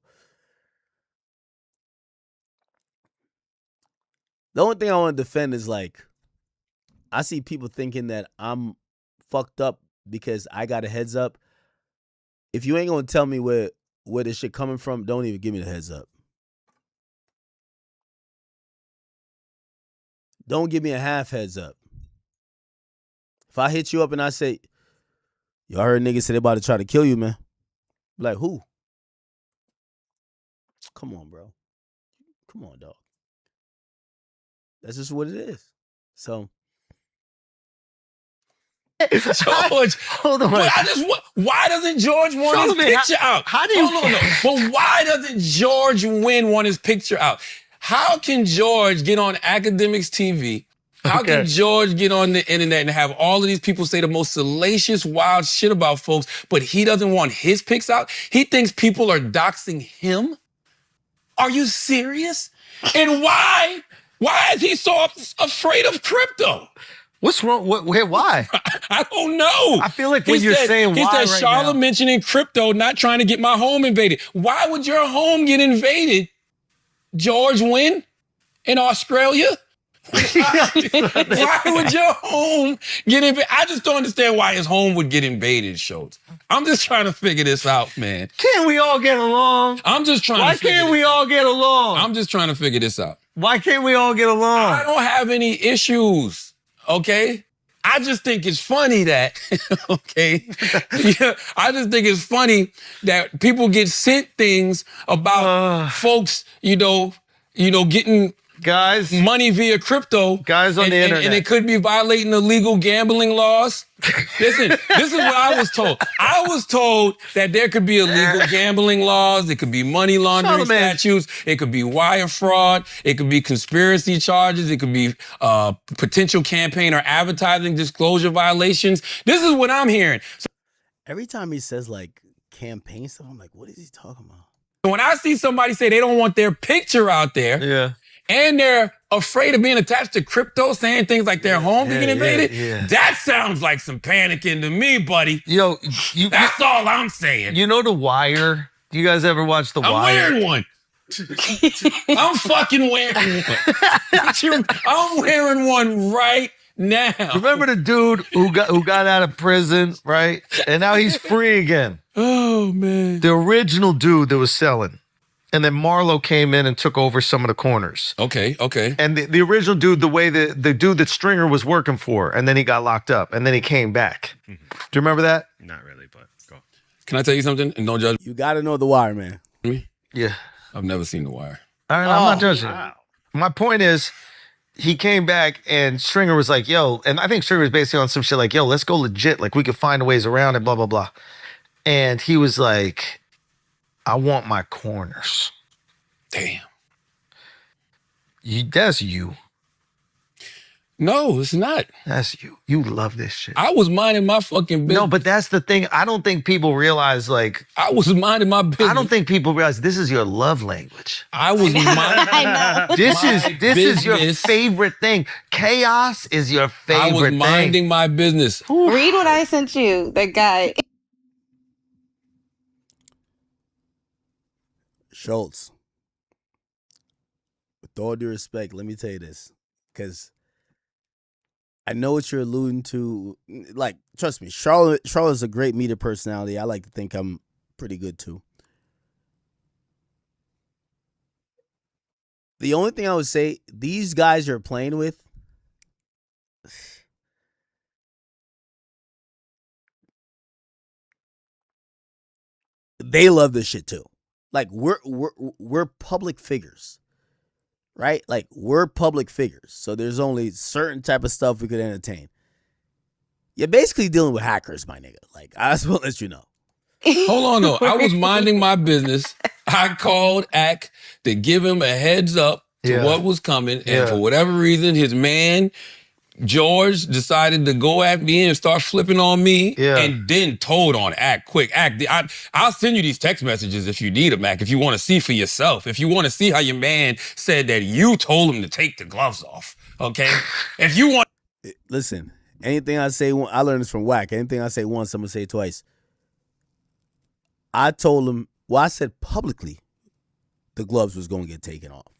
the only thing I want to defend is like, I see people thinking that I'm fucked up because I got a heads up. If you ain't gonna tell me where this shit coming from, don't even give me the heads up. Don't give me a half heads up. If I hit you up and I say, y'all heard niggas say they about to try to kill you, man. Like, who? Come on, bro. Come on, dog. That's just what it is. So. George, hold on. Why doesn't George want his picture out? How do you? But why doesn't George Wynn want his picture out? How can George get on Academics TV? How can George get on the internet and have all of these people say the most salacious, wild shit about folks, but he doesn't want his pics out? He thinks people are doxing him? Are you serious? And why? Why is he so afraid of crypto? What's wrong? Why? I don't know. I feel like when you're saying why he said, Charlotte mentioning crypto, not trying to get my home invaded. Why would your home get invaded, George Wynn, in Australia? Why would your home get invaded? I just don't understand why his home would get invaded, Schultz. I'm just trying to figure this out, man. Can't we all get along? I'm just trying Why to figure can't we all get along? I'm just trying to figure this out. Why can't we all get along? I don't have any issues, okay? I just think it's funny that, okay? Yeah, I just think it's funny that people get sent things about folks, you know, getting guys money via crypto. Guys on the internet. And it could be violating illegal gambling laws. Listen, this is what I was told. I was told that there could be illegal gambling laws. There could be money laundering statutes. It could be wire fraud. It could be conspiracy charges. It could be potential campaign or advertising disclosure violations. This is what I'm hearing. So every time he says like campaign stuff, I'm like, what is he talking about? when I see somebody say they don't want their picture out there, yeah, and they're afraid of being attached to crypto, saying things like their home can get invaded. That sounds like some panicking to me, buddy. Yo, that's all I'm saying. You know The Wire? Do you guys ever watch The Wire? I'm wearing one. I'm fucking wearing one. I'm wearing one right now. Remember the dude who got out of prison, right? And now he's free again. Oh, man. The original dude that was selling. And then Marlo came in and took over some of the corners. Okay. And the original dude, the dude that Stringer was working for, and then he got locked up, and then he came back. Do you remember that? Not really, but go. Can I tell you something? And don't judge You got to know The Wire, man. me. Yeah. I've never seen The Wire. All right, I'm not judging. Wow. My point is, he came back and Stringer was like, yo, and I think Stringer was basically on some shit like, yo, let's go legit. Like, we could find ways around it, blah, blah, blah. And he was like, I want my corners. Damn. That's you. No, it's not. That's you. You love this shit. I was minding my fucking business. No, but that's the thing. I don't think people realize, like... I was minding my business. I don't think people realize this is your love language. I was minding... I know. This is your favorite thing. Chaos is your favorite thing. I was minding my business. Read what I sent you, that guy. Schultz, with all due respect, let me tell you this, because I know what you're alluding to. Like, trust me, Charlotte's a great media personality. I like to think I'm pretty good too. The only thing I would say, these guys you're playing with, they love this shit too. Like, we're public figures, right? Like, we're public figures. So there's only certain type of stuff we could entertain. You're basically dealing with hackers, my nigga. Like, I just want to let you know. Hold on, though. I was minding my business. I called Ack to give him a heads up to what was coming. And for whatever reason, his man, George, decided to go at me and start flipping on me and then told on Ack quick. Ack, I'll send you these text messages if you need them, Ack, if you want to see for yourself. If you want to see how your man said that you told him to take the gloves off, okay? If you want... Listen, anything I say, I learned this from Wack. Anything I say once, I'm going to say it twice. I told him, well, I said publicly the gloves was going to get taken off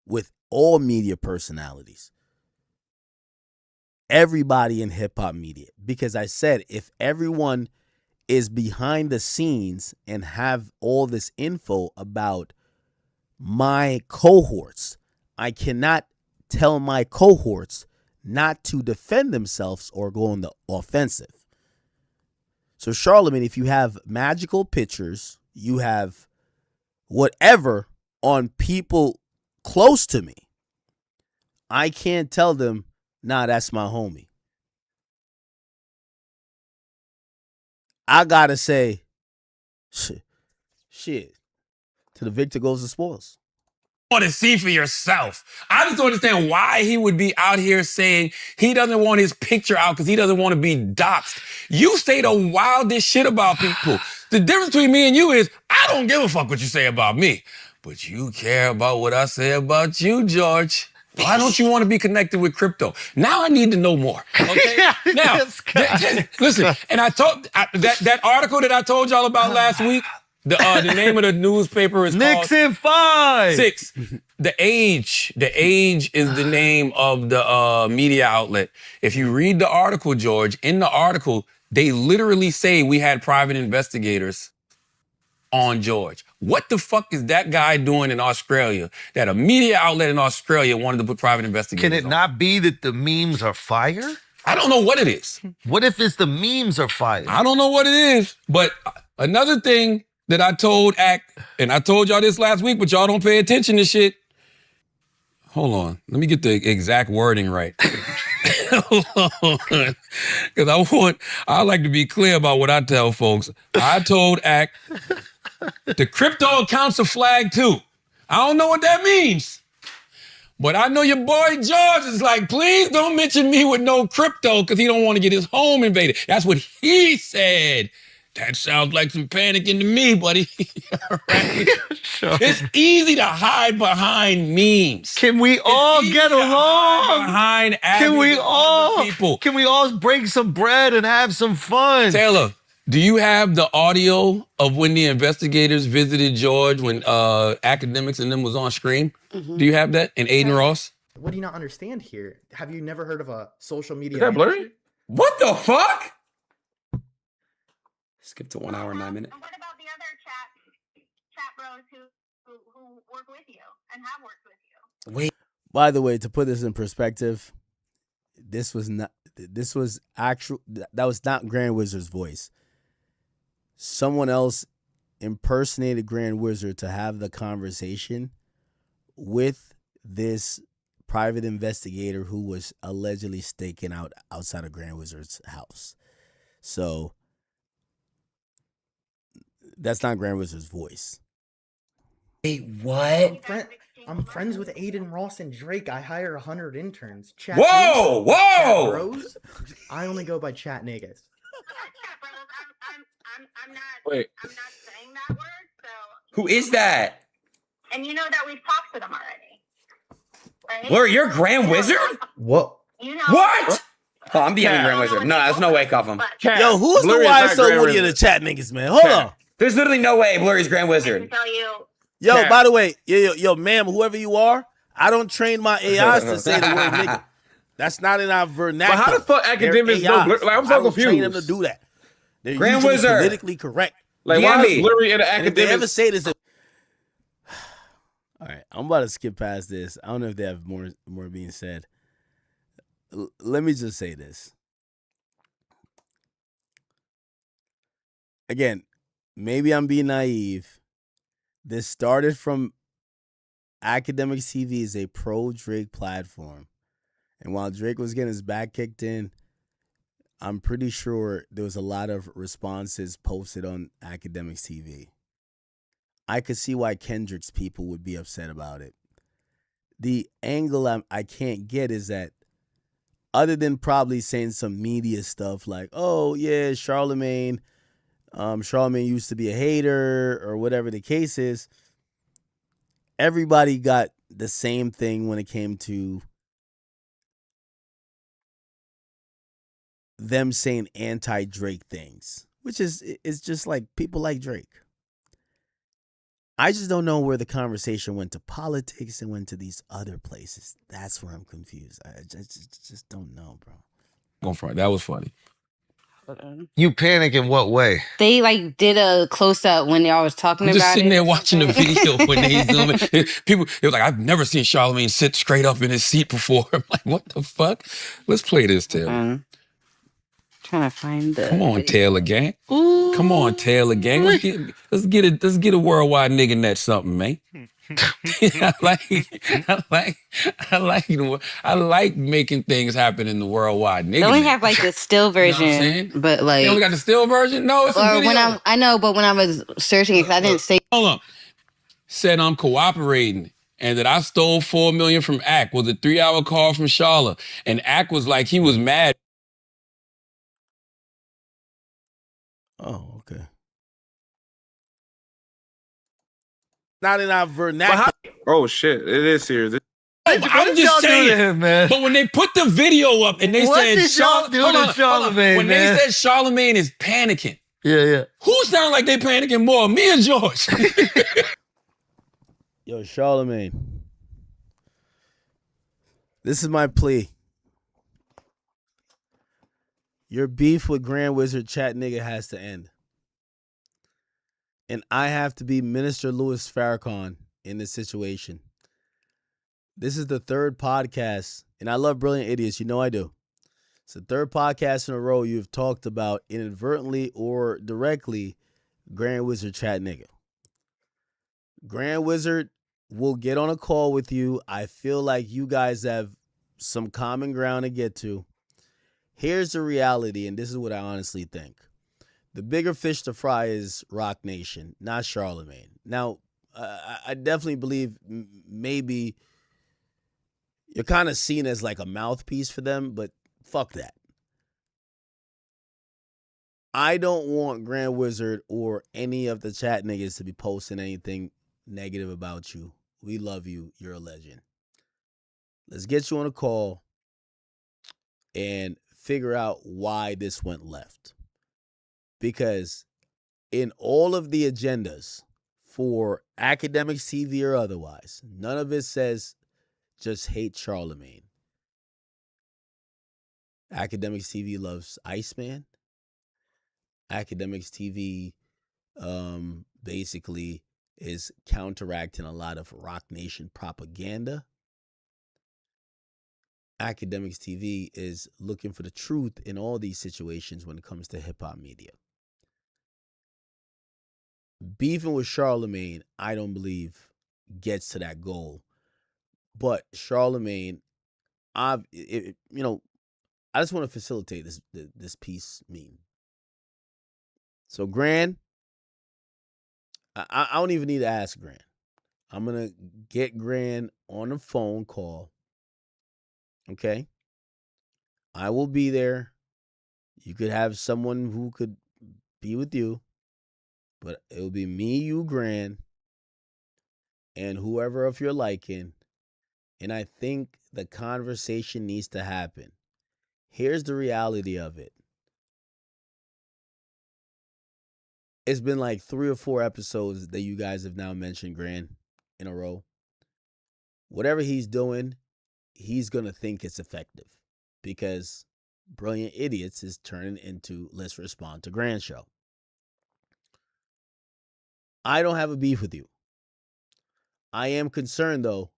with all media personalities. Everybody in hip-hop media, because I said if everyone is behind the scenes and have all this info about my cohorts, I cannot tell my cohorts not to defend themselves or go on the offensive. So Charlamagne, if you have magical pictures, you have whatever on people close to me, I can't tell them, nah, that's my homie. I gotta say, shit. To the victor goes the spoils. Want to see for yourself. I just don't understand why he would be out here saying he doesn't want his picture out because he doesn't want to be doxxed. You say the wildest shit about people. The difference between me and you is I don't give a fuck what you say about me, but you care about what I say about you, George. Why don't you want to be connected with crypto? Now I need to know more. Okay. Now, listen. And I told that article that I told y'all about last week. The name of the newspaper is Knicks called in 5. 6. The Age. The Age is the name of the media outlet. If you read the article, George, in the article, they literally say we had private investigators on George. What the fuck is that guy doing in Australia that a media outlet in Australia wanted to put private investigators on? Can it not be that the memes are fire? I don't know what it is. What if it's the memes are fire? I don't know what it is. But another thing that I told Ack, and I told y'all this last week, but y'all don't pay attention to shit. Hold on. Let me get the exact wording right. Because I like to be clear about what I tell folks. I told Ack, the crypto accounts are flagged too. I don't know what that means. But I know your boy George is like, please don't mention me with no crypto because he don't want to get his home invaded. That's what he said. That sounds like some panicking to me, buddy. Right? Sure. It's easy to hide behind memes. Can we all It's get easy to hide along? behind Can we avenues of all? other people? Can we all break some bread and have some fun? Taylor, do you have the audio of when the investigators visited George when Academics and them was on Scream? Do you have that? And Aiden Ross? What do you not understand here? Have you never heard of a social media? Is that blurry? manager? What the fuck? Skip to 1 hour and 9 minutes. And what about the other chat bros who work with you and have worked with you? Wait. By the way, to put this in perspective, that was not Grand Wizard's voice. Someone else impersonated Grand Wizard to have the conversation with this private investigator who was allegedly staking out outside of Grand Wizard's house. So that's not Grand Wizard's voice. Wait, what? I'm friends with Aiden Ross and Drake. I hire 100 interns. Chat Whoa, Chat whoa! bros. I only go by chat niggas. I'm not. Wait. I'm not saying that word. So. Who is that? And you know that we've talked to them already, right? Blurry, you're Grand Wizard? What? You know. What? Oh, I'm DMing Grand Wizard. No, there's no way, Cuffham. Yo, who's Blurry the is why not so Grand woody of the Wizard. chat niggas, man? Hold on. There's literally no way Blurry's Grand I Wizard. can tell you. Yo, Cat. by the way, yo, ma'am, whoever you are, I don't train my AIs to say the word nigga. That's not in our vernacular. But how the fuck academics They're know? AIs. Like, I'm so I don't train them confused. to do that. They're Grand usually Wizard. politically correct. Like, why is DMB. Blurry in the And if they ever academics? say this, all right, I'm about to skip past this. I don't know if they have more being said. Let me just say this. Again, maybe I'm being naive. This started from Academics TV is a pro-Drake platform. And while Drake was getting his back kicked in, I'm pretty sure there was a lot of responses posted on Academics TV. I could see why Kendrick's people would be upset about it. The angle I can't get is that other than probably saying some media stuff like, oh, yeah, Charlemagne used to be a hater or whatever the case is, everybody got the same thing when it came to them saying anti-Drake things, which is just like people like Drake. I just don't know where the conversation went to politics and went to these other places. That's where I'm confused. I just don't know, bro. Go for it. That was funny. You panic in what way? They like did a close up when y'all was talking I'm about just sitting it. there watching the video when they zoom in. People, it was like, I've never seen Charlemagne sit straight up in his seat before. I'm like, what the fuck? Let's play this, Taylor. Trying to find the. Come on, Taylor gang. Come on, Taylor gang. Let's get a worldwide nigga net something, man. I like making things happen in the worldwide nigga. They only net. have like the still You know what I'm version, saying? but like. They only got the still version? No, it's a or video. when I know, but when I was searching it, 'cause I didn't say. Hold on. Said I'm cooperating and that I stole $4 million from Ack was a 3-hour call from Charlotte. And Ack was like, he was mad. Oh, okay. Not in our vernacular. Oh shit! It is serious. I'm y'all just do to saying. him, man? But when they put the video up and they What said did y'all do hold to on. Charlemagne, When man? they said Charlemagne is panicking, Yeah. who sound like they panicking more, me or George? Yo, Charlemagne. This is my plea. Your beef with Grand Wizard Chat Nigga has to end. And I have to be Minister Louis Farrakhan in this situation. This is the third podcast, and I love Brilliant Idiots. You know I do. It's the third podcast in a row you've talked about inadvertently or directly Grand Wizard Chat Nigga. Grand Wizard will get on a call with you. I feel like you guys have some common ground to get to. Here's the reality, and this is what I honestly think. The bigger fish to fry is Rock Nation, not Charlemagne. Now, I definitely believe maybe you're kind of seen as like a mouthpiece for them, but fuck that. I don't want Grand Wizard or any of the chat niggas to be posting anything negative about you. We love you. You're a legend. Let's get you on a call and figure out why this went left. Because in all of the agendas for Academics TV or otherwise, none of it says just hate Charlemagne. Academics TV loves ICEMAN. Academics TV basically is counteracting a lot of Rock Nation propaganda. Academics TV is looking for the truth in all these situations when it comes to hip-hop media. Beefing with Charlemagne, I don't believe gets to that goal. But Charlemagne, I just want to facilitate this peace meeting. So Gran, I don't even need to ask Gran. I'm going to get Gran on a phone call. Okay? I will be there. You could have someone who could be with you. But it will be me, you, Gran, and whoever of your liking. And I think the conversation needs to happen. Here's the reality of it. It's been like 3 or 4 episodes that you guys have now mentioned Gran in a row. Whatever he's doing, he's going to think it's effective because Brilliant Idiots is turning into Let's Respond to Gran show. I don't have a beef with you. I am concerned, though,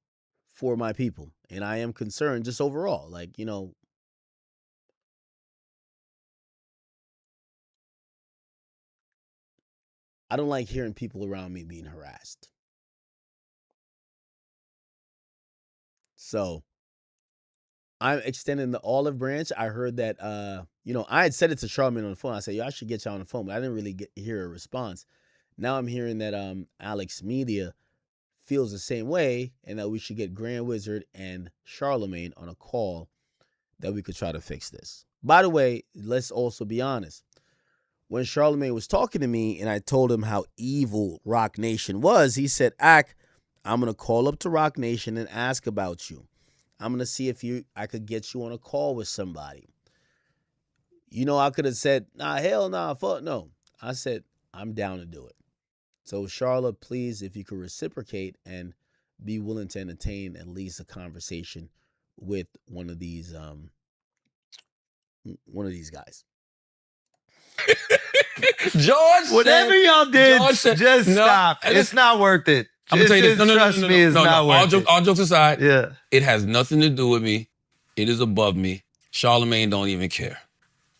for my people. And I am concerned just overall. Like, I don't like hearing people around me being harassed. So I'm extending the olive branch. I heard that, I had said it to Charlamagne on the phone. I said, I should get y'all on the phone, but I didn't really hear a response. Now I'm hearing that Alex Media feels the same way and that we should get Grand Wizard and Charlamagne on a call that we could try to fix this. By the way, let's also be honest. When Charlamagne was talking to me and I told him how evil Rock Nation was, he said, Ak, I'm going to call up to Rock Nation and ask about you. I'm going to see if I could get you on a call with somebody. I could have said, nah, hell nah, fuck no. I said, I'm down to do it. So, Charlotte, please, if you could reciprocate and be willing to entertain at least a conversation with one of these guys. George, whatever y'all did, just stop. It's not worth it. I'm gonna tell you this. No, trust me, it's not worth it. All jokes aside, yeah, it has nothing to do with me. It is above me. Charlamagne don't even care.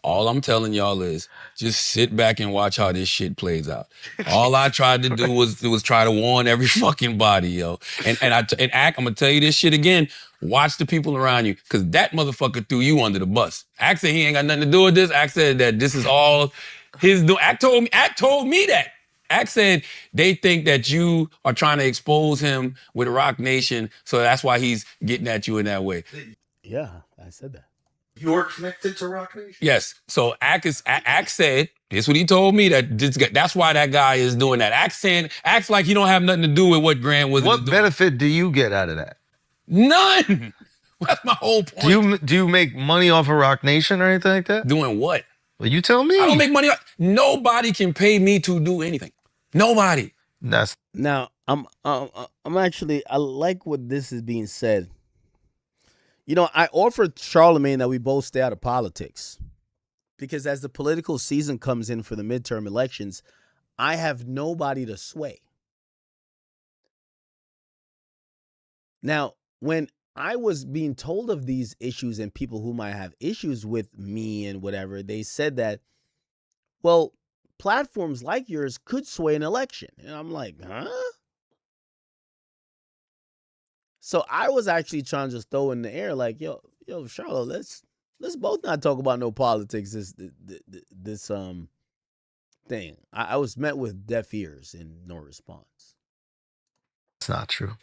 All I'm telling y'all is just sit back and watch how this shit plays out. All I tried to do was try to warn every fucking body, yo. And Ak, I'm gonna tell you this shit again. Watch the people around you, because that motherfucker threw you under the bus. Ak said he ain't got nothing to do with this. Ak said that this is all his doing. Ak told me that. Ak said they think that you are trying to expose him with Rock Nation, so that's why he's getting at you in that way. Yeah, I said that. You're connected to Rock Nation? Yes. So Ak said, this is what he told me, that's why that guy is doing that. Acts like he don't have nothing to do with what Grant was doing. What benefit do you get out of that? None. That's my whole point. Do you make money off of Rock Nation or anything like that? Doing what? Well, you tell me. I don't make money. Nobody can pay me to do anything. Nobody. Now, I'm actually, I like what this is being said. I offered Charlamagne that we both stay out of politics because as the political season comes in for the midterm elections, I have nobody to sway. Now, when I was being told of these issues and people who might have issues with me and whatever, they said that, well, platforms like yours could sway an election. And I'm like, huh? So I was actually trying to just throw in the air like, yo, Charlotte, let's both not talk about no politics this thing. I was met with deaf ears and no response. It's not true.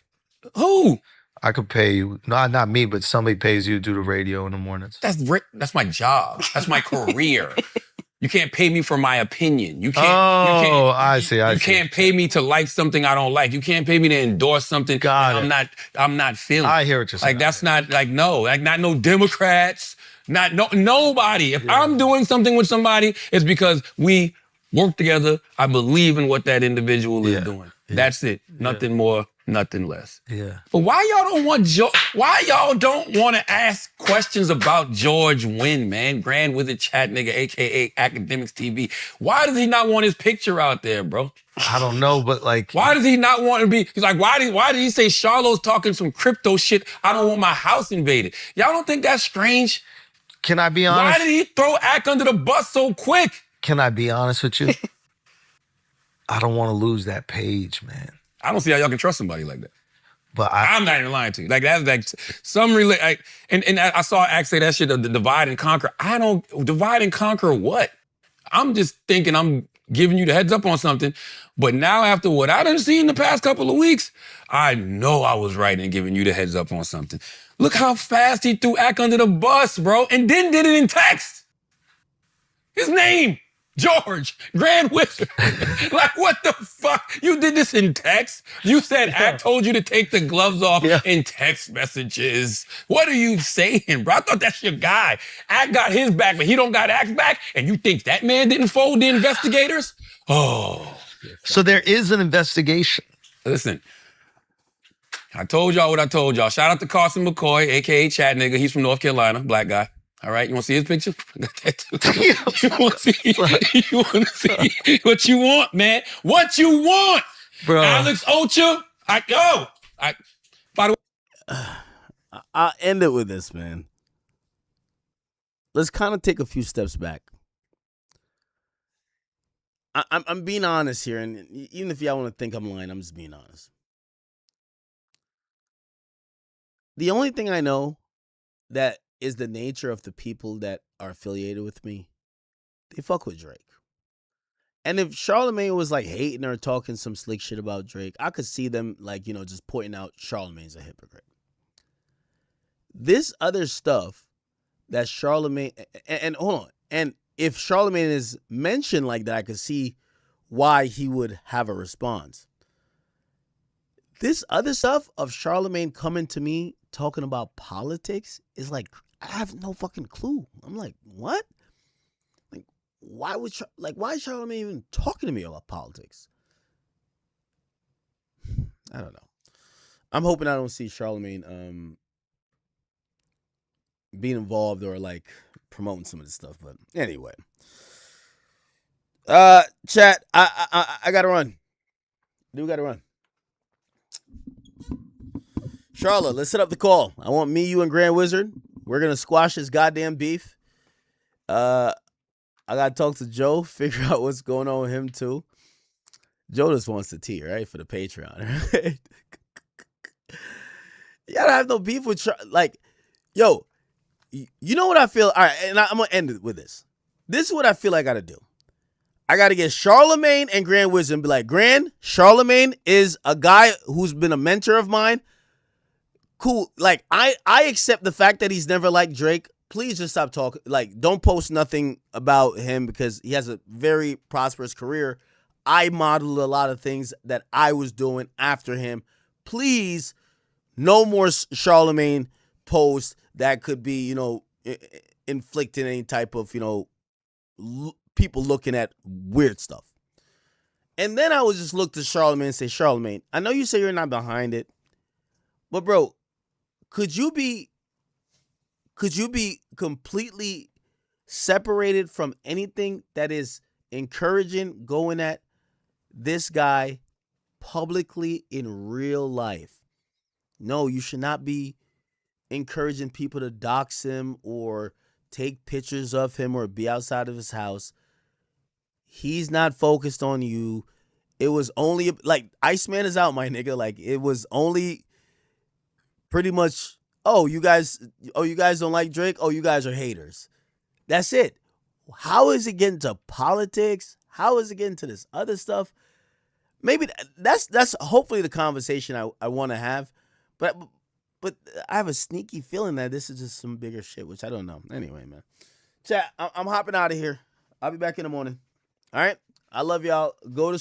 Who? I could pay you, not me, but somebody pays you to do the radio in the mornings. That's my job. That's my career. You can't pay me for my opinion. You can't. I see. You can't pay me to like something I don't like. You can't pay me to endorse something I'm not feeling. I hear what you're saying. Like that's not like no, like not no Democrats, nobody. If I'm doing something with somebody, it's because we work together. I believe in what that individual is doing. That's it. Nothing more, nothing less. Yeah. But why y'all don't want to ask questions about George Wynn, man? Grand Wizard Chat nigga, aka Academics TV. Why does he not want his picture out there, bro? I don't know, but like, why does he not want to be? He's like, why did he say Charlo's talking some crypto shit? I don't want my house invaded. Y'all don't think that's strange? Can I be honest? Why did he throw Ack under the bus so quick? Can I be honest with you? I don't want to lose that page, man. I don't see how y'all can trust somebody like that. But I'm not even lying to you. Like that's like some and I saw Ack say that shit of the divide and conquer. I don't divide and conquer what? I'm just thinking I'm giving you the heads up on something. But now after what I done seen the past couple of weeks, I know I was right in giving you the heads up on something. Look how fast he threw Ack under the bus, bro, and then did it in text. His name. George, Grand Wizard. Like, what the fuck? You did this in text? You said Ack told you to take the gloves off in text messages. What are you saying, bro? I thought that's your guy. Ack got his back, but he don't got Ack's back? And you think that man didn't fold the investigators? Oh. So there is an investigation. Listen, I told y'all what I told y'all. Shout out to Carson McCoy, a.k.a. Chat Nigga. He's from North Carolina, black guy. All right, you want to see his picture? I got that too. You want to see what you want, man? What you want, bro? Alex Ocha. By the way, I'll end it with this, man. Let's kind of take a few steps back. I'm being honest here, and even if y'all want to think I'm lying, I'm just being honest. The only thing I know that is the nature of the people that are affiliated with me, they fuck with Drake. And if Charlamagne was like hating or talking some slick shit about Drake, I could see them like, just pointing out Charlamagne's a hypocrite. This other stuff that Charlamagne, and hold on, and if Charlamagne is mentioned like that, I could see why he would have a response. This other stuff of Charlamagne coming to me talking about politics is like, I have no fucking clue. I'm like, what? Like, why is Charlamagne even talking to me about politics? I don't know. I'm hoping I don't see Charlamagne being involved or like promoting some of this stuff. But anyway, chat. I gotta run. Gotta run. Charlotte, let's set up the call. I want me, you, and Grand Wizard. We're going to squash this goddamn beef. I got to talk to Joe, figure out what's going on with him, too. Joe just wants the tea, right, for the Patreon, right? Y'all don't have no beef with, yo, you know what I feel? All right, and I'm going to end it with this. This is what I feel I got to do. I got to get Charlamagne and Grand Wizard and be like, Grand, Charlamagne is a guy who's been a mentor of mine. Cool. Like, I accept the fact that he's never liked Drake. Please just stop talking. Like, don't post nothing about him because he has a very prosperous career. I modeled a lot of things that I was doing after him. Please, no more Charlamagne posts that could be, inflicting any type of, people looking at weird stuff. And then I would just look to Charlamagne and say, Charlamagne, I know you say you're not behind it, but bro, could you be completely separated from anything that is encouraging going at this guy publicly in real life? No, you should not be encouraging people to dox him or take pictures of him or be outside of his house. He's not focused on you. It was only like ICEMAN is out, my nigga. Like it was only pretty much, you guys don't like Drake? Oh, you guys are haters. That's it. How is it getting to politics? How is it getting to this other stuff? Maybe that's hopefully the conversation I want to have. But I have a sneaky feeling that this is just some bigger shit, which I don't know. Anyway, man. Chat, I'm hopping out of here. I'll be back in the morning. All right. I love y'all. Go to